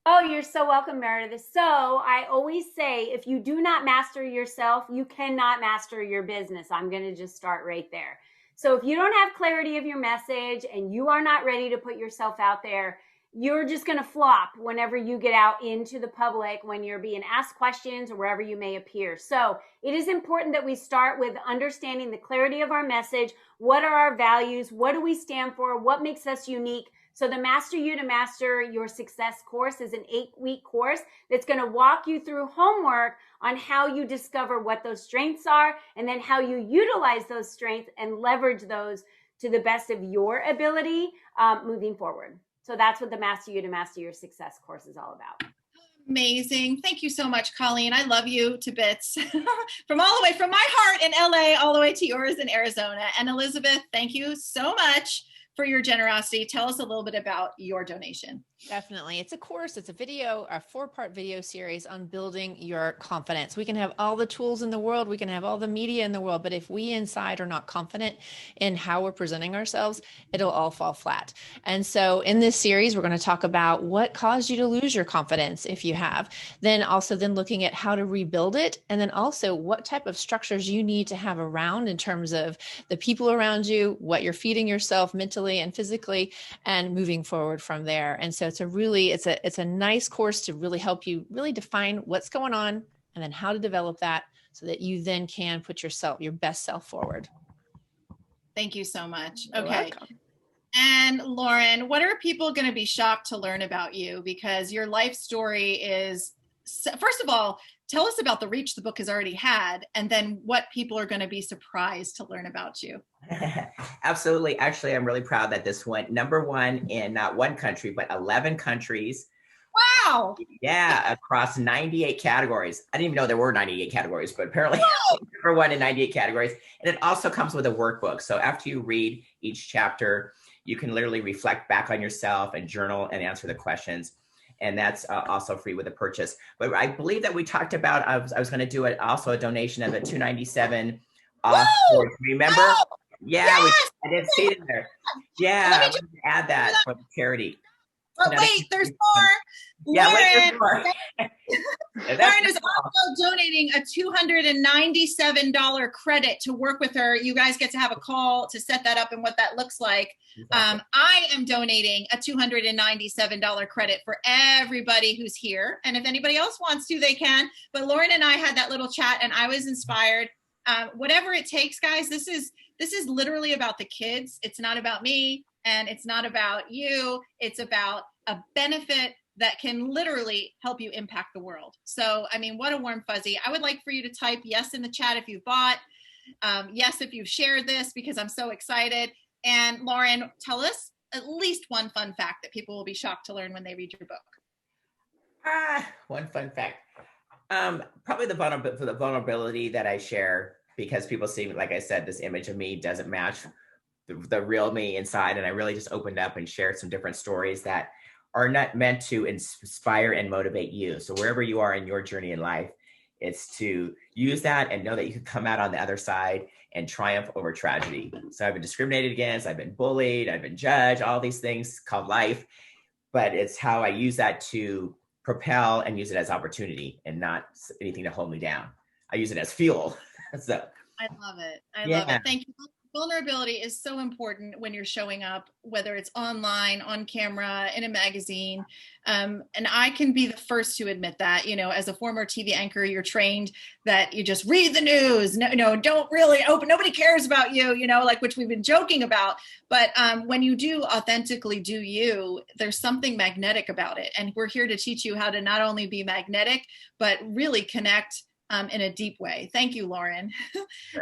Oh, you're so welcome, Meredith. So I always say, if you do not master yourself, you cannot master your business. I'm going to just start right there. So if you don't have clarity of your message and you are not ready to put yourself out there, you're just going to flop whenever you get out into the public, when you're being asked questions or wherever you may appear. So it is important that we start with understanding the clarity of our message. What are our values? What do we stand for? What makes us unique? So the Master You to Master Your Success course is an 8-week course that's going to walk you through homework on how you discover what those strengths are, and then how you utilize those strengths and leverage those to the best of your ability moving forward. So that's what the Master You to Master Your Success course is all about. Amazing. Thank you so much, Colleen. I love you to bits. From all the way from my heart in LA all the way to yours in Arizona. And Elizabeth, thank you so much for your generosity. Tell us a little bit about your donation. Definitely. It's a course. It's a 4-part video series on building your confidence. We can have all the tools in the world. We can have all the media in the world, but if we inside are not confident in how we're presenting ourselves, it'll all fall flat. And so in this series, we're going to talk about what caused you to lose your confidence, if you have, then looking at how to rebuild it. And then also what type of structures you need to have around in terms of the people around you, what you're feeding yourself mentally and physically, and moving forward from there. And so it's a nice course to really help you really define what's going on and then how to develop that so that you then can put your best self forward. Thank you so much. You're okay. welcome. And Lauren, what are people going to be shocked to learn about you? Because your life story is, first of all, tell us about the reach the book has already had, and then what people are going to be surprised to learn about you. Absolutely. Actually, I'm really proud that this went #1 in not one country, but 11 countries. Wow. Yeah, across 98 categories. I didn't even know there were 98 categories, but apparently #1 in 98 categories. And it also comes with a workbook. So after you read each chapter, you can literally reflect back on yourself and journal and answer the questions. And that's also free with a purchase. But I believe that we talked about, I was going to do also a donation of a $297 off course. Remember? Oh, Yeah, yes! I didn't see it in there. Yeah, Let me I'm going to add that for the charity. But wait, there's more. Yeah, Lauren, wait, there's more. Lauren is also donating a $297 credit to work with her. You guys get to have a call to set that up and what that looks like. Exactly. I am donating a $297 credit for everybody who's here. And if anybody else wants to, they can. But Lauren and I had that little chat and I was inspired. Whatever it takes, guys, this is literally about the kids. It's not about me and it's not about you. It's about a benefit that can literally help you impact the world. So, I mean, what a warm fuzzy. I would like for you to type yes in the chat if you've bought, yes if you've shared this, because I'm so excited. And Lauren, tell us at least one fun fact that people will be shocked to learn when they read your book. One fun fact. Probably the vulnerability that I share, because people see, like I said, this image of me doesn't match the real me inside. And I really just opened up and shared some different stories that are not meant to inspire and motivate you. So wherever you are in your journey in life, it's to use that and know that you can come out on the other side and triumph over tragedy. So I've been discriminated against, I've been bullied, I've been judged, all these things called life, but it's how I use that to propel and use it as opportunity and not anything to hold me down. I use it as fuel. So I love it. I love it. Thank you. Vulnerability is so important when you're showing up, whether it's online, on camera, in a magazine. And I can be the first to admit that, as a former TV anchor, you're trained that you just read the news. No, don't really open. Nobody cares about you, which we've been joking about. But when you do authentically do you, there's something magnetic about it. And we're here to teach you how to not only be magnetic, but really connect in a deep way. Thank you, Lauren.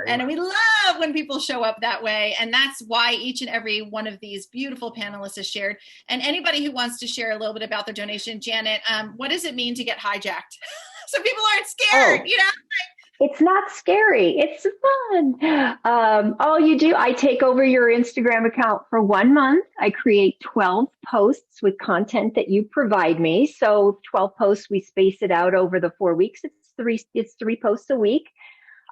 And we love when people show up that way. And that's why each and every one of these beautiful panelists is shared. And anybody who wants to share a little bit about their donation, Janet, what does it mean to get hijacked? So people aren't scared, It's not scary. It's fun. All you do, I take over your Instagram account for 1 month. I create 12 posts with content that you provide me. So 12 posts, we space it out over the 4 weeks. It's three posts a week.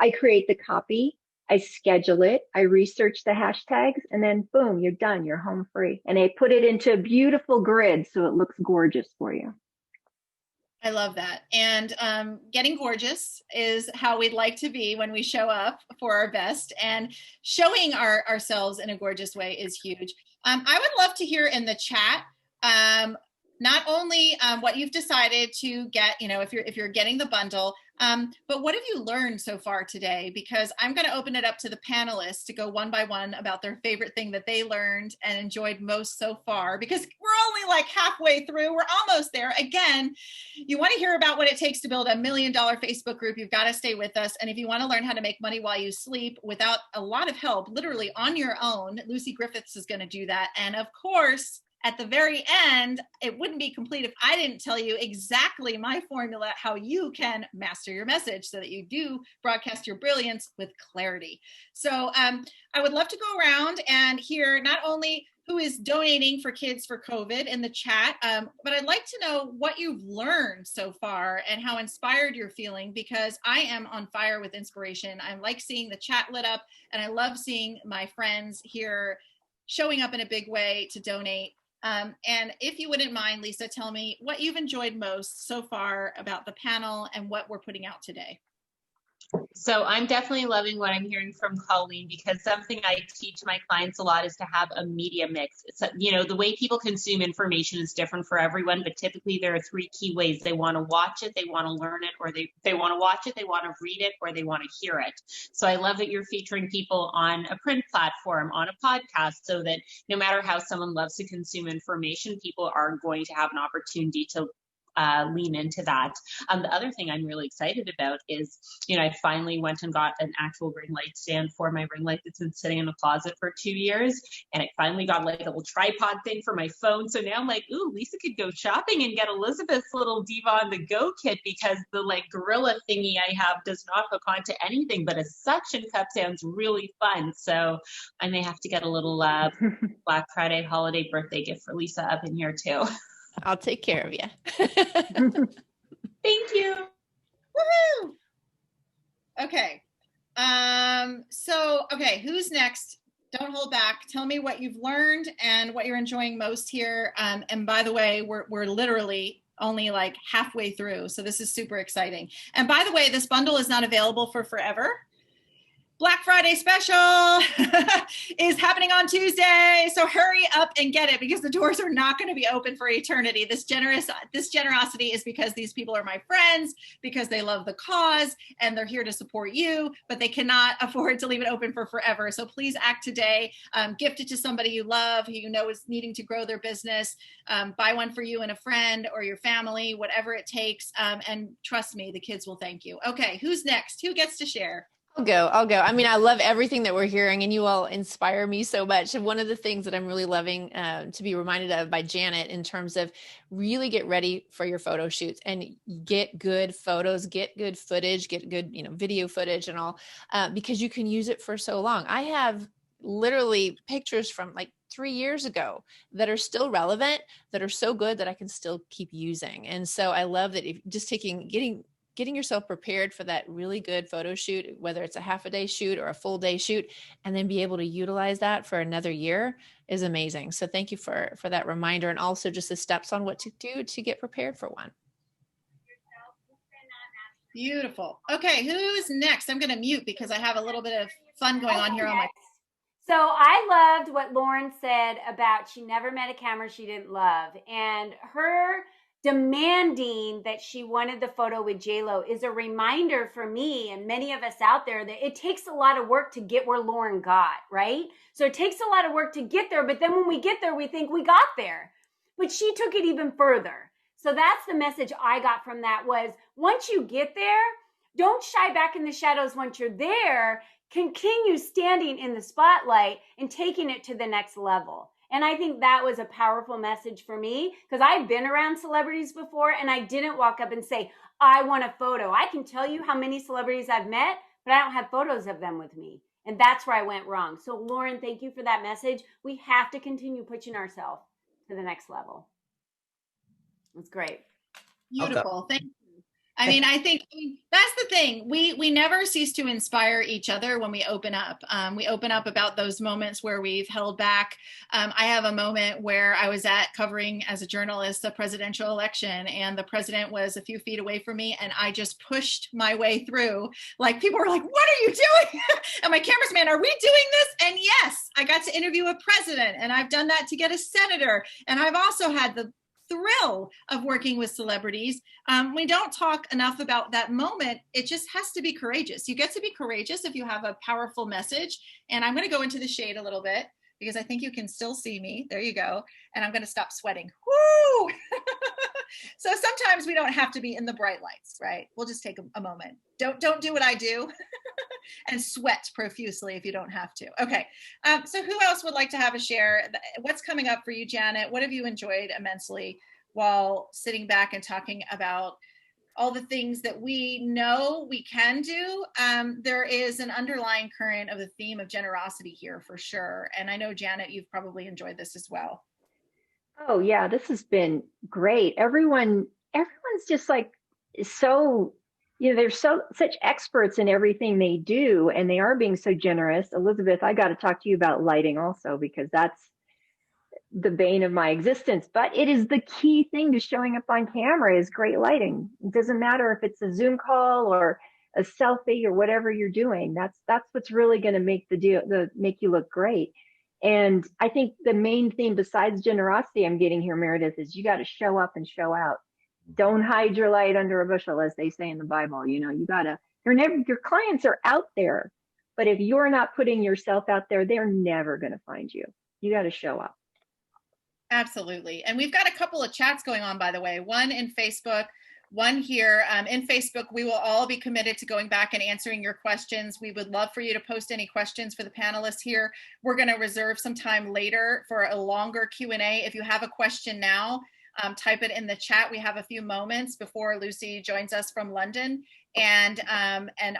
I create the copy. I schedule it. I research the hashtags, and then boom, you're done. You're home free. And I put it into a beautiful grid so it looks gorgeous for you. I love that. And getting gorgeous is how we'd like to be when we show up for our best, and showing ourselves in a gorgeous way is huge. I would love to hear in the chat, not only what you've decided to get, if you're getting the bundle, but what have you learned so far today? Because I'm going to open it up to the panelists to go one by one about their favorite thing that they learned and enjoyed most so far, because we're only like halfway through. We're almost there. Again, you want to hear about what it takes to build $1 million Facebook group. You've got to stay with us. And if you want to learn how to make money while you sleep without a lot of help, literally on your own, Lucy Griffiths is going to do that. And of course, at the very end, it wouldn't be complete if I didn't tell you exactly my formula, how you can master your message so that you do broadcast your brilliance with clarity. So I would love to go around and hear not only who is donating for kids for COVID in the chat, but I'd like to know what you've learned so far and how inspired you're feeling, because I am on fire with inspiration. I like seeing the chat lit up, and I love seeing my friends here showing up in a big way to donate. And if you wouldn't mind, Lisa, tell me what you've enjoyed most so far about the panel and what we're putting out today. So I'm definitely loving what I'm hearing from Colleen, because something I teach my clients a lot is to have a media mix. It's, the way people consume information is different for everyone, but typically there are 3 key ways. They want to watch it, they want to learn it, or they want to watch it, they want to read it, or they want to hear it. So I love that you're featuring people on a print platform, on a podcast, so that no matter how someone loves to consume information, people are going to have an opportunity to lean into that. The other thing I'm really excited about is, I finally went and got an actual ring light stand for my ring light that's been sitting in the closet for 2 years. And I finally got like a little tripod thing for my phone. So now I'm like, ooh, Lisa could go shopping and get Elizabeth's little Diva on the Go kit, because the like gorilla thingy I have does not hook onto anything, but a suction cup sounds really fun. So I may have to get a little Black Friday holiday birthday gift for Lisa up in here too. I'll take care of you. Thank you. Woohoo! Okay. Okay, who's next? Don't hold back. Tell me what you've learned and what you're enjoying most here. And by the way, we're literally only like halfway through, so this is super exciting. And by the way, this bundle is not available for forever. Black Friday special is happening on Tuesday. So hurry up and get it, because the doors are not going to be open for eternity. This generosity is because these people are my friends, because they love the cause and they're here to support you, but they cannot afford to leave it open for forever. So please act today. Gift it to somebody you love, who you know is needing to grow their business. Buy one for you and a friend or your family, whatever it takes. And trust me, the kids will thank you. Okay, who's next? Who gets to share? I'll go. I mean, I love everything that we're hearing, and you all inspire me so much. And one of the things that I'm really loving to be reminded of by Janet, in terms of really get ready for your photo shoots and get good photos, get good footage, get good, video footage and all, because you can use it for so long. I have literally pictures from like 3 years ago that are still relevant, that are so good that I can still keep using. And so I love that if just getting yourself prepared for that really good photo shoot, whether it's a half a day shoot or a full day shoot, and then be able to utilize that for another year is amazing. So thank you for that reminder, and also just the steps on what to do to get prepared for one. Beautiful. Okay, who's next? I'm going to mute because I have a little bit of fun going on here on my. So I loved what Lauren said about she never met a camera she didn't love, and her demanding that she wanted the photo with J-Lo is a reminder for me and many of us out there that it takes a lot of work to get where Lauren got, right? So it takes a lot of work to get there, but then when we get there, we think we got there. But she took it even further. So that's the message I got from that was, once you get there, don't shy back in the shadows once you're there. Continue standing in the spotlight and taking it to the next level. And I think that was a powerful message for me, because I've been around celebrities before and I didn't walk up and say, I want a photo. I can tell you how many celebrities I've met, but I don't have photos of them with me. And that's where I went wrong. So Lauren, thank you for that message. We have to continue pushing ourselves to the next level. That's great. Beautiful. Thank you. I think that's the thing. We never cease to inspire each other when we open up. We open up about those moments where we've held back. I have a moment where I was covering as a journalist a presidential election, and the president was a few feet away from me, and I just pushed my way through. Like, people were like, "What are you doing?" And my cameraman, "Are we doing this?" And yes, I got to interview a president, and I've done that to get a senator, and I've also had the thrill of working with celebrities. We don't talk enough about that moment. It just has to be courageous. You get to be courageous if you have a powerful message. And I'm going to go into the shade a little bit because I think you can still see me. There you go. And I'm going to stop sweating. Woo! So sometimes we don't have to be in the bright lights, right? We'll just take a moment. Don't do what I do and sweat profusely if you don't have to. Okay. So who else would like to have a share? What's coming up for you, Janet? What have you enjoyed immensely while sitting back and talking about all the things that we know we can do? There is an underlying current of the theme of generosity here for sure. And I know, Janet, you've probably enjoyed this as well. Oh yeah, this has been great. Everyone's just like so, they're such experts in everything they do, and they are being so generous. Elizabeth, I got to talk to you about lighting also, because that's the bane of my existence. But it is the key thing to showing up on camera is great lighting. It doesn't matter if it's a Zoom call or a selfie or whatever you're doing. That's what's really going to make make you look great. And I think the main theme besides generosity I'm getting here, Meredith, is you got to show up and show out. Don't hide your light under a bushel, as they say in the Bible. You gotta, your clients are out there, but if you're not putting yourself out there, they're never going to find you. You got to show up. Absolutely. And we've got a couple of chats going on, by the way, one in Facebook, one here. In Facebook, we will all be committed to going back and answering your questions. We would love for you to post any questions for the panelists here. We're going to reserve some time later for a longer Q&A. If you have a question now, type it in the chat. We have a few moments before Lucy joins us from London. And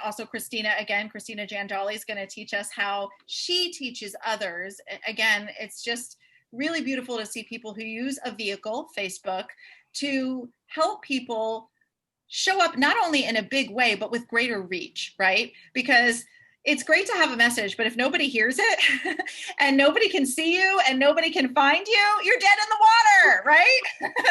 also Christina Jandali is going to teach us how she teaches others. Again, it's just really beautiful to see people who use a vehicle, Facebook, to help people show up not only in a big way, but with greater reach, right? Because it's great to have a message, but if nobody hears it and nobody can see you and nobody can find you, you're dead in the water, right?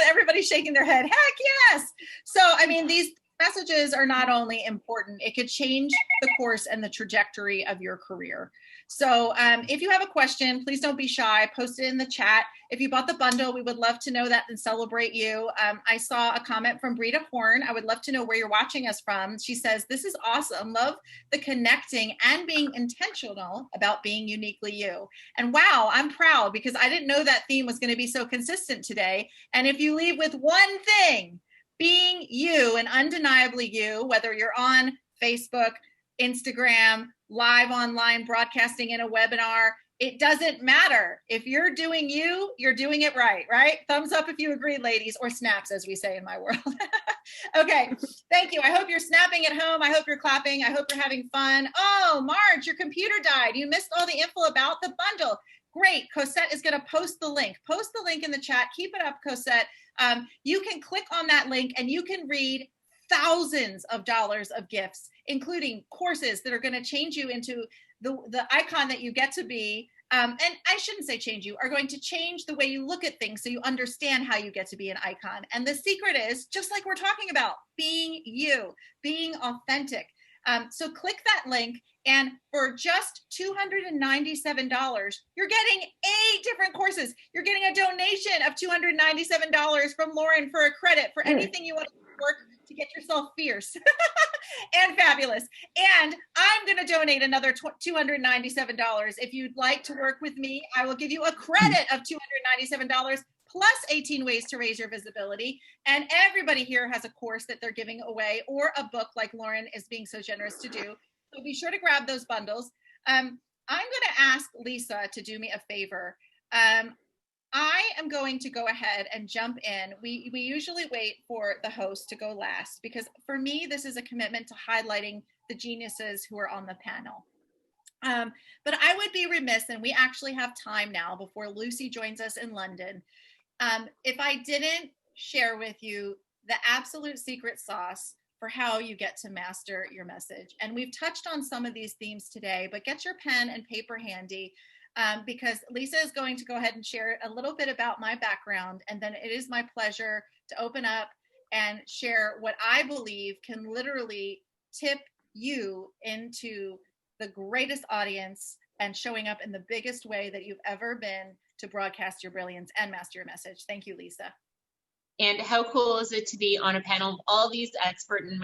Everybody's shaking their head. Heck yes. So, these messages are not only important, it could change the course and the trajectory of your career. So if you have a question, please don't be shy. Post it in the chat. If you bought the bundle, we would love to know that and celebrate you. I saw a comment from Brita Horn. I would love to know where you're watching us from. She says, "This is awesome. Love the connecting and being intentional about being uniquely you." And wow, I'm proud because I didn't know that theme was going to be so consistent today. And if you leave with one thing, being you and undeniably you, whether you're on Facebook, Instagram, live online broadcasting in a webinar, it doesn't matter. If you're doing you, you're doing it right, right? Thumbs up if you agree, ladies, or snaps, as we say in my world. Okay, thank you. I hope you're snapping at home. I hope you're clapping. I hope you're having fun. Oh, Marge, your computer died. You missed all the info about the bundle. Great. Cosette is going to post the link. Post the link in the chat. Keep it up, Cosette. You can click on that link and you can read thousands of dollars of gifts, including courses that are going to change you into the icon that you get to be. And I shouldn't say change you, are going to change the way you look at things so you understand how you get to be an icon. And the secret is, just like we're talking about, being you, being authentic. So click that link, and for just $297, you're getting 8 different courses. You're getting a donation of $297 from Lauren for a credit for anything you want to work to get yourself fierce and fabulous. And I'm going to donate another $297. If you'd like to work with me, I will give you a credit of $297 plus 18 ways to raise your visibility. And everybody here has a course that they're giving away or a book like Lauren is being so generous to do. So be sure to grab those bundles. I'm going to ask Lisa to do me a favor. I am going to go ahead and jump in. We usually wait for the host to go last because for me, this is a commitment to highlighting the geniuses who are on the panel. But I would be remiss, and we actually have time now before Lucy joins us in London, if I didn't share with you the absolute secret sauce for how you get to master your message. And we've touched on some of these themes today, but get your pen and paper handy, because Lisa is going to go ahead and share a little bit about my background. And then it is my pleasure to open up and share what I believe can literally tip you into the greatest audience and showing up in the biggest way that you've ever been to broadcast your brilliance and master your message. Thank you, Lisa. And how cool is it to be on a panel of all these experts, and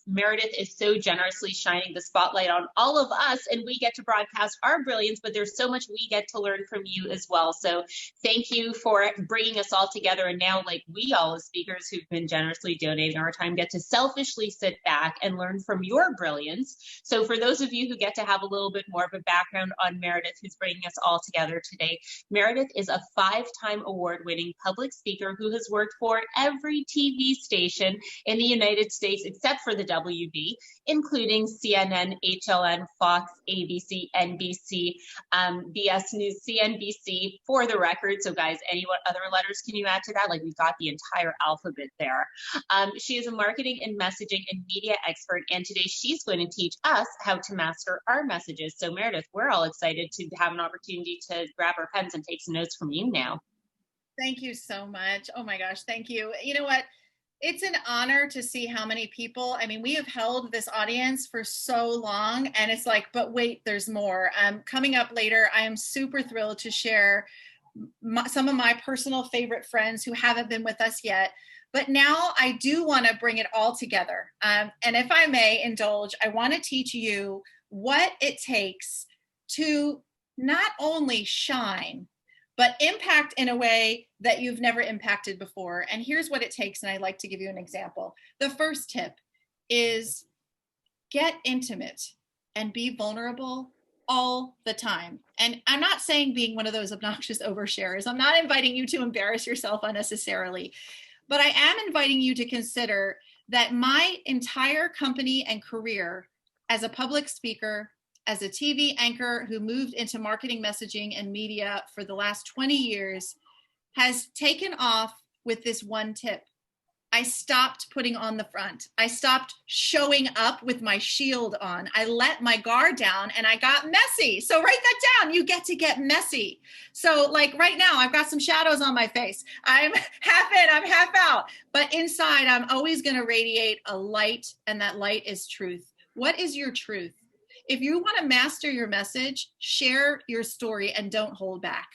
Meredith is so generously shining the spotlight on all of us, and we get to broadcast our brilliance, but there's so much we get to learn from you as well. So thank you for bringing us all together. And now, like, we all as speakers who've been generously donating our time get to selfishly sit back and learn from your brilliance. So for those of you who get to have a little bit more of a background on Meredith, who's bringing us all together today, Meredith is a 5-time award-winning public speaker who has worked for every TV station in the United States except for the WB, including CNN, HLN, Fox, ABC, NBC, BS News, CNBC, for the record. So guys, any other letters can you add to that? Like, we've got the entire alphabet there. She is a marketing and messaging and media expert, and today she's going to teach us how to master our messages. So Meredith, we're all excited to have an opportunity to grab our pens and take some notes from you now. Thank you so much. Oh my gosh, thank you. You know what? It's an honor to see how many people, I mean, we have held this audience for so long, and it's like, but wait, there's more. Coming up later, I am super thrilled to share some of my personal favorite friends who haven't been with us yet. But now I do want to bring it all together. And if I may indulge, I want to teach you what it takes to not only shine, but impact in a way that you've never impacted before. And here's what it takes, and I'd like to give you an example. The first tip is get intimate and be vulnerable all the time. And I'm not saying being one of those obnoxious oversharers. I'm not inviting you to embarrass yourself unnecessarily, but I am inviting you to consider that my entire company and career as a public speaker, as a TV anchor who moved into marketing, messaging, and media for the last 20 years, has taken off with this one tip. I stopped putting on the front. I stopped showing up with my shield on. I let my guard down and I got messy. So write that down. You get to get messy. So like right now, I've got some shadows on my face. I'm half in, I'm half out. But inside, I'm always going to radiate a light, and that light is truth. What is your truth? If you want to master your message, share your story and don't hold back.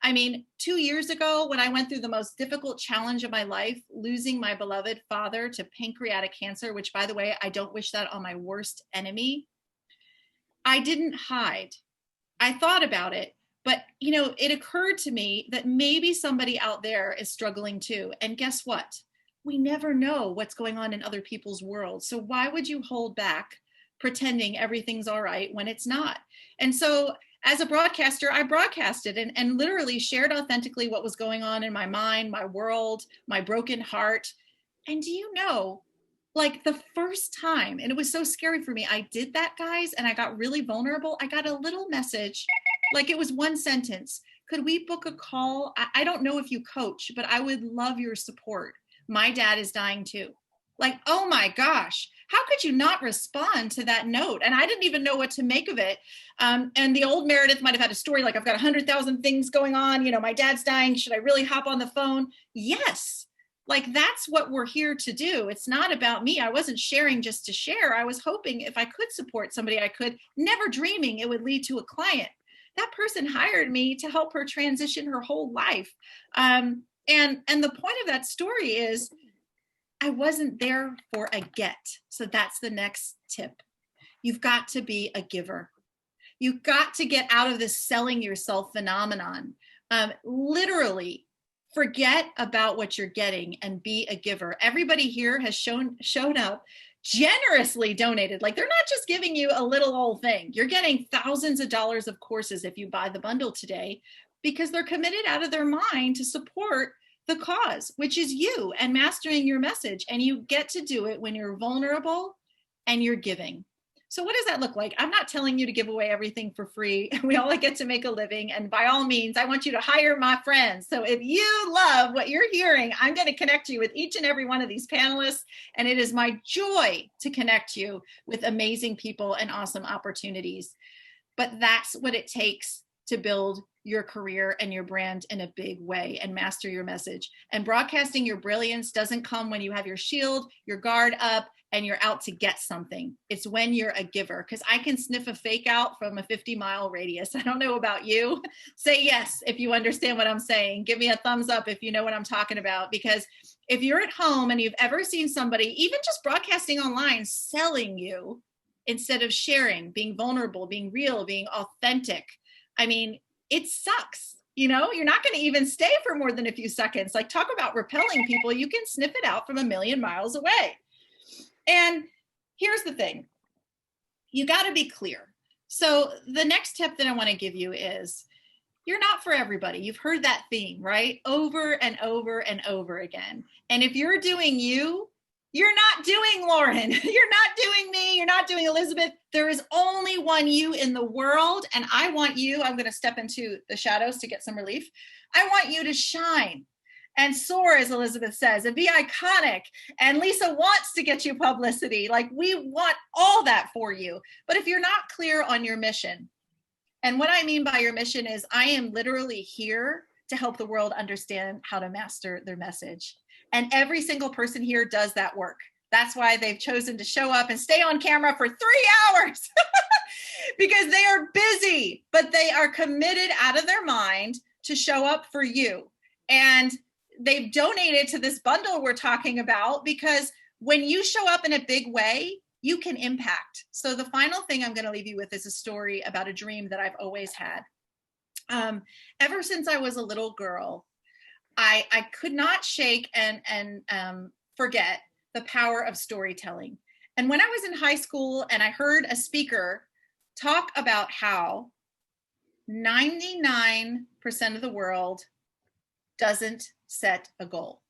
I mean, 2 years ago, when I went through the most difficult challenge of my life, losing my beloved father to pancreatic cancer, which, by the way, I don't wish that on my worst enemy, I didn't hide. I thought about it, but, you know, it occurred to me that maybe somebody out there is struggling too. And guess what? We never know what's going on in other people's worlds. So why would you hold back pretending everything's all right when it's not? And so as a broadcaster, I broadcasted and literally shared authentically what was going on in my mind, my world, my broken heart. And do you know, like the first time, and it was so scary for me, I did that, guys, and I got really vulnerable. I got a little message, like it was one sentence. Could we book a call? I don't know if you coach, but I would love your support. My dad is dying too. Like, oh my gosh, how could you not respond to that note? And I didn't even know what to make of it. And the old Meredith might have had a story like, I've got 100,000 things going on. You know, my dad's dying. Should I really hop on the phone? Yes. Like, that's what we're here to do. It's not about me. I wasn't sharing just to share. I was hoping if I could support somebody, I could, never dreaming it would lead to a client. That person hired me to help her transition her whole life. And the point of that story is, I wasn't there for a get. So that's the next tip. You've got to be a giver. You've got to get out of this selling yourself phenomenon. Literally, forget about what you're getting and be a giver. Everybody here has shown up, generously donated. Like, they're not just giving you a little old thing. You're getting thousands of dollars of courses if you buy the bundle today, because they're committed out of their mind to support the cause, which is you and mastering your message. And you get to do it when you're vulnerable and you're giving. So what does that look like? I'm not telling you to give away everything for free. We all get to make a living. And by all means, I want you to hire my friends. So if you love what you're hearing, I'm going to connect you with each and every one of these panelists. And it is my joy to connect you with amazing people and awesome opportunities. But that's what it takes to build your career and your brand in a big way and master your message. And broadcasting your brilliance doesn't come when you have your shield, your guard up, and you're out to get something. It's when you're a giver, because I can sniff a fake out from a 50-mile radius. I don't know about you. Say yes if you understand what I'm saying. Give me a thumbs up if you know what I'm talking about, because if you're at home and you've ever seen somebody, even just broadcasting online, selling you instead of sharing, being vulnerable, being real, being authentic, I mean, it sucks. You know, you're not going to even stay for more than a few seconds. Like, talk about repelling people. You can sniff it out from a million miles away. And here's the thing, you got to be clear. So the next tip that I want to give you is, you're not for everybody. You've heard that theme, right? Over and over and over again. And if you're doing you, you're not doing Lauren. You're not doing me. You're not doing Elizabeth. There is only one you in the world. And I want you, I'm going to step into the shadows to get some relief. I want you to shine and soar, as Elizabeth says, and be iconic. And Lisa wants to get you publicity. Like, we want all that for you. But if you're not clear on your mission, and what I mean by your mission is, I am literally here to help the world understand how to master their message. And every single person here does that work. That's why they've chosen to show up and stay on camera for 3 hours because they are busy, but they are committed out of their mind to show up for you. And they've donated to this bundle we're talking about, because when you show up in a big way, you can impact. So the final thing I'm going to leave you with is a story about a dream that I've always had. Ever since I was a little girl, I could not shake and forget the power of storytelling. And when I was in high school and I heard a speaker talk about how 99% of the world doesn't set a goal.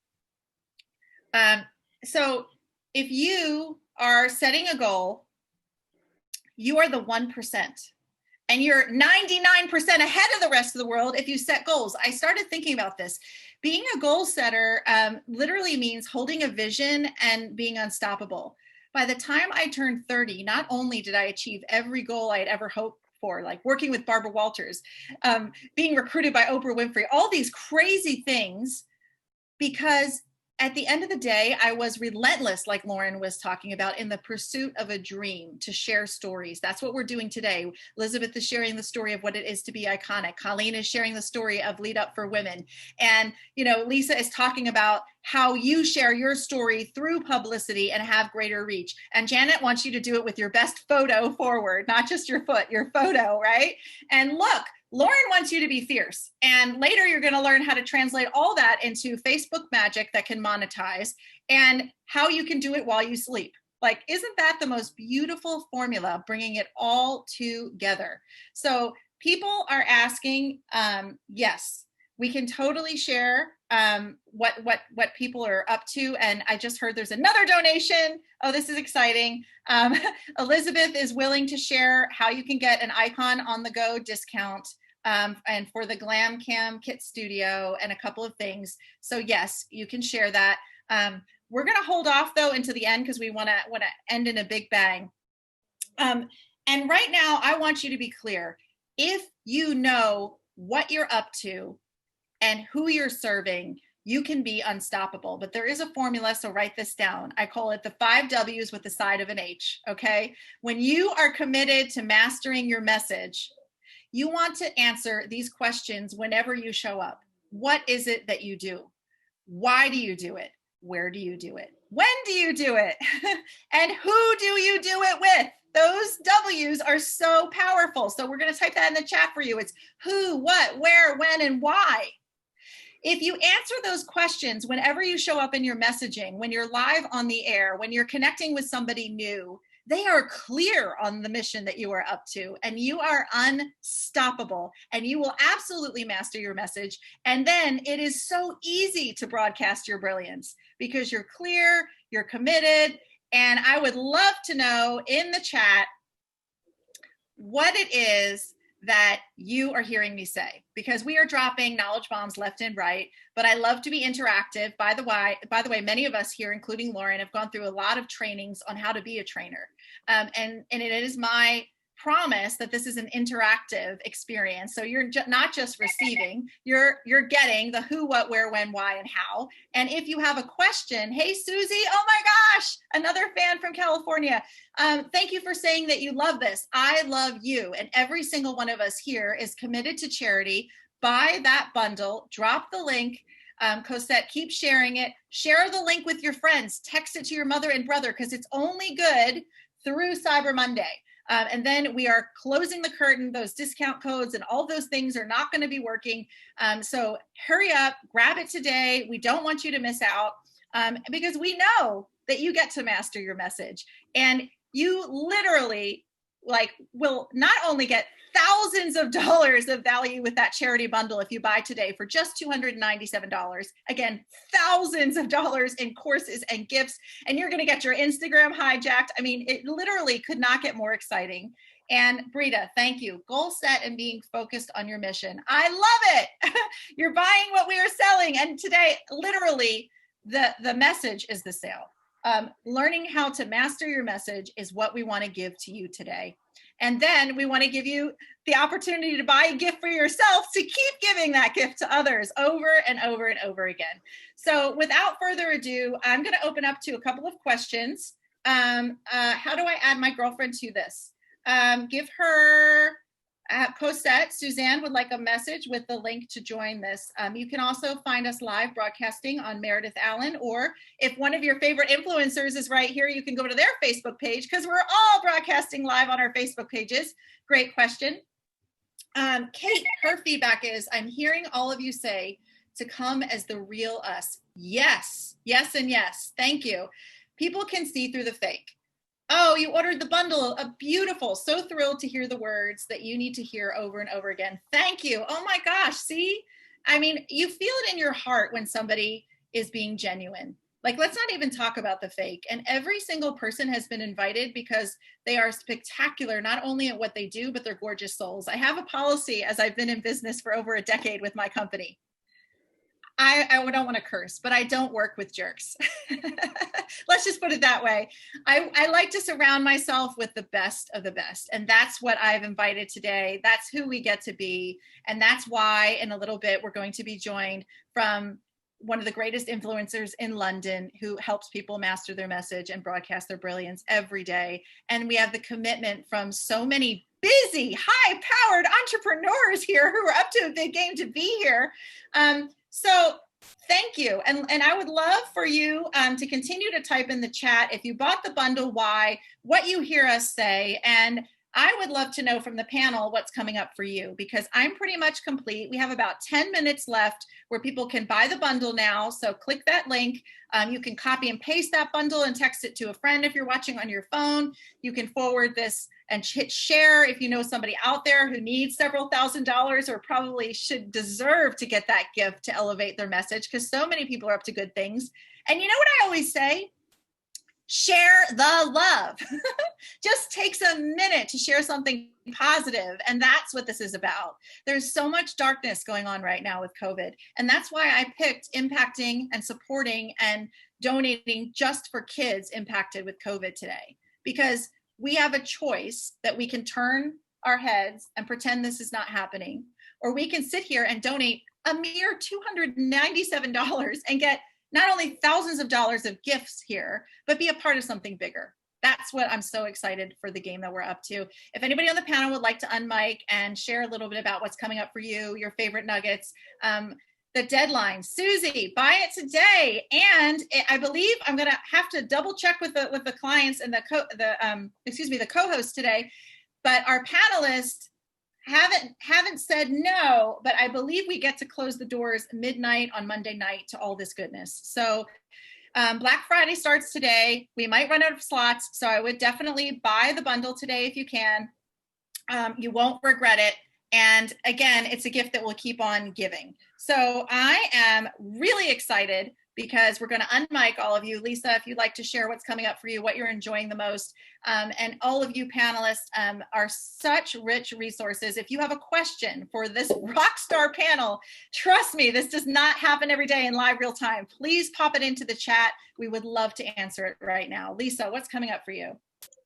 So if you are setting a goal, you are the 1%. And you're 99% ahead of the rest of the world if you set goals. I started thinking about this. Being a goal setter literally means holding a vision and being unstoppable. By the time I turned 30, not only did I achieve every goal I had ever hoped for, like working with Barbara Walters, being recruited by Oprah Winfrey, all these crazy things, because at the end of the day, I was relentless, like Lauren was talking about, in the pursuit of a dream to share stories. That's what we're doing today. Elizabeth is sharing the story of what it is to be iconic. Colleen is sharing the story of Lead Up for Women. And, you know, Lisa is talking about how you share your story through publicity and have greater reach. And Janet wants you to do it with your best photo forward, not just your foot, your photo, right? And look, Lauren wants you to be fierce. And later you're going to learn how to translate all that into Facebook magic that can monetize, and how you can do it while you sleep. Like, isn't that the most beautiful formula, bringing it all together? So people are asking, yes, we can totally share what people are up to. And I just heard there's another donation. Oh, this is exciting. Elizabeth is willing to share how you can get an Icon on the Go discount, and for the Glam Cam Kit Studio and a couple of things. So yes, you can share that. We're going to hold off though until the end, because we want to end in a big bang. And right now I want you to be clear. If you know what you're up to and who you're serving, you can be unstoppable. But there is a formula, so write this down. I call it the 5 W's with the side of an H, okay? When you are committed to mastering your message, you want to answer these questions whenever you show up. What is it that you do? Why do you do it? Where do you do it? When do you do it? And who do you do it with? Those W's are so powerful. So we're going to type that in the chat for you. It's who, what, where, when, and why. If you answer those questions whenever you show up in your messaging, when you're live on the air, when you're connecting with somebody new, they are clear on the mission that you are up to, and you are unstoppable, and you will absolutely master your message. And then it is so easy to broadcast your brilliance because you're clear, you're committed. And I would love to know in the chat, what it is that you are hearing me say, because we are dropping knowledge bombs left and right, but I love to be interactive. By the way, many of us here, including Lauren, have gone through a lot of trainings on how to be a trainer. And it is my promise that this is an interactive experience. So you're not just receiving, you're getting the who, what, where, when, why, and how. And if you have a question, hey, Susie, oh my gosh, another fan from California. Thank you for saying that you love this. I love you. And every single one of us here is committed to charity. Buy that bundle, drop the link. Cosette, keep sharing it. Share the link with your friends. Text it to your mother and brother, because it's only good through Cyber Monday. And then we are closing the curtain. Those discount codes and all those things are not going to be working. So hurry up, grab it today. We don't want you to miss out, because we know that you get to master your message. And you literally will not only get thousands of dollars of value with that charity bundle if you buy today for just $297. Again, thousands of dollars in courses and gifts, and you're going to get your Instagram hijacked. I mean, it literally could not get more exciting. And Brita, thank you. Goal set and being focused on your mission. I love it. You're buying what we are selling. And today, literally, the message is the sale. Learning how to master your message is what we want to give to you today. And then we want to give you the opportunity to buy a gift for yourself to keep giving that gift to others over and over and over again. So without further ado, I'm going to open up to a couple of questions. How do I add my girlfriend to this? Give her Cosette. Suzanne would like a message with the link to join this. You can also find us live broadcasting on Meredith Allen, or if one of your favorite influencers is right here, you can go to their Facebook page, because we're all broadcasting live on our Facebook pages. Great question. Kate, her feedback is, I'm hearing all of you say to come as the real us. Yes, yes, and yes. Thank you. People can see through the fake. Oh, you ordered the bundle. Beautiful. So thrilled to hear the words that you need to hear over and over again. Thank you. Oh my gosh. See, I mean, you feel it in your heart when somebody is being genuine. Like, let's not even talk about the fake. And every single person has been invited because they are spectacular, not only at what they do, but they're gorgeous souls. I have a policy, as I've been in business for over a decade with my company. I don't want to curse, but I don't work with jerks. Let's just put it that way. I like to surround myself with the best of the best. And that's what I've invited today. That's who we get to be. And that's why in a little bit, we're going to be joined from one of the greatest influencers in London, who helps people master their message and broadcast their brilliance every day. And we have the commitment from so many busy, high-powered entrepreneurs here who are up to a big game to be here. So thank you. And I would love for you to continue to type in the chat if you bought the bundle, why, what you hear us say. And I would love to know from the panel what's coming up for you, because I'm pretty much complete. We have about 10 minutes left where people can buy the bundle now. So click that link. You can copy and paste that bundle and text it to a friend if you're watching on your phone. You can forward this and hit share if you know somebody out there who needs several $1,000s or probably should deserve to get that gift to elevate their message, because so many people are up to good things. And you know what I always say? Share the love. Just takes a minute to share something positive. And that's what this is about. There's so much darkness going on right now with COVID. And that's why I picked impacting and supporting and donating just for kids impacted with COVID today, because we have a choice that we can turn our heads and pretend this is not happening, or we can sit here and donate a mere $297 and get not only thousands of dollars of gifts here, but be a part of something bigger. That's what I'm so excited for the game that we're up to. If anybody on the panel would like to unmic and share a little bit about what's coming up for you, your favorite nuggets, the deadline, Susie, buy it today. And I believe I'm going to have to double check with the clients and the co-host today, but our panelists haven't said no, but I believe we get to close the doors midnight on Monday night to all this goodness. So Black Friday starts today. We might run out of slots, so I would definitely buy the bundle today if you can. You won't regret it. And again, it's a gift that will keep on giving. So I am really excited because we're going to unmic all of you. Lisa, if you'd like to share what's coming up for you, what you're enjoying the most. And all of you panelists are such rich resources. If you have a question for this rock star panel, trust me, this does not happen every day in live real time. Please pop it into the chat. We would love to answer it right now. Lisa, what's coming up for you?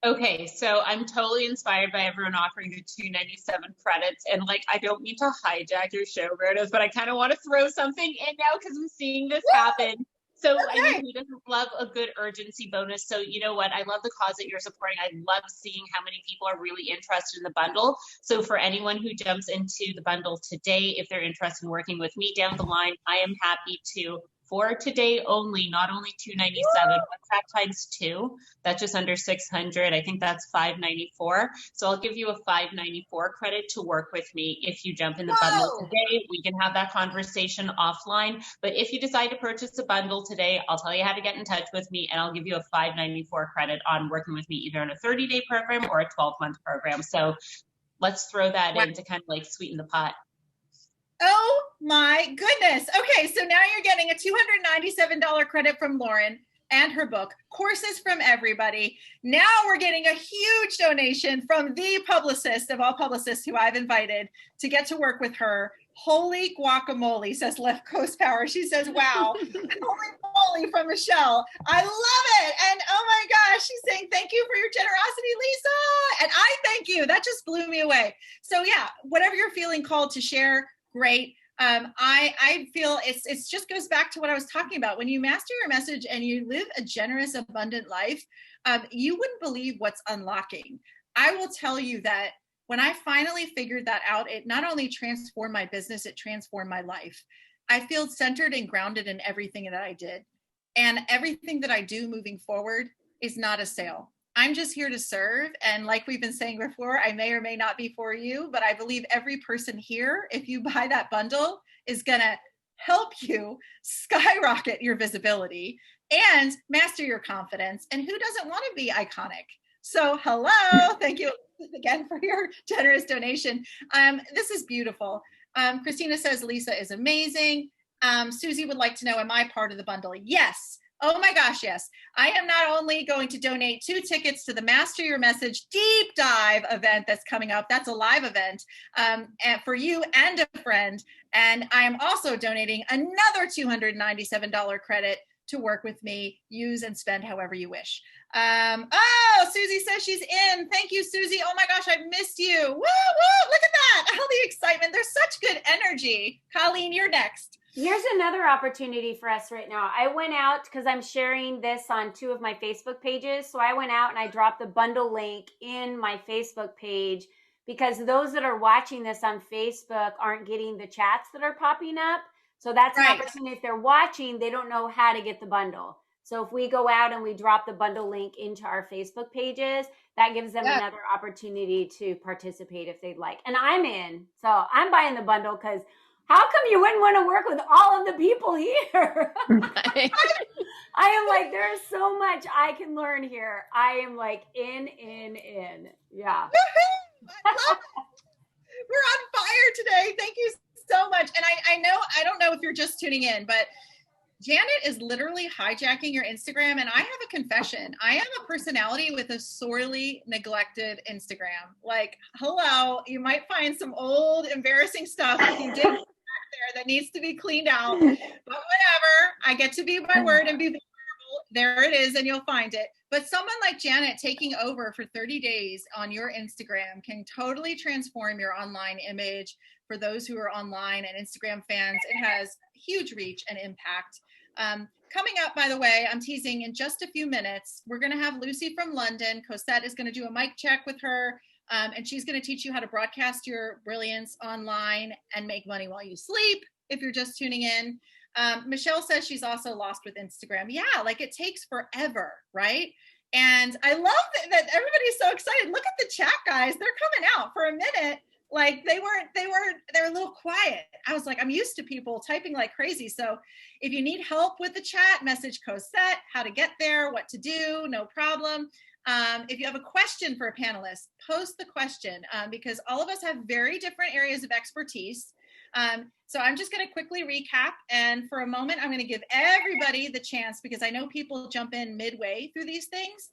Okay, so I'm totally inspired by everyone offering the $297 credits. And like, I don't mean to hijack your show, Meredith, but I kind of want to throw something in now because I'm seeing this happen. So I mean, who doesn't love a good urgency bonus? So you know what? I love the cause that you're supporting. I love seeing how many people are really interested in the bundle. So for anyone who jumps into the bundle today, if they're interested in working with me down the line, I am happy to, for today only, not only $297, what's that times 2? That's just under 600. I think that's $594. So I'll give you a $594 credit to work with me if you jump in the bundle today. We can have that conversation offline. But if you decide to purchase a bundle today, I'll tell you how to get in touch with me, and I'll give you a $594 credit on working with me either in a 30-day program or a 12-month program. So let's throw that in to kind of like sweeten the pot. Oh my goodness. Okay, so now you're getting a $297 credit from Lauren and her book, Courses from Everybody. Now we're getting a huge donation from the publicist of all publicists who I've invited to get to work with her. Holy guacamole, says Left Coast Power. She says, wow. Holy moly from Michelle. I love it. And oh my gosh, she's saying, thank you for your generosity, Lisa. And I thank you. That just blew me away. So yeah, whatever you're feeling called to share, great. I feel it's just goes back to what I was talking about. When you master your message and you live a generous, abundant life, you wouldn't believe what's unlocking. I will tell you that when I finally figured that out, it not only transformed my business, it transformed my life. I feel centered and grounded in everything that I did. And everything that I do moving forward is not a sale. I'm just here to serve. And like we've been saying before, I may or may not be for you, but I believe every person here, if you buy that bundle, is going to help you skyrocket your visibility and master your confidence. And who doesn't want to be iconic? So hello, thank you again for your generous donation. This is beautiful. Christina says, Lisa is amazing. Susie would like to know, am I part of the bundle? Yes. Oh my gosh, yes. I am not only going to donate 2 tickets to the Master Your Message Deep Dive event that's coming up. That's a live event and for you and a friend. And I am also donating another $297 credit to work with me. Use and spend however you wish. Oh, Susie says she's in. Thank you, Susie. Oh my gosh, I missed you. Woo, woo, look at that. All the excitement. There's such good energy. Colleen, you're next. Here's another opportunity for us right now. I went out because I'm sharing this on 2 of my Facebook pages. So I went out and I dropped the bundle link in my Facebook page because those that are watching this on Facebook aren't getting the chats that are popping up. So that's an opportunity. If they're watching, they don't know how to get the bundle. So if we go out and we drop the bundle link into our Facebook pages, that gives them another opportunity to participate if they'd like. And I'm in. So I'm buying the bundle because how come you wouldn't want to work with all of the people here? I am like, there's so much I can learn here. I am like in. Yeah. We're on fire today. Thank you so much. And I don't know if you're just tuning in, but Janet is literally hijacking your Instagram. And I have a confession. I am a personality with a sorely neglected Instagram. Like, hello, you might find some old embarrassing stuff if you dig back there that needs to be cleaned out. But whatever, I get to be my word and be vulnerable. There it is, and you'll find it. But someone like Janet taking over for 30 days on your Instagram can totally transform your online image. For those who are online and Instagram fans, it has huge reach and impact. Coming up, by the way, I'm teasing in just a few minutes, we're going to have Lucy from London. Cosette is going to do a mic check with her, and she's going to teach you how to broadcast your brilliance online and make money while you sleep, if you're just tuning in. Michelle says she's also lost with Instagram. Yeah, like it takes forever, right? And I love that everybody's so excited. Look at the chat, guys. They're coming out for a minute. Like they were a little quiet. I was like, I'm used to people typing like crazy. So if you need help with the chat, message Cosette, how to get there, what to do, no problem. If you have a question for a panelist, post the question because all of us have very different areas of expertise. So I'm just going to quickly recap. And for a moment, I'm going to give everybody the chance because I know people jump in midway through these things.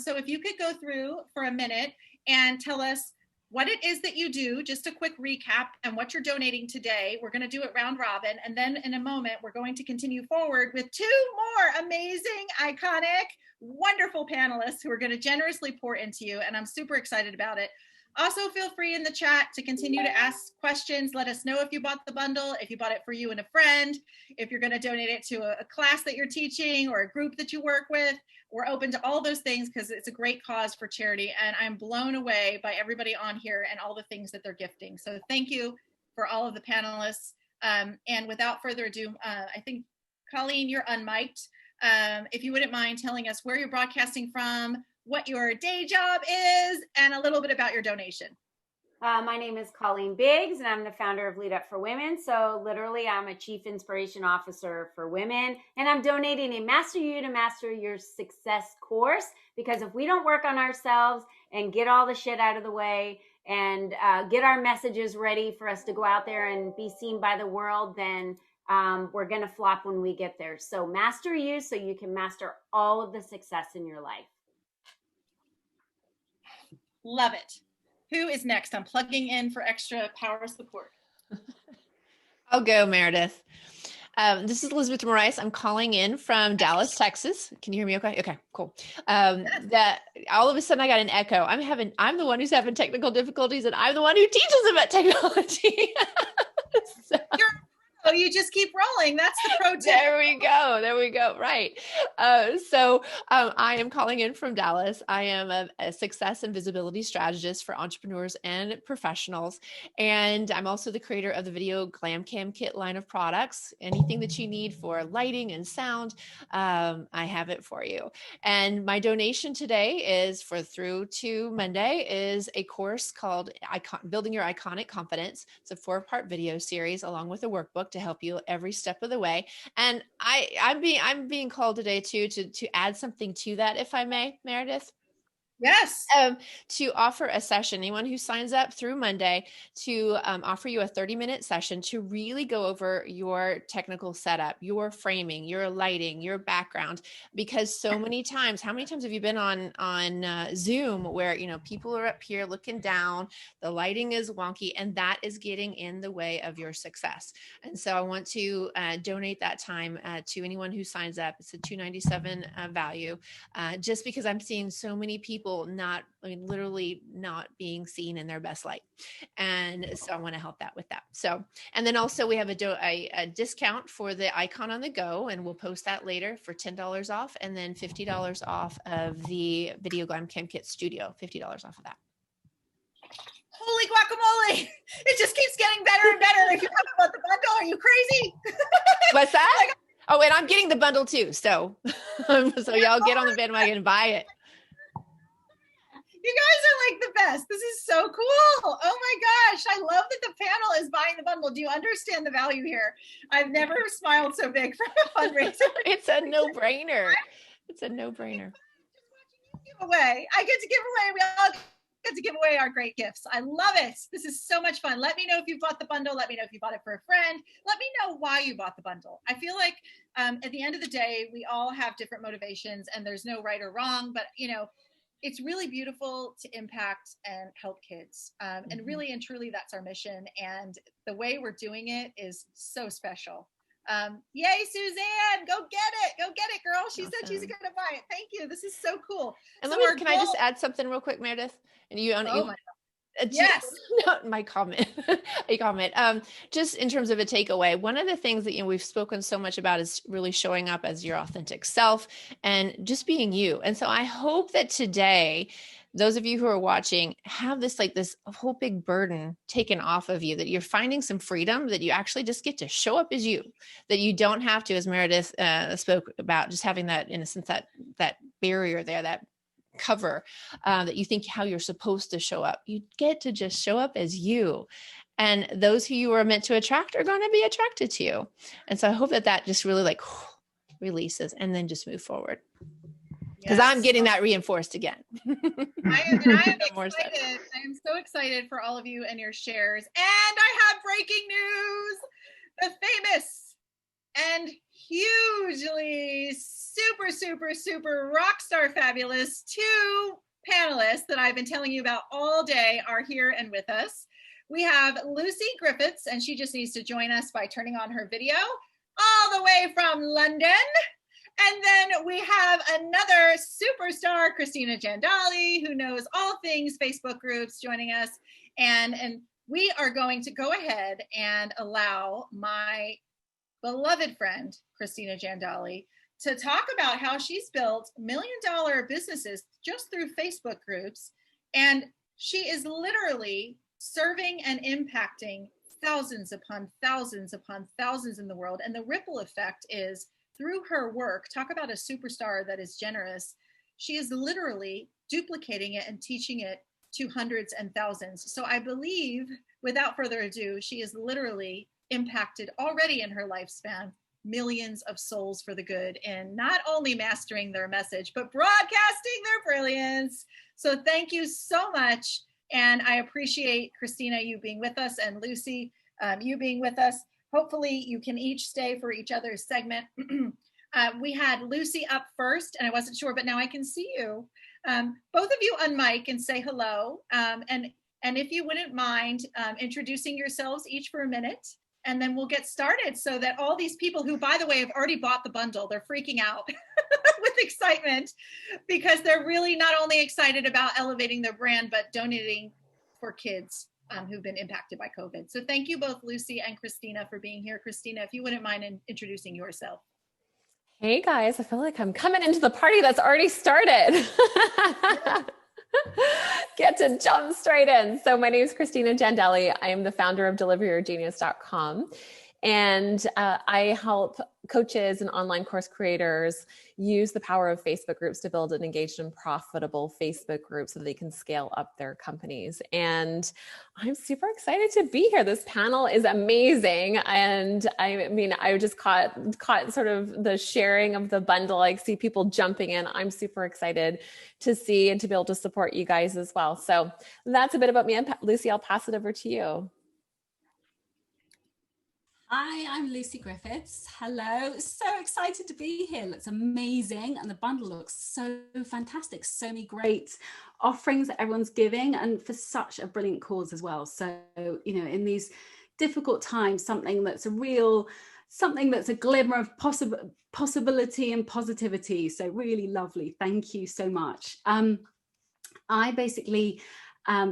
So if you could go through for a minute and tell us what it is that you do, just a quick recap, and what you're donating today. We're going to do it round robin. And then in a moment, we're going to continue forward with 2 more amazing, iconic, wonderful panelists who are going to generously pour into you. And I'm super excited about it. Also, feel free in the chat to continue to ask questions. Let us know if you bought the bundle, if you bought it for you and a friend, if you're going to donate it to a class that you're teaching or a group that you work with. We're open to all those things because it's a great cause for charity. And I'm blown away by everybody on here and all the things that they're gifting. So thank you for all of the panelists. And without further ado, I think, Colleen, you're unmiked. If you wouldn't mind telling us where you're broadcasting from, what your day job is, and a little bit about your donation. My name is Colleen Biggs, and I'm the founder of Lead Up for Women. So literally, I'm a Chief Inspiration Officer for women, and I'm donating a Master You to Master Your Success course, because if we don't work on ourselves and get all the shit out of the way and get our messages ready for us to go out there and be seen by the world, then we're going to flop when we get there. So master you so you can master all of the success in your life. Love it. Who is next? I'm plugging in for extra power support. I'll go, Meredith. This is Elizabeth Morais. I'm calling in from Dallas, Texas. Can you hear me okay? Okay, cool. That all of a sudden I got an echo. I'm the one who's having technical difficulties, and I'm the one who teaches about technology. So. So you just keep rolling. That's the pro tip. There we go. Right. So I am calling in from Dallas. I am a success and visibility strategist for entrepreneurs and professionals. And I'm also the creator of the Video Glam Cam Kit line of products. Anything that you need for lighting and sound, I have it for you. And my donation today is through to Monday is a course called Building Your Iconic Confidence. It's a 4-part video series along with a workbook to help you every step of the way. And I'm being called today too to add something to that, if I may, Meredith. Yes. To offer a session, anyone who signs up through Monday, to offer you a 30-minute session to really go over your technical setup, your framing, your lighting, your background, because so many times, how many times have you been on Zoom where, people are up here looking down, the lighting is wonky, and that is getting in the way of your success. And so I want to donate that time to anyone who signs up. It's a $297 value, just because I'm seeing so many people literally not being seen in their best light. And so I want to help that with that. So, and then also we have a discount for the icon on the go, and we'll post that later for $10 off, and then $50 off of the Video Glam Cam Kit Studio, $50 off of that. Holy guacamole. It just keeps getting better and better. If you haven't bought the bundle, are you crazy? What's that? Oh, and I'm getting the bundle too. So, y'all get on the bandwagon and buy it. You guys are like the best. This is so cool. Oh my gosh. I love that the panel is buying the bundle. Do you understand the value here? I've never smiled so big from a fundraiser. It's a no-brainer. It's a no-brainer. Giveaway. I get to give away. We all get to give away our great gifts. I love it. This is so much fun. Let me know if you bought the bundle. Let me know if you bought it for a friend. Let me know why you bought the bundle. I feel like at the end of the day, we all have different motivations, and there's no right or wrong, but it's really beautiful to impact and help kids. And really and truly, that's our mission. And the way we're doing it is so special. Yay, Suzanne, go get it, girl. She Awesome. Said she's going to buy it. Thank you. This is so cool. And so can I just add something real quick, Meredith? And yes. My comment, a comment. Just in terms of a takeaway, one of the things that we''ve spoken so much about is really showing up as your authentic self and just being you. And so I hope that today, those of you who are watching have this whole big burden taken off of you, that you're finding some freedom, that you actually just get to show up as you, that you don't have to, as Meredith spoke about, just having that, in a sense, that barrier there, that cover that you think how you're supposed to show up. You get to just show up as you, and those who you are meant to attract are going to be attracted to you. And so I hope that just really releases, and then just move forward. Because I'm getting that reinforced again. I am excited. I am so excited for all of you and your shares. And I have breaking news. The famous and hugely super rock star fabulous 2 panelists that I've been telling you about all day are here and with us. We have Lucy Griffiths, and she just needs to join us by turning on her video all the way from London. And then we have another superstar, Christina Jandali, who knows all things Facebook groups, joining us. And we are going to go ahead and allow my beloved friend, Christina Jandali, to talk about how she's built $1 million businesses just through Facebook groups. And she is literally serving and impacting thousands upon thousands upon thousands in the world. And the ripple effect is through her work. Talk about a superstar that is generous. She is literally duplicating it and teaching it to hundreds and thousands. So I believe, without further ado, she is literally impacted already in her lifespan millions of souls for the good in not only mastering their message, but broadcasting their brilliance. So thank you so much. And I appreciate, Christina, you being with us, and Lucy, you being with us. Hopefully you can each stay for each other's segment. We had Lucy up first, and I wasn't sure, but now I can see you. Both of you unmic and say hello. And if you wouldn't mind introducing yourselves each for a minute, and then we'll get started so that all these people who, by the way, have already bought the bundle, they're freaking out with excitement because they're really not only excited about elevating their brand, but donating for kids who've been impacted by COVID. So thank you both, Lucy and Christina, for being here. Christina, if you wouldn't mind introducing yourself. Hey guys, I feel like I'm coming into the party that's already started. Get to jump straight in. So my name is Christina Jandali. I am the founder of deliveryourgenius.com. And I help coaches and online course creators use the power of Facebook groups to build an engaged and profitable Facebook group so that they can scale up their companies. And I'm super excited to be here. This panel is amazing. And I mean, I just caught sort of the sharing of the bundle. I see people jumping in. I'm super excited to see and to be able to support you guys as well. So that's a bit about me. Lucy, I'll pass it over to you. Hi, I'm Lucy Griffiths. Hello, so excited to be here. Looks amazing, and the bundle looks so fantastic. So many great offerings that everyone's giving, and for such a brilliant cause as well. So, you know, in these difficult times, something that's a glimmer of possibility and positivity. So really lovely. Thank you so much. I basically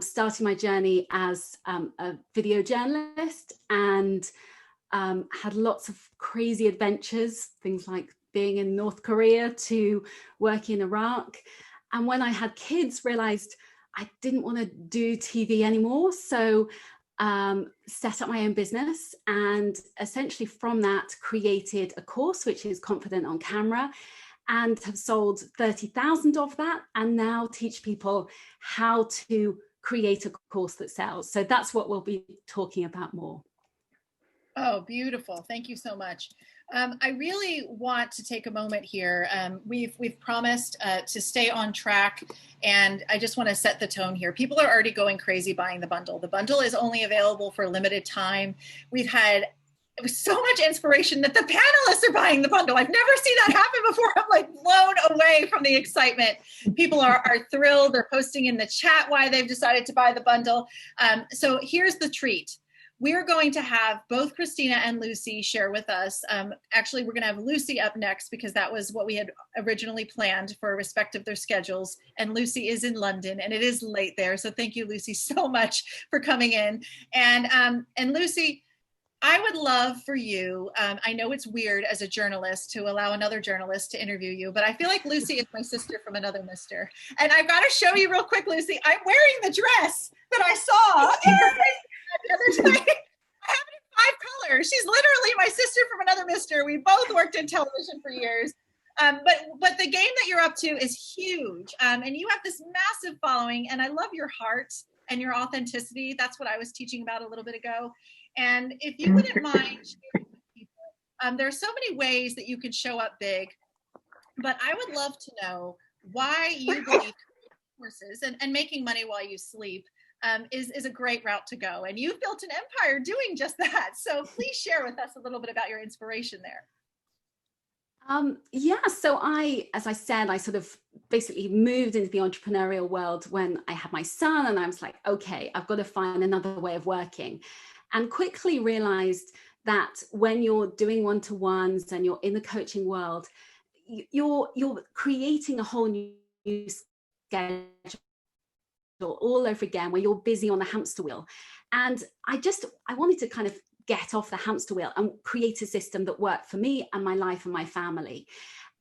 started my journey as a video journalist, and had lots of crazy adventures, things like being in North Korea to working in Iraq. And when I had kids, realized I didn't want to do TV anymore. So set up my own business, and essentially from that created a course, which is Confident on Camera, and have sold 30,000 of that, and now teach people how to create a course that sells. So that's what we'll be talking about more. Oh, beautiful. Thank you so much. I really want to take a moment here. We've promised to stay on track, and I just want to set the tone here. People are already going crazy buying the bundle. The bundle is only available for a limited time. We've had so much inspiration that the panelists are buying the bundle. I've never seen that happen before. I'm like blown away from the excitement. People are thrilled. They're posting in the chat why they've decided to buy the bundle. So here's the treat. We're going to have both Christina and Lucy share with us. Actually, we're going to have Lucy up next because that was what we had originally planned for respect of their schedules. And Lucy is in London, and it is late there. So thank you, Lucy, so much for coming in. And Lucy, I would love for you, I know it's weird as a journalist to allow another journalist to interview you, but I feel like Lucy is my sister from another mister. And I've got to show you real quick, Lucy, I'm wearing the dress that I saw in your the other day. I have it in 5 colors. She's literally my sister from another mister. We both worked in television for years. But the game that you're up to is huge. And you have this massive following, and I love your heart and your authenticity. That's what I was teaching about a little bit ago. And if you wouldn't mind sharing with people, there are so many ways that you can show up big, but I would love to know why you believe courses and making money while you sleep is a great route to go. And you've built an empire doing just that. So please share with us a little bit about your inspiration there. Yeah, so as I said, I sort of basically moved into the entrepreneurial world when I had my son, and I was like, okay, I've got to find another way of working, and quickly realized that when you're doing one-to-ones and you're in the coaching world, you're creating a whole new schedule all over again, where you're busy on the hamster wheel. And I wanted to kind of get off the hamster wheel and create a system that worked for me and my life and my family.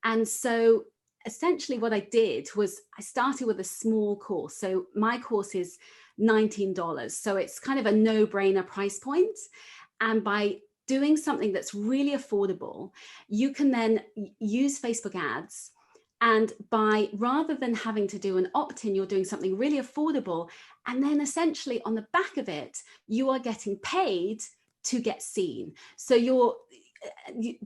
And so essentially what I did was I started with a small course. So my course is $19. So it's kind of a no-brainer price point. And by doing something that's really affordable, you can then use Facebook ads. And rather than having to do an opt-in, you're doing something really affordable. And then essentially on the back of it, you are getting paid to get seen. So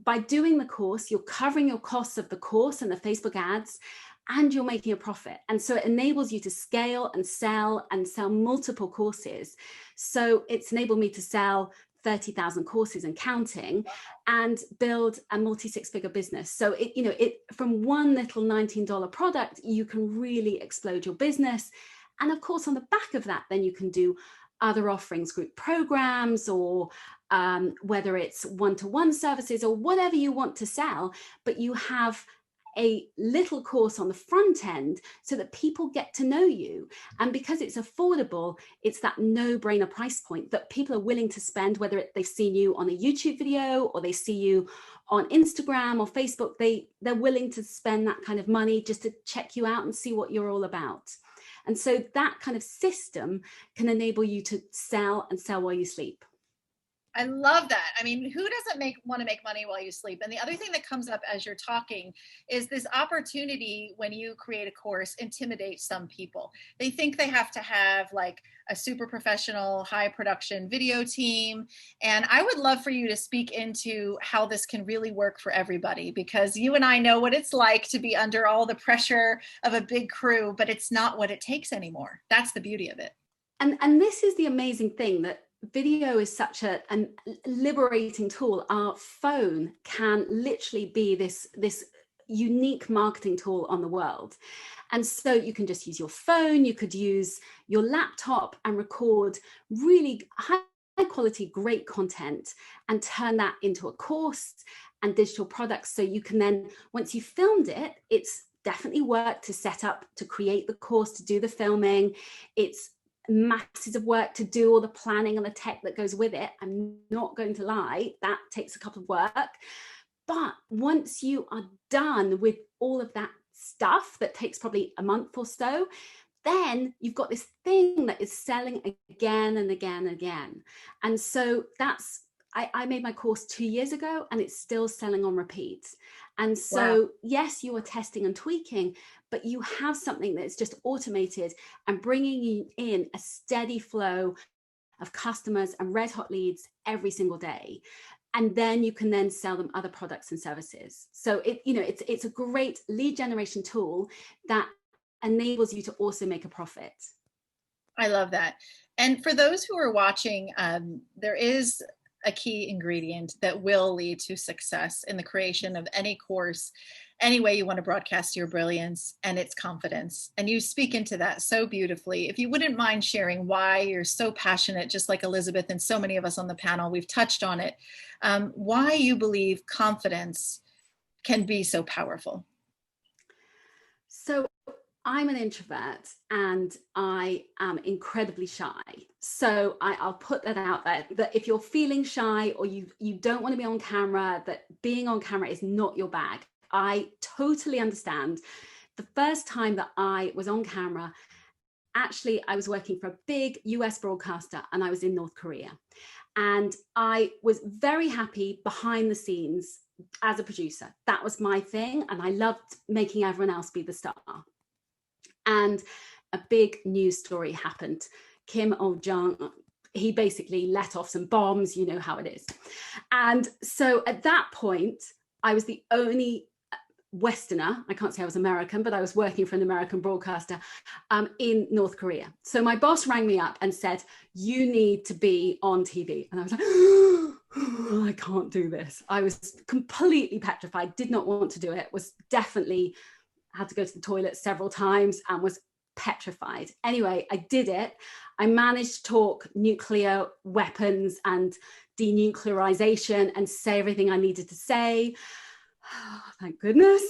by doing the course, you're covering your costs of the course and the Facebook ads, and you're making a profit. And so it enables you to scale and sell multiple courses. So it's enabled me to sell 30,000 courses and counting, and build a multi-six-figure business. So it from one little $19 product, you can really explode your business. And of course, on the back of that, then you can do other offerings, group programs, or whether it's one-to-one services or whatever you want to sell, but you have a little course on the front end so that people get to know you. And because it's affordable, it's that no-brainer price point that people are willing to spend, whether they've seen you on a YouTube video or they see you on Instagram or Facebook, they're willing to spend that kind of money just to check you out and see what you're all about. And so that kind of system can enable you to sell and sell while you sleep. I love that. I mean, who doesn't want to make money while you sleep? And the other thing that comes up as you're talking is this opportunity when you create a course intimidates some people. They think they have to have like a super professional, high production video team. And I would love for you to speak into how this can really work for everybody, because you and I know what it's like to be under all the pressure of a big crew, but it's not what it takes anymore. That's the beauty of it. And this is the amazing thing, that video is such a liberating tool. Our phone can literally be this unique marketing tool on the world. And so you can just use your phone, you could use your laptop and record really high quality, great content and turn that into a course and digital products. So you can then, once you filmed it, it's definitely work to set up, to create the course, to do the filming. It's masses of work to do all the planning and the tech that goes with it. I'm not going to lie, that takes a couple of work. But once you are done with all of that stuff that takes probably a month or so, then you've got this thing that is selling again and again and again. And so I made my course 2 years ago and it's still selling on repeat. And so, wow. Yes, you are testing and tweaking, but you have something that's just automated and bringing you in a steady flow of customers and red hot leads every single day. And then you can then sell them other products and services. So it's a great lead generation tool that enables you to also make a profit. I love that. And for those who are watching, there is a key ingredient that will lead to success in the creation of any course, any way you want to broadcast your brilliance, and it's confidence. And you speak into that so beautifully. If you wouldn't mind sharing why you're so passionate, just like Elizabeth and so many of us on the panel, we've touched on it, why you believe confidence can be so powerful. So I'm an introvert and I am incredibly shy. So I'll put that out there, that if you're feeling shy or you don't want to be on camera, that being on camera is not your bag. I totally understand. The first time that I was on camera, actually, I was working for a big US broadcaster and I was in North Korea. And I was very happy behind the scenes as a producer. That was my thing. And I loved making everyone else be the star. And a big news story happened. Kim Il-jung, he basically let off some bombs, you know how it is. And so at that point, I was the only Westerner. I can't say I was American, but I was working for an American broadcaster in North Korea. So my boss rang me up and said, you need to be on TV. And I was like, oh, I can't do this. I was completely petrified, did not want to do it, was definitely had to go to the toilet several times and was petrified. Anyway, I did it. I managed to talk nuclear weapons and denuclearization and say everything I needed to say. Oh, thank goodness.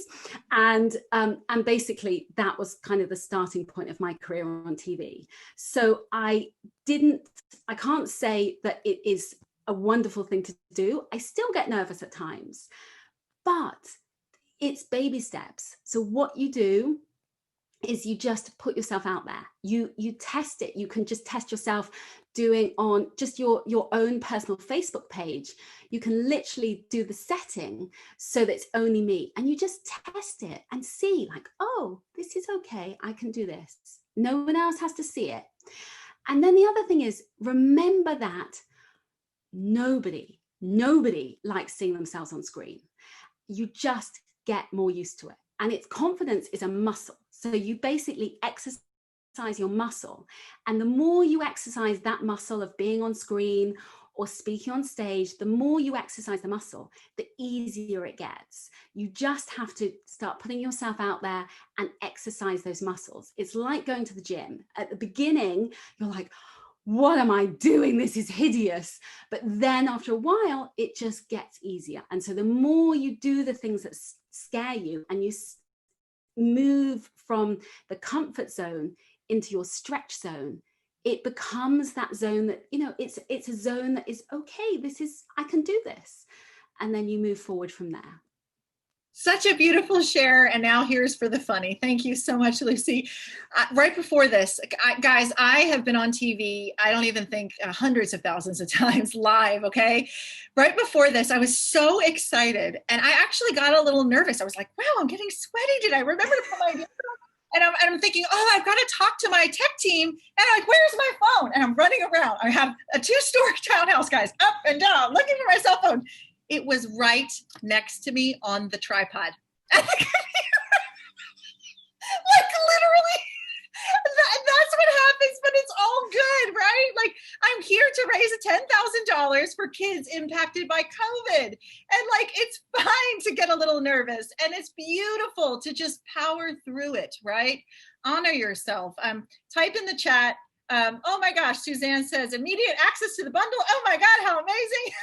And basically that was kind of the starting point of my career on TV. So I can't say that it is a wonderful thing to do. I still get nervous at times, but it's baby steps. So what you do is you just put yourself out there. You test it. You can just test yourself doing on just your own personal Facebook page. You can literally do the setting so that it's only me, and you just test it and see like, oh, this is okay. I can do this. No one else has to see it. And then the other thing is, remember that nobody likes seeing themselves on screen. You just get more used to it. And its confidence is a muscle. So you basically exercise your muscle. And the more you exercise that muscle of being on screen or speaking on stage, the more you exercise the muscle, the easier it gets. You just have to start putting yourself out there and exercise those muscles. It's like going to the gym. At the beginning, you're like, what am I doing? This is hideous. But then after a while, it just gets easier. And so the more you do the things that scare you and you move from the comfort zone into your stretch zone, it becomes that zone that, you know, it's a zone that is okay. I can do this. And then you move forward from there. Such a beautiful share. And now here's for the funny. Thank you so much, Lucy. Right before this, guys, I have been on TV, I don't even think hundreds of thousands of times live, okay? Right before this, I was so excited. And I actually got a little nervous. I was like, wow, I'm getting sweaty. Did I remember to put my... And I'm thinking, oh, I've got to talk to my tech team. And I'm like, where's my phone? And I'm running around. I have a 2-story townhouse, guys, up and down, looking for my cell phone. It was right next to me on the tripod. Like literally, that's what happens, but it's all good, right? Like I'm here to raise $10,000 for kids impacted by COVID. And like, it's fine to get a little nervous, and it's beautiful to just power through it, right? Honor yourself. Type in the chat. Oh my gosh, Suzanne says immediate access to the bundle. Oh my God, how amazing.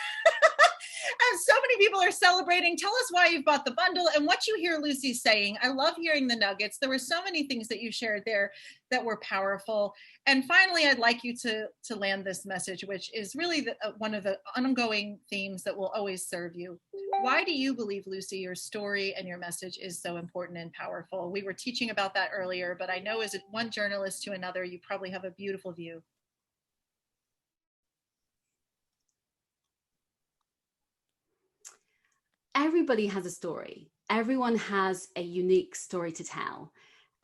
And so many people are celebrating. Tell us why you've bought the bundle and what you hear Lucy saying. I love hearing the nuggets. There were so many things that you shared there that were powerful. And finally, I'd like you to land this message, which is really one of the ongoing themes that will always serve you. Why do you believe, Lucy, your story and your message is so important and powerful? We were teaching about that earlier, but I know as one journalist to another, you probably have a beautiful view. Everybody has a story. Everyone has a unique story to tell.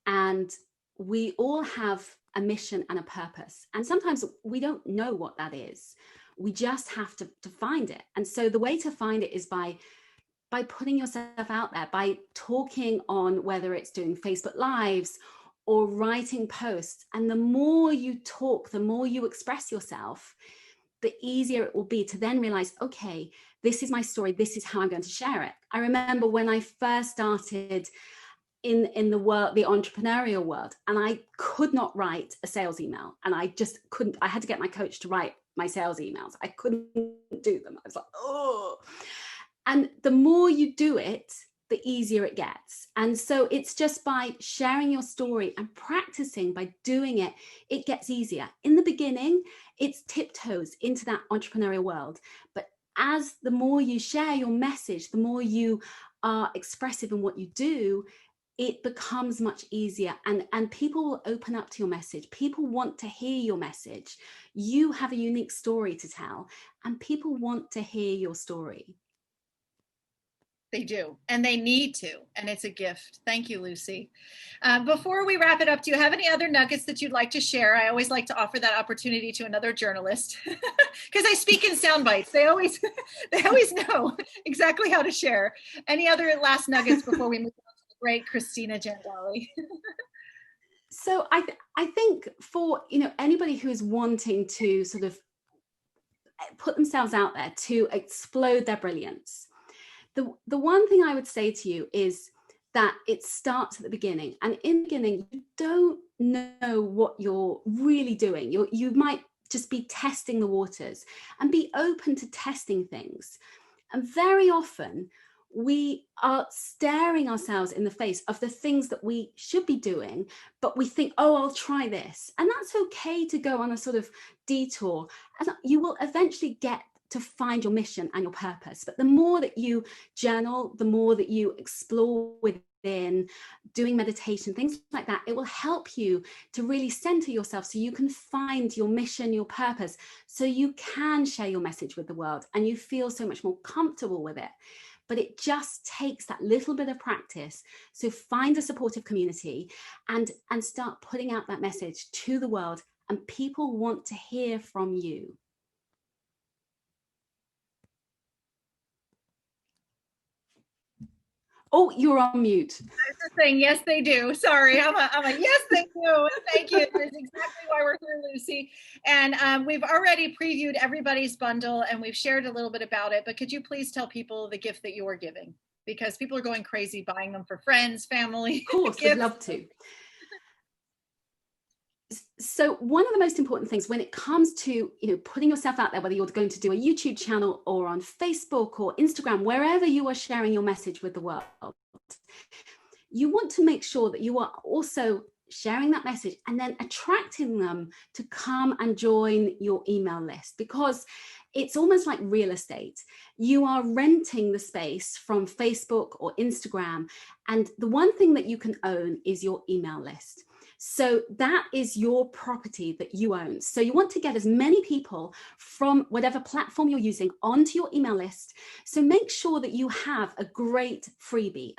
And we all have a mission and a purpose. And sometimes we don't know what that is. We just have to find it. And so the way to find it is by putting yourself out there, by talking on, whether it's doing Facebook Lives or writing posts. And the more you talk, the more you express yourself, the easier it will be to then realize, okay, this is my story. This is how I'm going to share it. I remember when I first started in the world, the entrepreneurial world, and I could not write a sales email, and I just couldn't. I had to get my coach to write my sales emails. I couldn't do them. I was like, oh. And the more you do it, the easier it gets. And so it's just by sharing your story and practicing, by doing it, it gets easier. In the beginning, it's tiptoes into that entrepreneurial world. But as the more you share your message, the more you are expressive in what you do, it becomes much easier, and people will open up to your message. People want to hear your message. You have a unique story to tell, and people want to hear your story. They do, and they need to, and it's a gift. Thank you, Lucy. Before we wrap it up, do you have any other nuggets that you'd like to share? I always like to offer that opportunity to another journalist because I speak in sound bites. They always know exactly how to share. Any other last nuggets before we move on to the great Christina Jandali? So I think for, anybody who is wanting to sort of put themselves out there to explode their brilliance, the one thing I would say to you is that it starts at the beginning. And in the beginning, you don't know what you're really doing. You might just be testing the waters, and be open to testing things. And very often we are staring ourselves in the face of the things that we should be doing, but we think, oh, I'll try this. And that's okay to go on a sort of detour, and you will eventually get to find your mission and your purpose. But the more that you journal, the more that you explore within, doing meditation, things like that, it will help you to really center yourself so you can find your mission, your purpose, so you can share your message with the world and you feel so much more comfortable with it. But it just takes that little bit of practice. So find a supportive community and start putting out that message to the world, and people want to hear from you. Oh, you're on mute. I was just saying, yes, they do. Sorry, I'm a yes, they do. Thank you. That's exactly why we're here, Lucy. And we've already previewed everybody's bundle, and we've shared a little bit about it. But could you please tell people the gift that you are giving? Because people are going crazy buying them for friends, family. Of course, I'd love to. So one of the most important things when it comes to putting yourself out there, whether you're going to do a YouTube channel or on Facebook or Instagram, wherever you are sharing your message with the world, you want to make sure that you are also sharing that message and then attracting them to come and join your email list, because it's almost like real estate. You are renting the space from Facebook or Instagram, and the one thing that you can own is your email list. So that is your property that you own. So you want to get as many people from whatever platform you're using onto your email list. So make sure that you have a great freebie,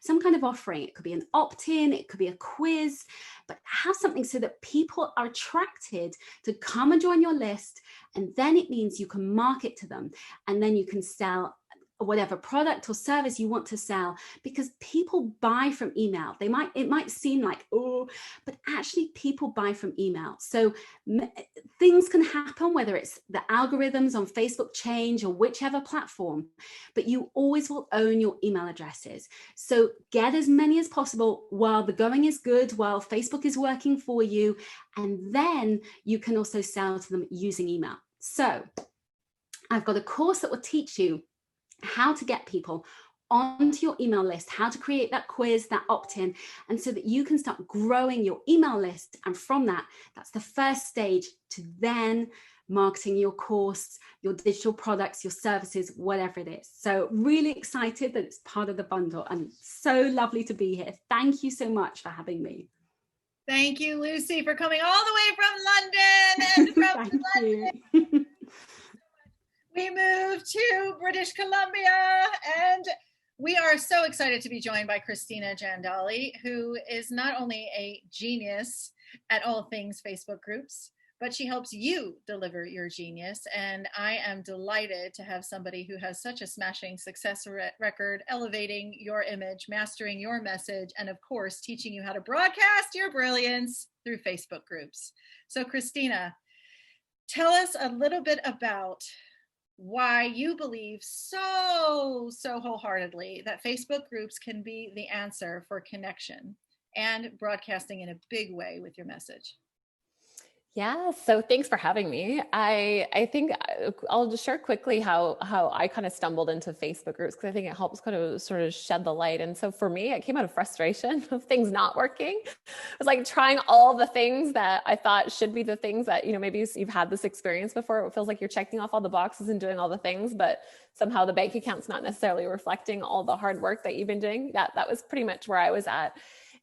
some kind of offering. It could be an opt-in, it could be a quiz, but have something so that people are attracted to come and join your list. And then it means you can market to them, and then you can sell whatever product or service you want to sell, because people buy from email. It might seem like, oh, but actually people buy from email. So things can happen, whether it's the algorithms on Facebook change or whichever platform, but you always will own your email addresses. So get as many as possible while the going is good, while Facebook is working for you, and then you can also sell to them using email. So I've got a course that will teach you how to get people onto your email list, how to create that quiz, that opt-in, and so that you can start growing your email list. And from that's the first stage to then marketing your course, your digital products, your services, whatever it is. So really excited that it's part of the bundle, and so lovely to be here. Thank you so much for having me. Thank you, Lucy, for coming all the way from London and from London. We moved to British Columbia, and we are so excited to be joined by Christina Jandali, who is not only a genius at all things Facebook groups, but she helps you deliver your genius. And I am delighted to have somebody who has such a smashing success record, elevating your image, mastering your message, and of course, teaching you how to broadcast your brilliance through Facebook groups. So Christina, tell us a little bit about why you believe so wholeheartedly that Facebook groups can be the answer for connection and broadcasting in a big way with your message. Yeah, so thanks for having me. I think I'll just share quickly how I kind of stumbled into Facebook groups, because I think it helps kind of sort of shed the light. And so for me, it came out of frustration of things not working. It was like trying all the things that I thought should be the things that, maybe you've had this experience before. It feels like you're checking off all the boxes and doing all the things, but somehow the bank account's not necessarily reflecting all the hard work that you've been doing. That was pretty much where I was at.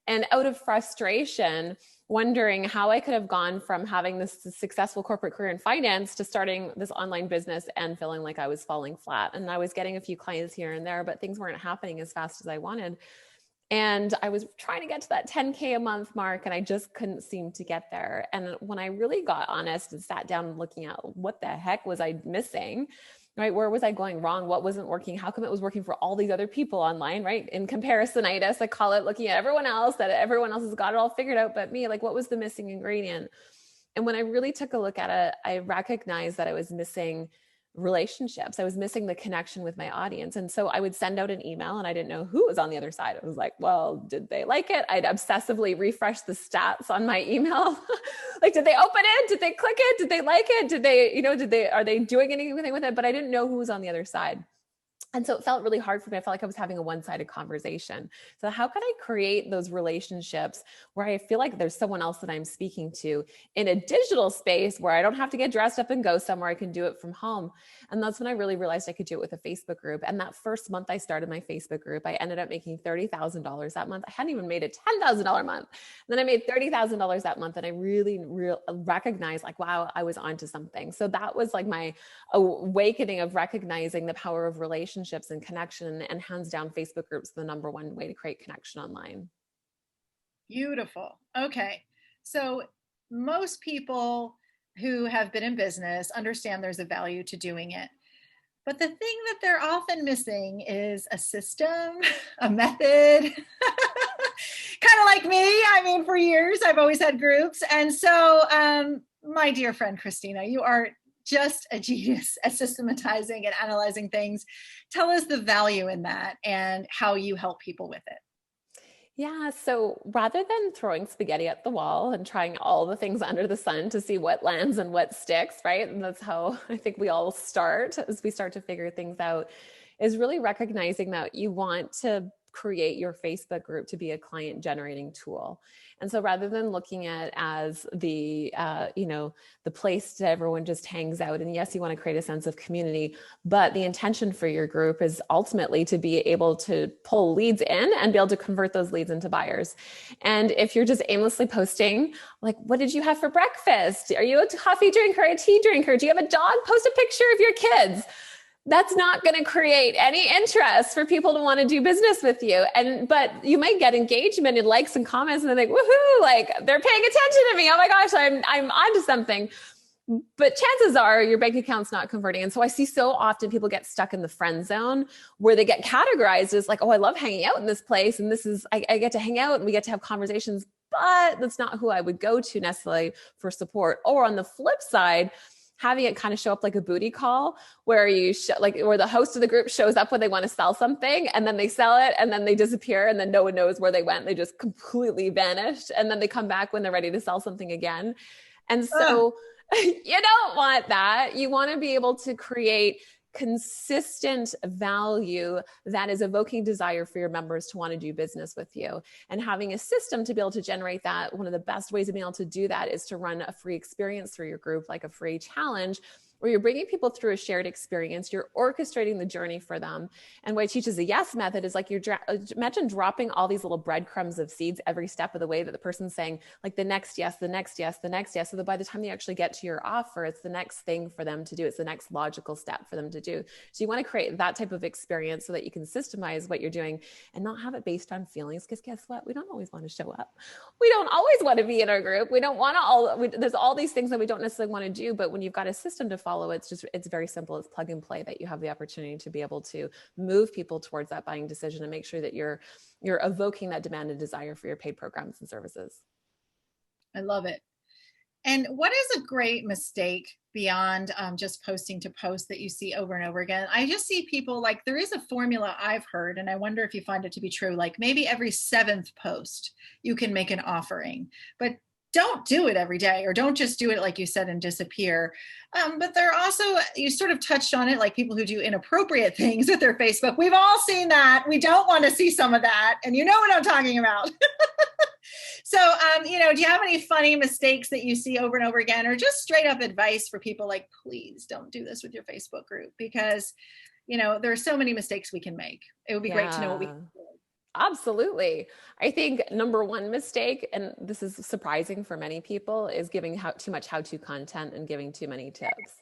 And out of frustration, wondering how I could have gone from having this successful corporate career in finance to starting this online business and feeling like I was falling flat. And I was getting a few clients here and there, but things weren't happening as fast as I wanted. And I was trying to get to that 10K a month mark, and I just couldn't seem to get there. And when I really got honest and sat down and looking at what the heck was I missing, right? Where was I going wrong? What wasn't working? How come it was working for all these other people online, right? In comparisonitis, I call it, looking at everyone else, that everyone else has got it all figured out but me. Like, what was the missing ingredient? And when I really took a look at it, I recognized that I was missing relationships. I was missing the connection with my audience. And so I would send out an email and I didn't know who was on the other side. I was like, well, did they like it? I'd obsessively refresh the stats on my email. Like, did they open it? Did they click it? Did they like it? Did they, are they doing anything with it? But I didn't know who was on the other side. And so it felt really hard for me. I felt like I was having a one-sided conversation. So how could I create those relationships where I feel like there's someone else that I'm speaking to in a digital space where I don't have to get dressed up and go somewhere? I can do it from home. And that's when I really realized I could do it with a Facebook group. And that first month I started my Facebook group, I ended up making $30,000 that month. I hadn't even made a $10,000 month. Then I made $30,000 that month. And I really recognized, like, wow, I was onto something. So that was like my awakening of recognizing the power of relationships and connection, and hands down, Facebook groups the number one way to create connection online. Beautiful. Okay. So most people who have been in business understand there's a value to doing it. But the thing that they're often missing is a system, a method. Kind of like me. I mean, for years, I've always had groups. And so, my dear friend, Christina, you are just a genius at systematizing and analyzing things. Tell us the value in that and how you help people with it. Yeah. So rather than throwing spaghetti at the wall and trying all the things under the sun to see what lands and what sticks, right? And that's how I think we all start as we start to figure things out, is really recognizing that you want to create your Facebook group to be a client generating tool. And so rather than looking at it as the place that everyone just hangs out, and yes, you want to create a sense of community, but the intention for your group is ultimately to be able to pull leads in and be able to convert those leads into buyers. And if you're just aimlessly posting, like, what did you have for breakfast? Are you a coffee drinker, a tea drinker? Do you have a dog? Post a picture of your kids. That's not going to create any interest for people to want to do business with you. But you might get engagement and likes and comments, and they're like, woohoo, like, they're paying attention to me. Oh my gosh, I'm onto something. But chances are your bank account's not converting. And so I see so often people get stuck in the friend zone where they get categorized as like, oh, I love hanging out in this place. And this is, I get to hang out and we get to have conversations, but that's not who I would go to necessarily for support. Or on the flip side, having it kind of show up like a booty call where where the host of the group shows up when they want to sell something, and then they sell it and then they disappear and then no one knows where they went. They just completely vanished. And then they come back when they're ready to sell something again. And so you don't want that. You want to be able to create consistent value that is evoking desire for your members to want to do business with you. And having a system to be able to generate that, one of the best ways of being able to do that is to run a free experience through your group, like a free challenge, where you're bringing people through a shared experience, you're orchestrating the journey for them. And what I teach is the yes method is like, imagine dropping all these little breadcrumbs of seeds every step of the way that the person's saying, like, the next yes, the next yes, the next yes. So that by the time they actually get to your offer, it's the next thing for them to do. It's the next logical step for them to do. So you want to create that type of experience so that you can systemize what you're doing and not have it based on feelings. Because guess what? We don't always want to show up. We don't always want to be in our group. We don't want to there's all these things that we don't necessarily want to do, but when you've got a system to follow, it's very simple. It's plug and play, that you have the opportunity to be able to move people towards that buying decision and make sure that you're evoking that demand and desire for your paid programs and services. I love it. And what is a great mistake beyond just posting to post that you see over and over again? I just see people, like, there is a formula I've heard, and I wonder if you find it to be true. Like, maybe every 7th post you can make an offering, but don't do it every day, or don't just do it, like you said, and disappear. But there are also, you sort of touched on it, like people who do inappropriate things with their Facebook. We've all seen that. We don't want to see some of that. And you know what I'm talking about. So, do you have any funny mistakes that you see over and over again, or just straight up advice for people, like, please don't do this with your Facebook group? Because, there are so many mistakes we can make. It would be great to know what we can do. Absolutely. I think number one mistake, and this is surprising for many people, is giving too much how-to content and giving too many tips.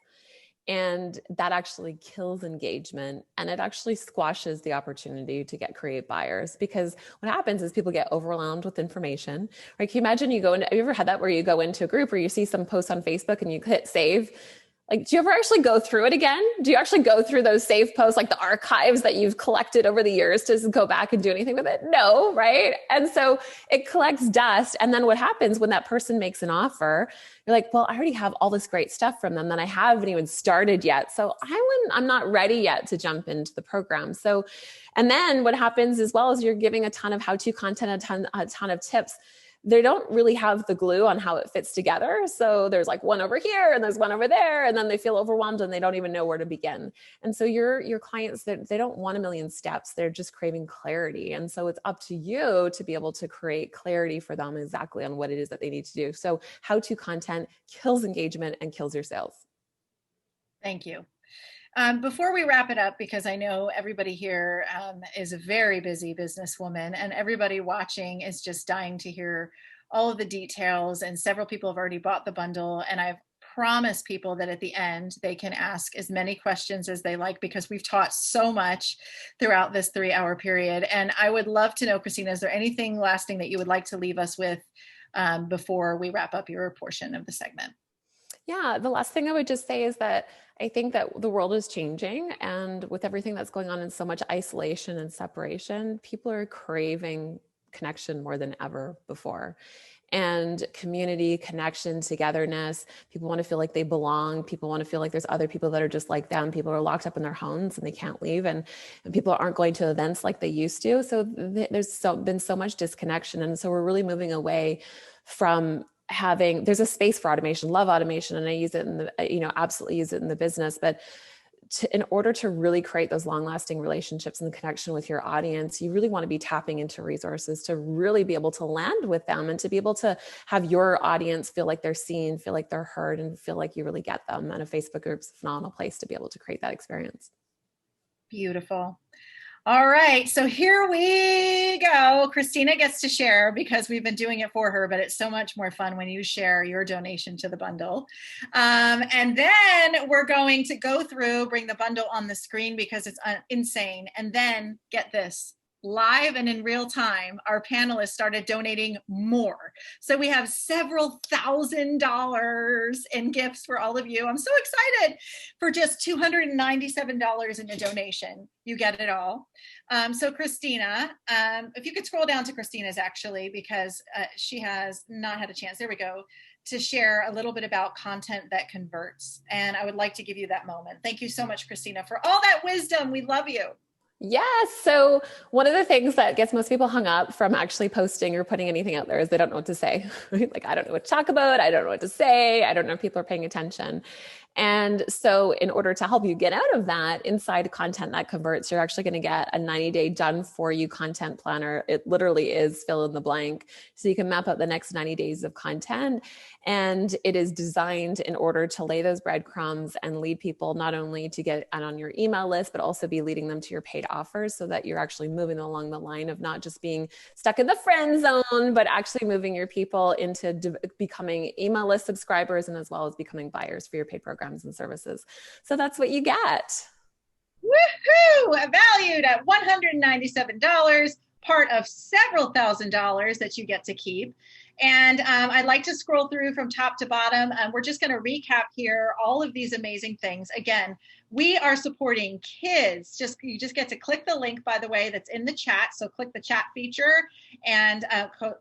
And that actually kills engagement, and it actually squashes the opportunity to create buyers, because what happens is people get overwhelmed with information. Right? Can you imagine have you ever had that where you go into a group where you see some post on Facebook and you hit save? Like, do you ever actually go through it again? Do you actually go through those save posts, like the archives that you've collected over the years, to go back and do anything with it? No, right? And so it collects dust. And then what happens when that person makes an offer, you're like, well, I already have all this great stuff from them that I haven't even started yet. So I'm not ready yet to jump into the program. So, and then what happens as well is you're giving a ton of how-to content, a ton of tips. They don't really have the glue on how it fits together. So there's like one over here and there's one over there, and then they feel overwhelmed and they don't even know where to begin. And so your clients, they don't want a million steps. They're just craving clarity. And so it's up to you to be able to create clarity for them exactly on what it is that they need to do. So how-to content kills engagement and kills your sales. Thank you. Before we wrap it up, because I know everybody here is a very busy businesswoman, and everybody watching is just dying to hear all of the details, and several people have already bought the bundle, and I've promised people that at the end they can ask as many questions as they like, because we've taught so much throughout this 3-hour period. And I would love to know, Christina, is there anything lasting that you would like to leave us with before we wrap up your portion of the segment? Yeah, the last thing I would just say is that I think that the world is changing, and with everything that's going on in so much isolation and separation, people are craving connection more than ever before. And community, connection, togetherness. People want to feel like they belong. People want to feel like there's other people that are just like them. People are locked up in their homes and they can't leave, and people aren't going to events like they used to. So there's been so much disconnection. And so we're really moving away from there's a space for automation, love automation. And I use it absolutely use it in the business, but in order to really create those long-lasting relationships and the connection with your audience, you really want to be tapping into resources to really be able to land with them, and to be able to have your audience feel like they're seen, feel like they're heard, and feel like you really get them. And a Facebook group's a phenomenal place to be able to create that experience. Beautiful. All right, so here we go. Christina gets to share, because we've been doing it for her, but it's so much more fun when you share your donation to the bundle. And then we're going to go through, bring the bundle on the screen because it's insane. And then get this, live and in real time, our panelists started donating more. So we have several $1,000s in gifts for all of you. I'm so excited. For just $297 in a donation, you get it all. So Christina, if you could scroll down to Christina's, actually, because she has not had a chance, there we go, to share a little bit about content that converts. And I would like to give you that moment. Thank you so much, Christina, for all that wisdom. We love you. Yes. So one of the things that gets most people hung up from actually posting or putting anything out there is they don't know what to say. Like, I don't know what to talk about. I don't know what to say. I don't know if people are paying attention. And so in order to help you get out of that, inside Content That Converts, you're actually going to get a 90-day done for you content planner. It literally is fill in the blank. So you can map out the next 90 days of content. And it is designed in order to lay those breadcrumbs and lead people not only to get on your email list, but also be leading them to your paid offers, so that you're actually moving along the line of not just being stuck in the friend zone, but actually moving your people into becoming email list subscribers, and as well as becoming buyers for your paid programs and services. So that's what you get. Woohoo! Valued at $197, part of several $1,000s that you get to keep. And I'd like to scroll through from top to bottom. We're just going to recap here all of these amazing things. Again, we are supporting kids. You just get to click the link, by the way, that's in the chat. So click the chat feature. And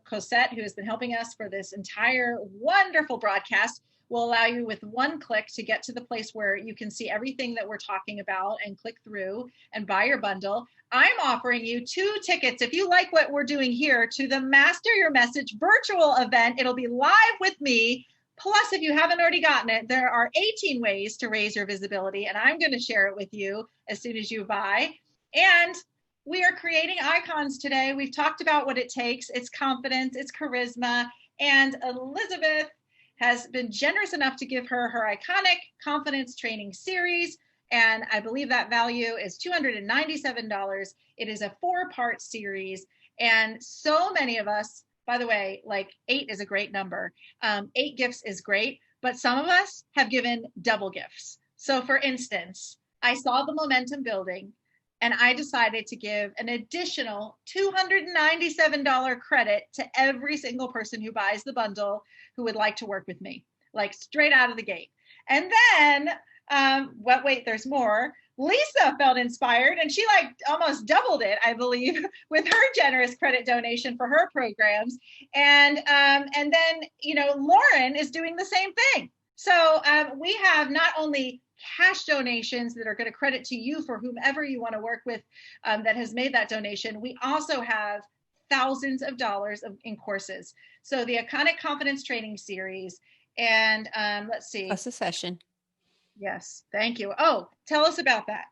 Cosette, who has been helping us for this entire wonderful broadcast, will allow you with one click to get to the place where you can see everything that we're talking about and click through and buy your bundle. I'm offering you 2 tickets, if you like what we're doing here, to the Master Your Message virtual event. It'll be live with me. Plus, if you haven't already gotten it, there are 18 ways to raise your visibility, and I'm going to share it with you as soon as you buy. And we are creating icons today. We've talked about what it takes. It's confidence, it's charisma, and Elizabeth has been generous enough to give her iconic confidence training series. And I believe that value is $297. It is a 4-part series. And so many of us, by the way, like 8 is a great number. 8 gifts is great, but some of us have given double gifts. So for instance, I saw the momentum building and I decided to give an additional $297 credit to every single person who buys the bundle who would like to work with me, like straight out of the gate. And then, wait, there's more. Lisa felt inspired and she like almost doubled it, I believe, with her generous credit donation for her programs. And then, you know, Lauren is doing the same thing. So we have not only cash donations that are going to credit to you for whomever you want to work with that has made that donation. We also have thousands of dollars in courses. So the Iconic Confidence Training Series, and let's see. Plus a session. Yes, thank you. Oh, tell us about that.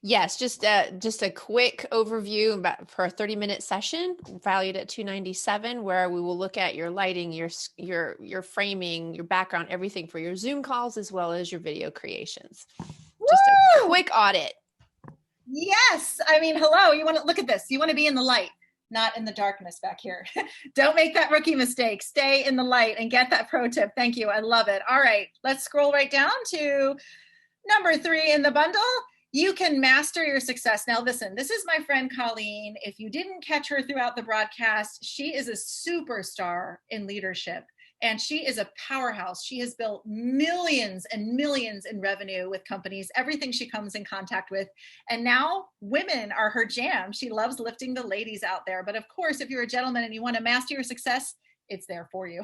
Yes, just a quick overview for a 30-minute session valued at $297, where we will look at your lighting, your framing, your background, everything for your Zoom calls, as well as your video creations. Just a quick audit. Yes. I mean, hello, you want to look at this. You want to be in the light, not in the darkness back here. Don't make that rookie mistake. Stay in the light and get that pro tip. Thank you. I love it. All right, let's scroll right down to number 3 in the bundle. You can master your success. Now, listen, this is my friend Colleen. If you didn't catch her throughout the broadcast, she is a superstar in leadership and she is a powerhouse. She has built millions and millions in revenue with companies, everything she comes in contact with. And now women are her jam. She loves lifting the ladies out there. But of course, if you're a gentleman and you want to master your success, it's there for you.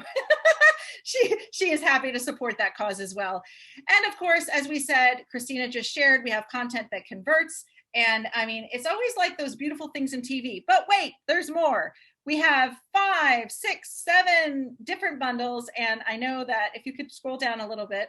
She is happy to support that cause as well. And of course, as we said, Christina just shared, we have content that converts. And I mean, it's always like those beautiful things in TV, but wait, there's more. We have 5, 6, 7 different bundles. And I know that if you could scroll down a little bit,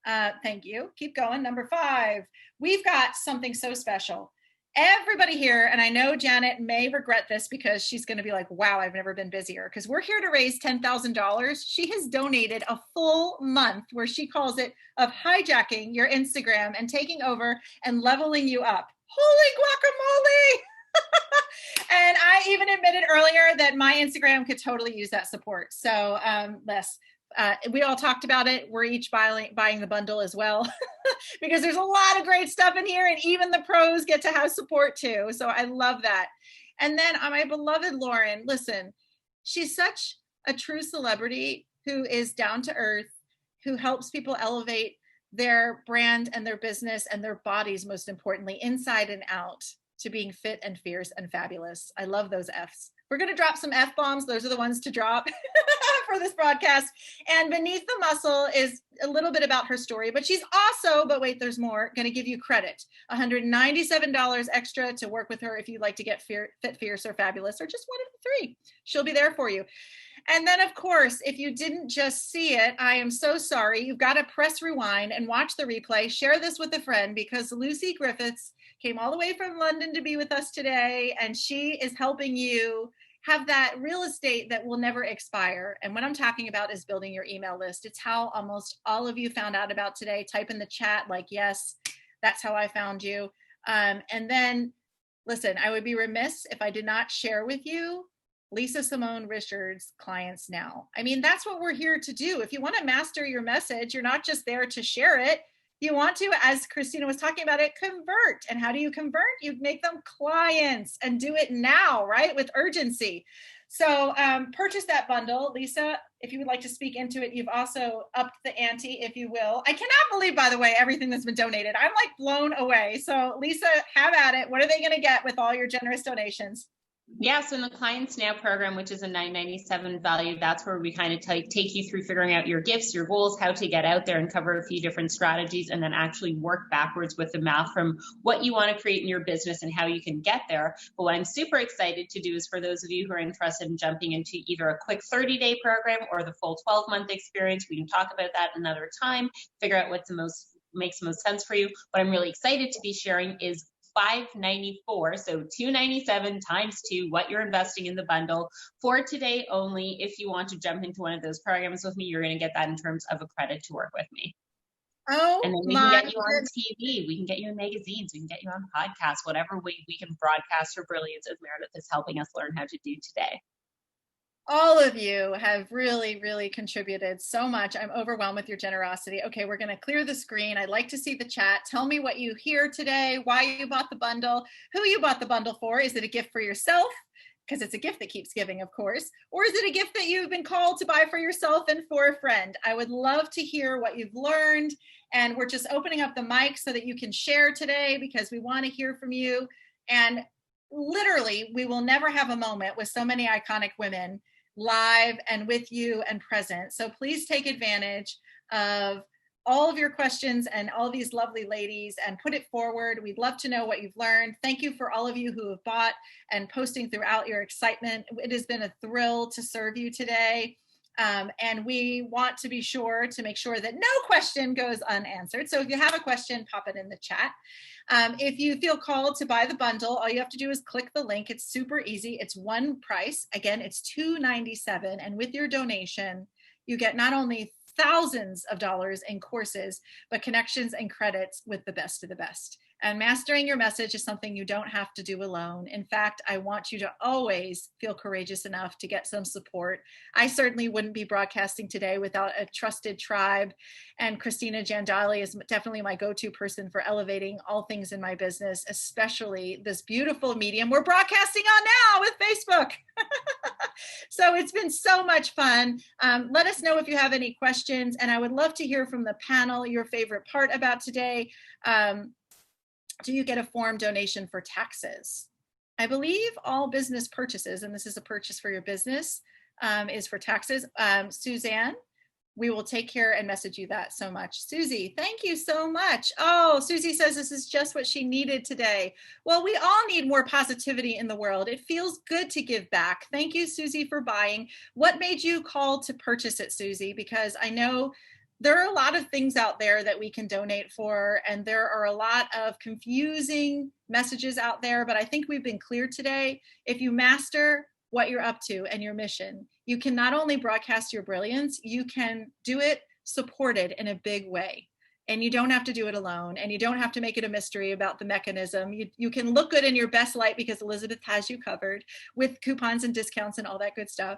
thank you. Keep going. Number 5, we've got something so special. Everybody here, and I know Janet may regret this because she's going to be like, wow, I've never been busier, because we're here to raise $10,000. She has donated a full month, where she calls it, of hijacking your Instagram and taking over and leveling you up. Holy guacamole! And I even admitted earlier that my Instagram could totally use that support. So we all talked about it. We're each buying the bundle as well, because there's a lot of great stuff in here, and even the pros get to have support too. So I love that. And then my beloved Lauren, listen, she's such a true celebrity who is down to earth, who helps people elevate their brand and their business and their bodies, most importantly, inside and out, to being fit and fierce and fabulous. I love those Fs. We're going to drop some F-bombs. Those are the ones to drop for this broadcast. And beneath the muscle is a little bit about her story, but she's also, but wait, there's more, going to give you credit. $197 extra to work with her if you'd like to get fit, fierce, or fabulous, or just one of the 3. She'll be there for you. And then, of course, if you didn't just see it, I am so sorry. You've got to press rewind and watch the replay. Share this with a friend, because Lucy Griffiths came all the way from London to be with us today, and she is helping you have that real estate that will never expire. And what I'm talking about is building your email list. It's how almost all of you found out about today. Type in the chat like, yes, that's how I found you. And then, listen, I would be remiss if I did not share with you Lisa Simone Richards' Clients Now. I mean, that's what we're here to do. If you want to master your message, you're not just there to share it. You want to, as Christina was talking about it, convert. And how do you convert? You make them clients, and do it now, right? With urgency. So purchase that bundle. Lisa, if you would like to speak into it, you've also upped the ante, if you will. I cannot believe, by the way, everything that's been donated. I'm like blown away. So Lisa, have at it. What are they going to get with all your generous donations? Yeah, so in the Clients Now program, which is a $997 value, that's where we kind of take you through figuring out your gifts, your goals, how to get out there and cover a few different strategies, and then actually work backwards with the math from what you want to create in your business and how you can get there. But what I'm super excited to do is, for those of you who are interested in jumping into either a quick 30-day program or the full 12-month experience, we can talk about that another time, figure out what makes the most sense for you. What I'm really excited to be sharing is $594, so $297 times 2, what you're investing in the bundle for today only. If you want to jump into one of those programs with me, you're going to get that in terms of a credit to work with me. Oh, and then we my can get you on TV, we can get you in magazines, we can get you on podcasts, whatever way we can broadcast your brilliance as Meredith is helping us learn how to do today. All of you have really, really contributed so much. I'm overwhelmed with your generosity. Okay, we're going to clear the screen. I'd like to see the chat. Tell me what you hear today, why you bought the bundle, who you bought the bundle for. Is it a gift for yourself? Because it's a gift that keeps giving, of course. Or is it a gift that you've been called to buy for yourself and for a friend? I would love to hear what you've learned. And we're just opening up the mic so that you can share today, because we want to hear from you. And literally, we will never have a moment with so many iconic women live and with you and present. So please take advantage of all of your questions and all these lovely ladies and put it forward. We'd love to know what you've learned. Thank you for all of you who have bought and posting throughout your excitement. It has been a thrill to serve you today. And we want to be sure to make sure that no question goes unanswered. So if you have a question, pop it in the chat. If you feel called to buy the bundle, all you have to do is click the link. It's super easy. It's one price. Again, it's $297. And with your donation, you get not only thousands of dollars in courses, but connections and credits with the best of the best. And mastering your message is something you don't have to do alone. In fact, I want you to always feel courageous enough to get some support. I certainly wouldn't be broadcasting today without a trusted tribe. And Christina Jandali is definitely my go-to person for elevating all things in my business, especially this beautiful medium we're broadcasting on now with Facebook. So it's been so much fun. Let us know if you have any questions. And I would love to hear from the panel your favorite part about today. Do you get a form donation for taxes? I believe all business purchases, and this is a purchase for your business, is for taxes. Suzanne, we will take care and message you that so much. Susie, thank you so much. Oh, Susie says this is just what she needed today. Well, we all need more positivity in the world. It feels good to give back. Thank you, Susie, for buying. What made you call to purchase it, Susie? Because I know there are a lot of things out there that we can donate for, and there are a lot of confusing messages out there, but I think we've been clear today. If you master what you're up to and your mission, you can not only broadcast your brilliance, you can do it supported in a big way. And you don't have to do it alone, and you don't have to make it a mystery about the mechanism. You can look good in your best light because Elizabeth has you covered with coupons and discounts and all that good stuff.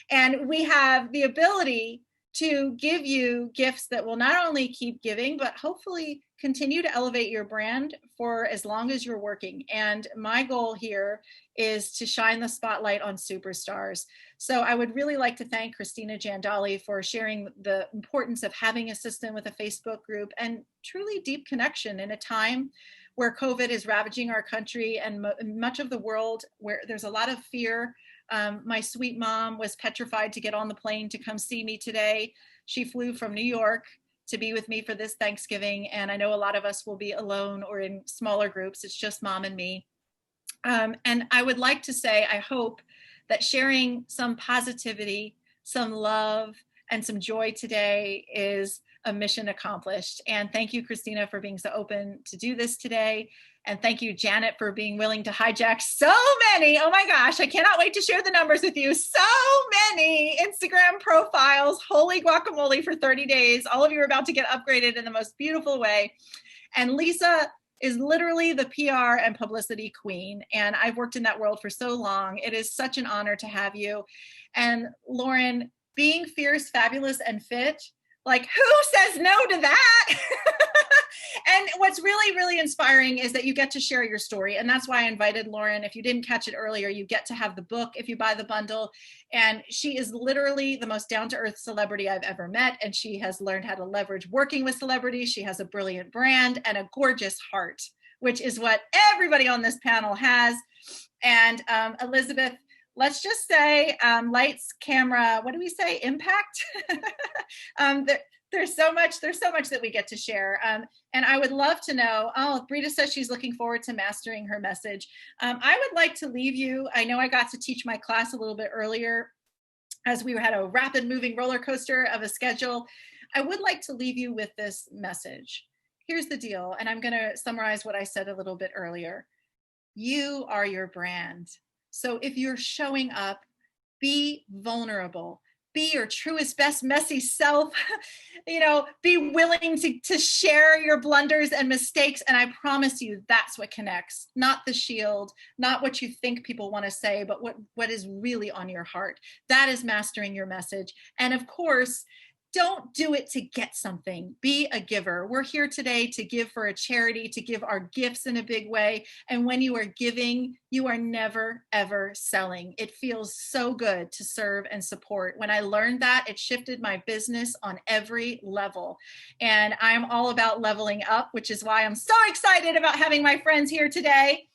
And we have the ability to give you gifts that will not only keep giving, but hopefully continue to elevate your brand for as long as you're working. And my goal here is to shine the spotlight on superstars. So I would really like to thank Christina Jandali for sharing the importance of having a system with a Facebook group and truly deep connection in a time where COVID is ravaging our country and much of the world, where there's a lot of fear. My sweet mom was petrified to get on the plane to come see me today. She flew from New York to be with me for this Thanksgiving. And I know a lot of us will be alone or in smaller groups. It's just mom and me. And I would like to say, I hope that sharing some positivity, some love, and some joy today is a mission accomplished. And thank you, Christina, for being so open to do this today. And thank you, Janet, for being willing to hijack so many. Oh my gosh, I cannot wait to share the numbers with you. So many Instagram profiles. Holy guacamole for 30 days. All of you are about to get upgraded in the most beautiful way. And Lisa is literally the PR and publicity queen. And I've worked in that world for so long. It is such an honor to have you. And Lauren, being fierce, fabulous, and fit, like, who says no to that? And what's really, really inspiring is that you get to share your story. And that's why I invited Lauren. If you didn't catch it earlier, you get to have the book if you buy the bundle. And she is literally the most down-to-earth celebrity I've ever met. And she has learned how to leverage working with celebrities. She has a brilliant brand and a gorgeous heart, which is what everybody on this panel has. And Elizabeth, let's just say lights, camera, what do we say? Impact. There's so much that we get to share. And I would love to know, Brita says she's looking forward to mastering her message. I would like to leave you, I know I got to teach my class a little bit earlier as we had a rapid moving roller coaster of a schedule. I would like to leave you with this message. Here's the deal, and I'm gonna summarize what I said a little bit earlier. You are your brand. So if you're showing up, be vulnerable. be your truest, best, messy self. Be willing to share your blunders and mistakes. And I promise you, that's what connects, not the shield, not what you think people want to say, but what is really on your heart. That is mastering your message. And of course, don't do it to get something. Be a giver. We're here today to give for a charity, to give our gifts in a big way. And when you are giving, you are never, ever selling. It feels so good to serve and support. When I learned that, it shifted my business on every level. And I'm all about leveling up, which is why I'm so excited about having my friends here today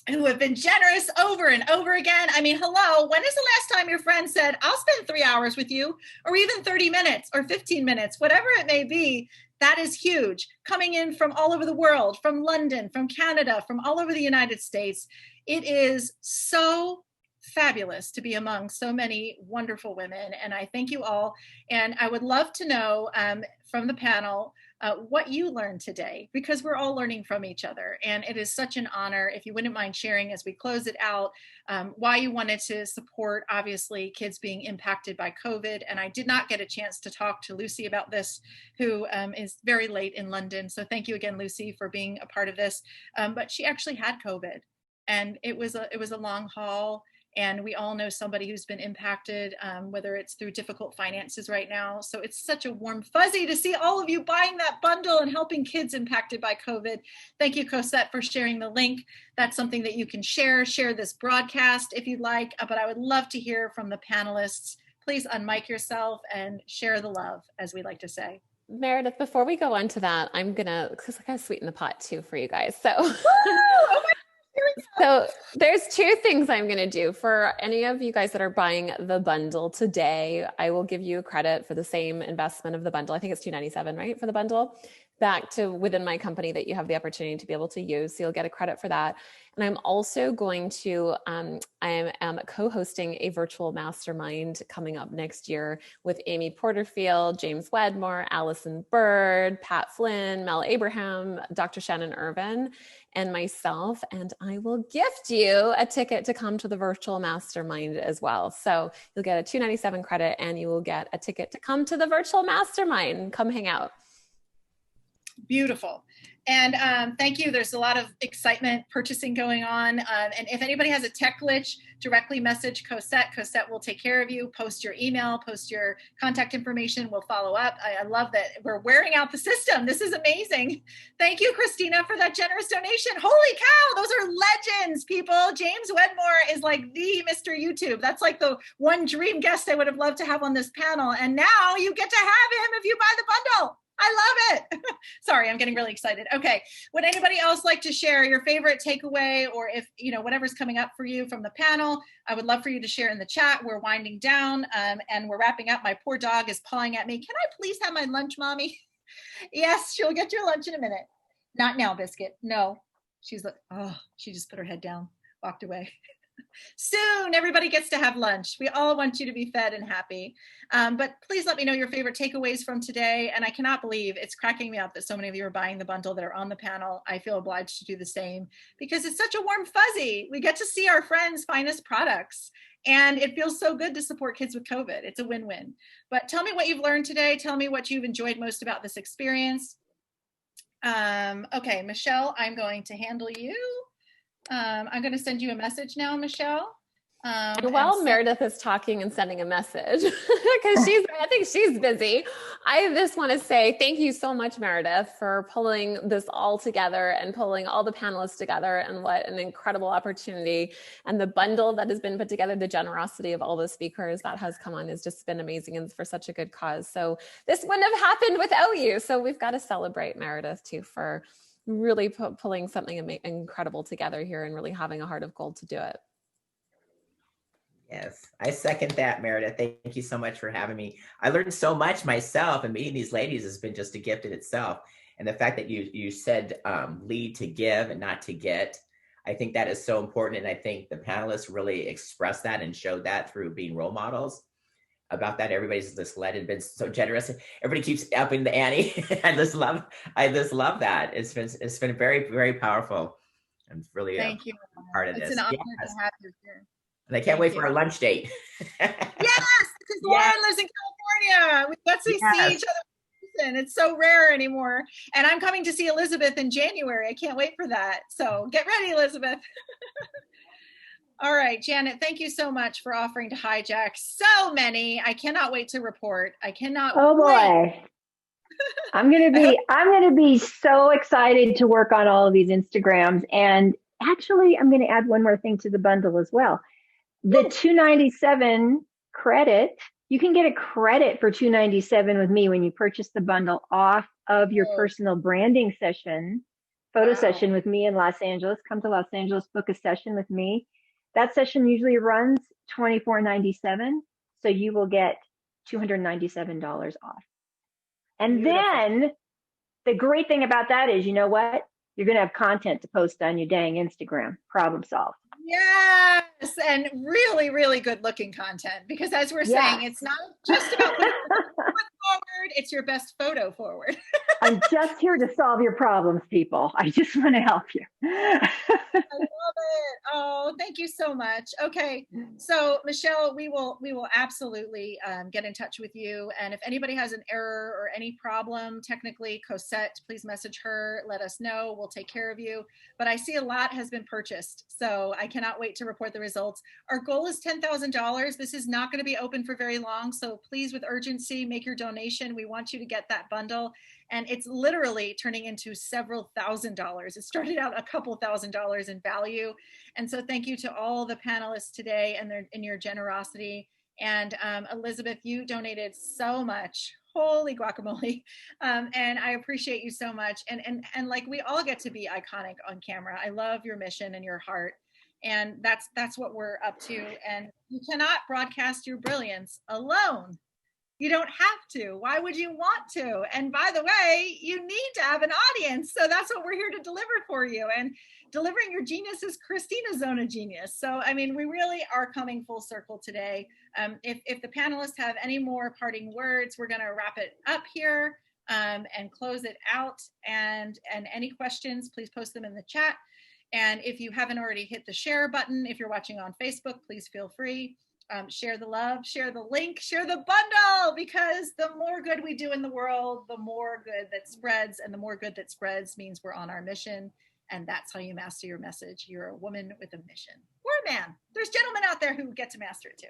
who have been generous over and over again. I mean, hello, when is the last time your friend said, I'll spend 3 hours with you, or even 30 minutes or 15 minutes, whatever it may be? That is huge. Coming in from all over the world, from London, from Canada, from all over the United States. It is so fabulous to be among so many wonderful women. And I thank you all. And I would love to know from the panel, what you learned today, because we're all learning from each other. And it is such an honor. If you wouldn't mind sharing as we close it out, why you wanted to support, obviously, kids being impacted by COVID. And I did not get a chance to talk to Lucy about this, who is very late in London. So thank you again, Lucy, for being a part of this. But she actually had COVID, and it was a long haul. And we all know somebody who's been impacted, whether it's through difficult finances right now. So it's such a warm fuzzy to see all of you buying that bundle and helping kids impacted by COVID. Thank you, Cosette, for sharing the link. That's something that you can share this broadcast if you'd like. But I would love to hear from the panelists. Please unmic yourself and share the love, as we like to say. Meredith, before we go on to that, because I gotta sweeten the pot too for you guys. So. So there's two things I'm going to do for any of you guys that are buying the bundle today. I will give you a credit for the same investment of the bundle. I think it's $297, right, for the bundle, back to within my company that you have the opportunity to be able to use. So you'll get a credit for that. And I'm also going to, I am co-hosting a virtual mastermind coming up next year with Amy Porterfield, James Wedmore, Allison Bird, Pat Flynn, Mel Abraham, Dr. Shannon Irvin, and myself. And I will gift you a ticket to come to the virtual mastermind as well. So you'll get a $297 credit and you will get a ticket to come to the virtual mastermind. Come hang out. Beautiful. And thank you. There's a lot of excitement purchasing going on. And if anybody has a tech glitch, directly message Cosette. Cosette will take care of you. Post your email, post your contact information. We'll follow up. I love that we're wearing out the system. This is amazing. Thank you, Christina, for that generous donation. Holy cow, those are legends, people. James Wedmore is like the Mr. YouTube. That's like the one dream guest I would have loved to have on this panel. And now you get to have him if you buy the bundle. I love it. Sorry, I'm getting really excited. Okay. Would anybody else like to share your favorite takeaway, or if, whatever's coming up for you from the panel? I would love for you to share in the chat. We're winding down and we're wrapping up. My poor dog is pawing at me. Can I please have my lunch, mommy? Yes, she'll get your lunch in a minute. Not now, Biscuit. No. She's like, oh, she just put her head down, walked away. Soon, everybody gets to have lunch. We all want you to be fed and happy. But please let me know your favorite takeaways from today. And I cannot believe it's cracking me up that so many of you are buying the bundle that are on the panel. I feel obliged to do the same because it's such a warm fuzzy. We get to see our friends' finest products. And it feels so good to support kids with COVID. It's a win-win. But tell me what you've learned today. Tell me what you've enjoyed most about this experience. Okay, Michelle, I'm going to handle you. I'm going to send you a message now, Michelle. While Meredith is talking and sending a message, because I think she's busy, I just want to say thank you so much, Meredith, for pulling this all together and pulling all the panelists together, and what an incredible opportunity. And the bundle that has been put together, the generosity of all the speakers that has come on has just been amazing, and for such a good cause. So this wouldn't have happened without you. So we've got to celebrate Meredith too for really pulling something incredible together here and really having a heart of gold to do it. Yes, I second that, Meredith. Thank you so much for having me. I learned so much myself, and meeting these ladies has been just a gift in itself. And the fact that you said lead to give and not to get, I think that is so important. And I think the panelists really expressed that and showed that through being role models about that. Everybody's just led and been so generous. Everybody keeps upping the ante. I just love that. It's been very, very powerful. I'm really Thank you. Part of this. It's an honor to have you here. And I can't wait for our lunch date. Yes, because Lauren lives in California. We get to see each other in person. It's so rare anymore. And I'm coming to see Elizabeth in January. I can't wait for that. So get ready, Elizabeth. All right, Janet, thank you so much for offering to hijack so many. I cannot wait to report. I cannot Oh boy. wait. I'm going to be so excited to work on all of these Instagrams. And actually, I'm going to add one more thing to the bundle as well. The $297 credit, you can get a credit for $297 with me when you purchase the bundle off of your personal branding session, photo session with me in Los Angeles. Come to Los Angeles, book a session with me. That session usually runs $24.97, so you will get $297 off. And then the great thing about that is, you know what? You're going to have content to post on your dang Instagram. Problem solved. Yes, and really, really good looking content, because as we're saying, it's not just about putting your foot forward, it's your best photo forward. I'm just here to solve your problems, people. I just want to help you. I love it. Oh, thank you so much. Okay, so Michelle, we will absolutely get in touch with you. And if anybody has an error or any problem, technically, Cosette, please message her. Let us know. We'll take care of you. But I see a lot has been purchased, so I cannot wait to report the results. Our goal is $10,000. This is not going to be open for very long, so please, with urgency, make your donation. We want you to get that bundle. And it's literally turning into several $1,000s. It started out a couple $1,000s in value. And so thank you to all the panelists today and your generosity. And Elizabeth, you donated so much. Holy guacamole. And I appreciate you so much. And like, we all get to be iconic on camera. I love your mission and your heart. And that's what we're up to. And you cannot broadcast your brilliance alone. You don't have to. Why would you want to? And by the way, you need to have an audience. So that's what we're here to deliver for you. And delivering your genius is Christina's zone of genius. So, I mean, we really are coming full circle today. If the panelists have any more parting words, we're going to wrap it up here and close it out. And any questions, please post them in the chat. And if you haven't already hit the share button, if you're watching on Facebook, please feel free. Share the love, share the link, share the bundle, because the more good we do in the world, the more good that spreads, and the more good that spreads means we're on our mission. And that's how you master your message. You're a woman with a mission, or a man. There's gentlemen out there who get to master it too.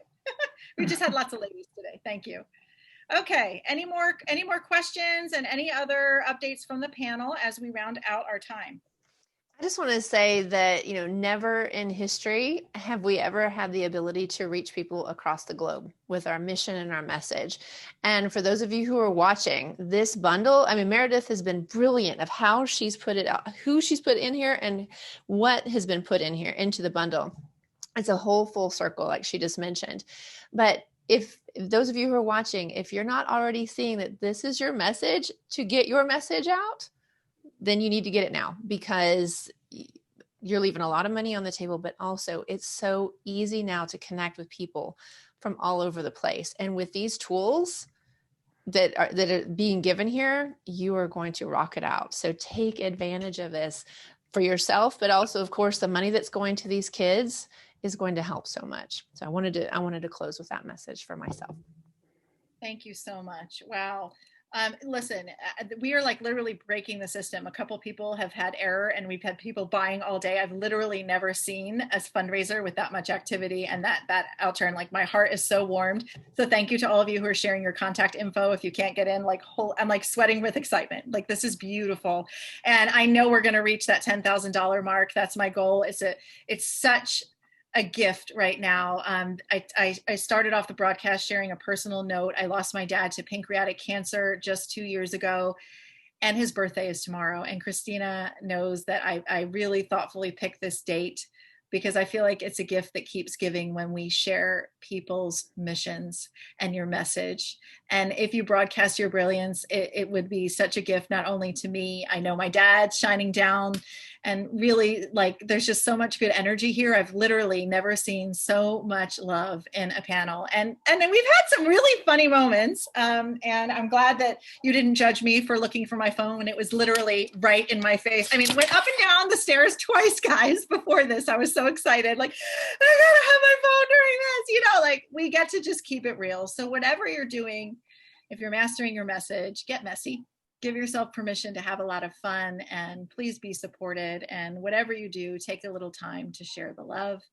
We just had lots of ladies today. Thank you. Okay, any more questions and any other updates from the panel as we round out our time? I just want to say that, never in history have we ever had the ability to reach people across the globe with our mission and our message. And for those of you who are watching this bundle, I mean, Meredith has been brilliant of how she's put it out, who she's put in here, and what has been put in here into the bundle. It's a whole full circle, like she just mentioned. But if those of you who are watching, if you're not already seeing that this is your message to get your message out, then you need to get it now, because you're leaving a lot of money on the table, but also it's so easy now to connect with people from all over the place. And with these tools that are being given here, you are going to rock it out. So take advantage of this for yourself, but also, of course, the money that's going to these kids is going to help so much. So I wanted to close with that message for myself. Thank you so much. Wow. Listen, we are like literally breaking the system. A couple people have had error, and we've had people buying all day. I've literally never seen a fundraiser with that much activity and that outturn. Like, my heart is so warmed. So thank you to all of you who are sharing your contact info. If you can't get in, I'm like sweating with excitement. Like, this is beautiful. And I know we're going to reach that $10,000 mark. That's my goal. It's such a gift right now. I started off the broadcast sharing a personal note. I lost my dad to pancreatic cancer just 2 years ago, and his birthday is tomorrow. And Christina knows that I really thoughtfully picked this date because I feel like it's a gift that keeps giving when we share people's missions and your message. And if you broadcast your brilliance, it would be such a gift, not only to me. I know my dad's shining down, and really, like, there's just so much good energy here. I've literally never seen so much love in a panel. And then we've had some really funny moments. And I'm glad that you didn't judge me for looking for my phone. It was literally right in my face. I mean, went up and down the stairs twice, guys, before this. I was so excited. Like, I gotta have my phone during famous, like we get to just keep it real. So whatever you're doing, if you're mastering your message, get messy. Give yourself permission to have a lot of fun, and please be supported. And whatever you do, take a little time to share the love.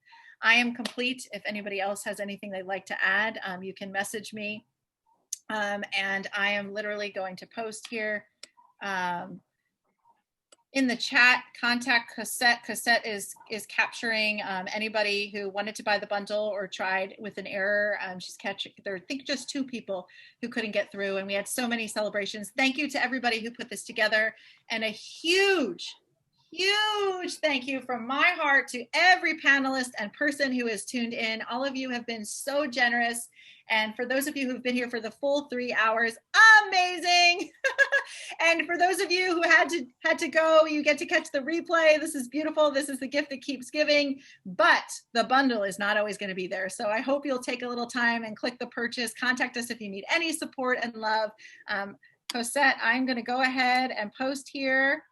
I am complete. If anybody else has anything they'd like to add, you can message me. And I am literally going to post here in the chat, contact Cosette. Cosette is capturing anybody who wanted to buy the bundle or tried with an error. She's catching, there I think just 2 people who couldn't get through, and we had so many celebrations. Thank you to everybody who put this together, and a huge thank you from my heart to every panelist and person who has tuned in. All of you have been so generous. And for those of you who've been here for the full 3 hours, amazing. And for those of you who had to go, you get to catch the replay. This is beautiful. This is the gift that keeps giving, but the bundle is not always going to be there. So I hope you'll take a little time and click the purchase. Contact us if you need any support and love. Cosette, I'm going to go ahead and post here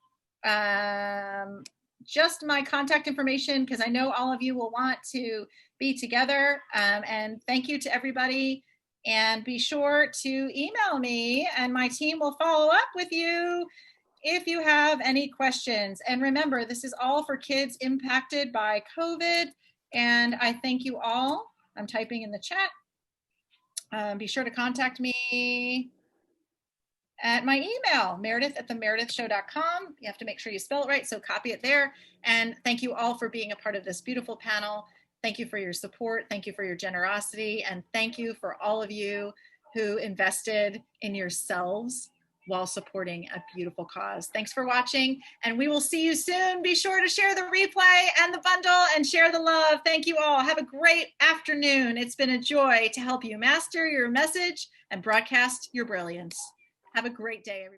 just my contact information, because I know all of you will want to be together. And thank you to everybody. And be sure to email me, and my team will follow up with you if you have any questions. And remember, this is all for kids impacted by COVID. And I thank you all. I'm typing in the chat. Be sure to contact me at my email, meredith@themeredithshow.com. You have to make sure you spell it right, so copy it there. And thank you all for being a part of this beautiful panel. Thank you for your support. Thank you for your generosity. And thank you for all of you who invested in yourselves while supporting a beautiful cause. Thanks for watching, and we will see you soon. Be sure to share the replay and the bundle and share the love. Thank you all. Have a great afternoon. It's been a joy to help you master your message and broadcast your brilliance. Have a great day, everybody.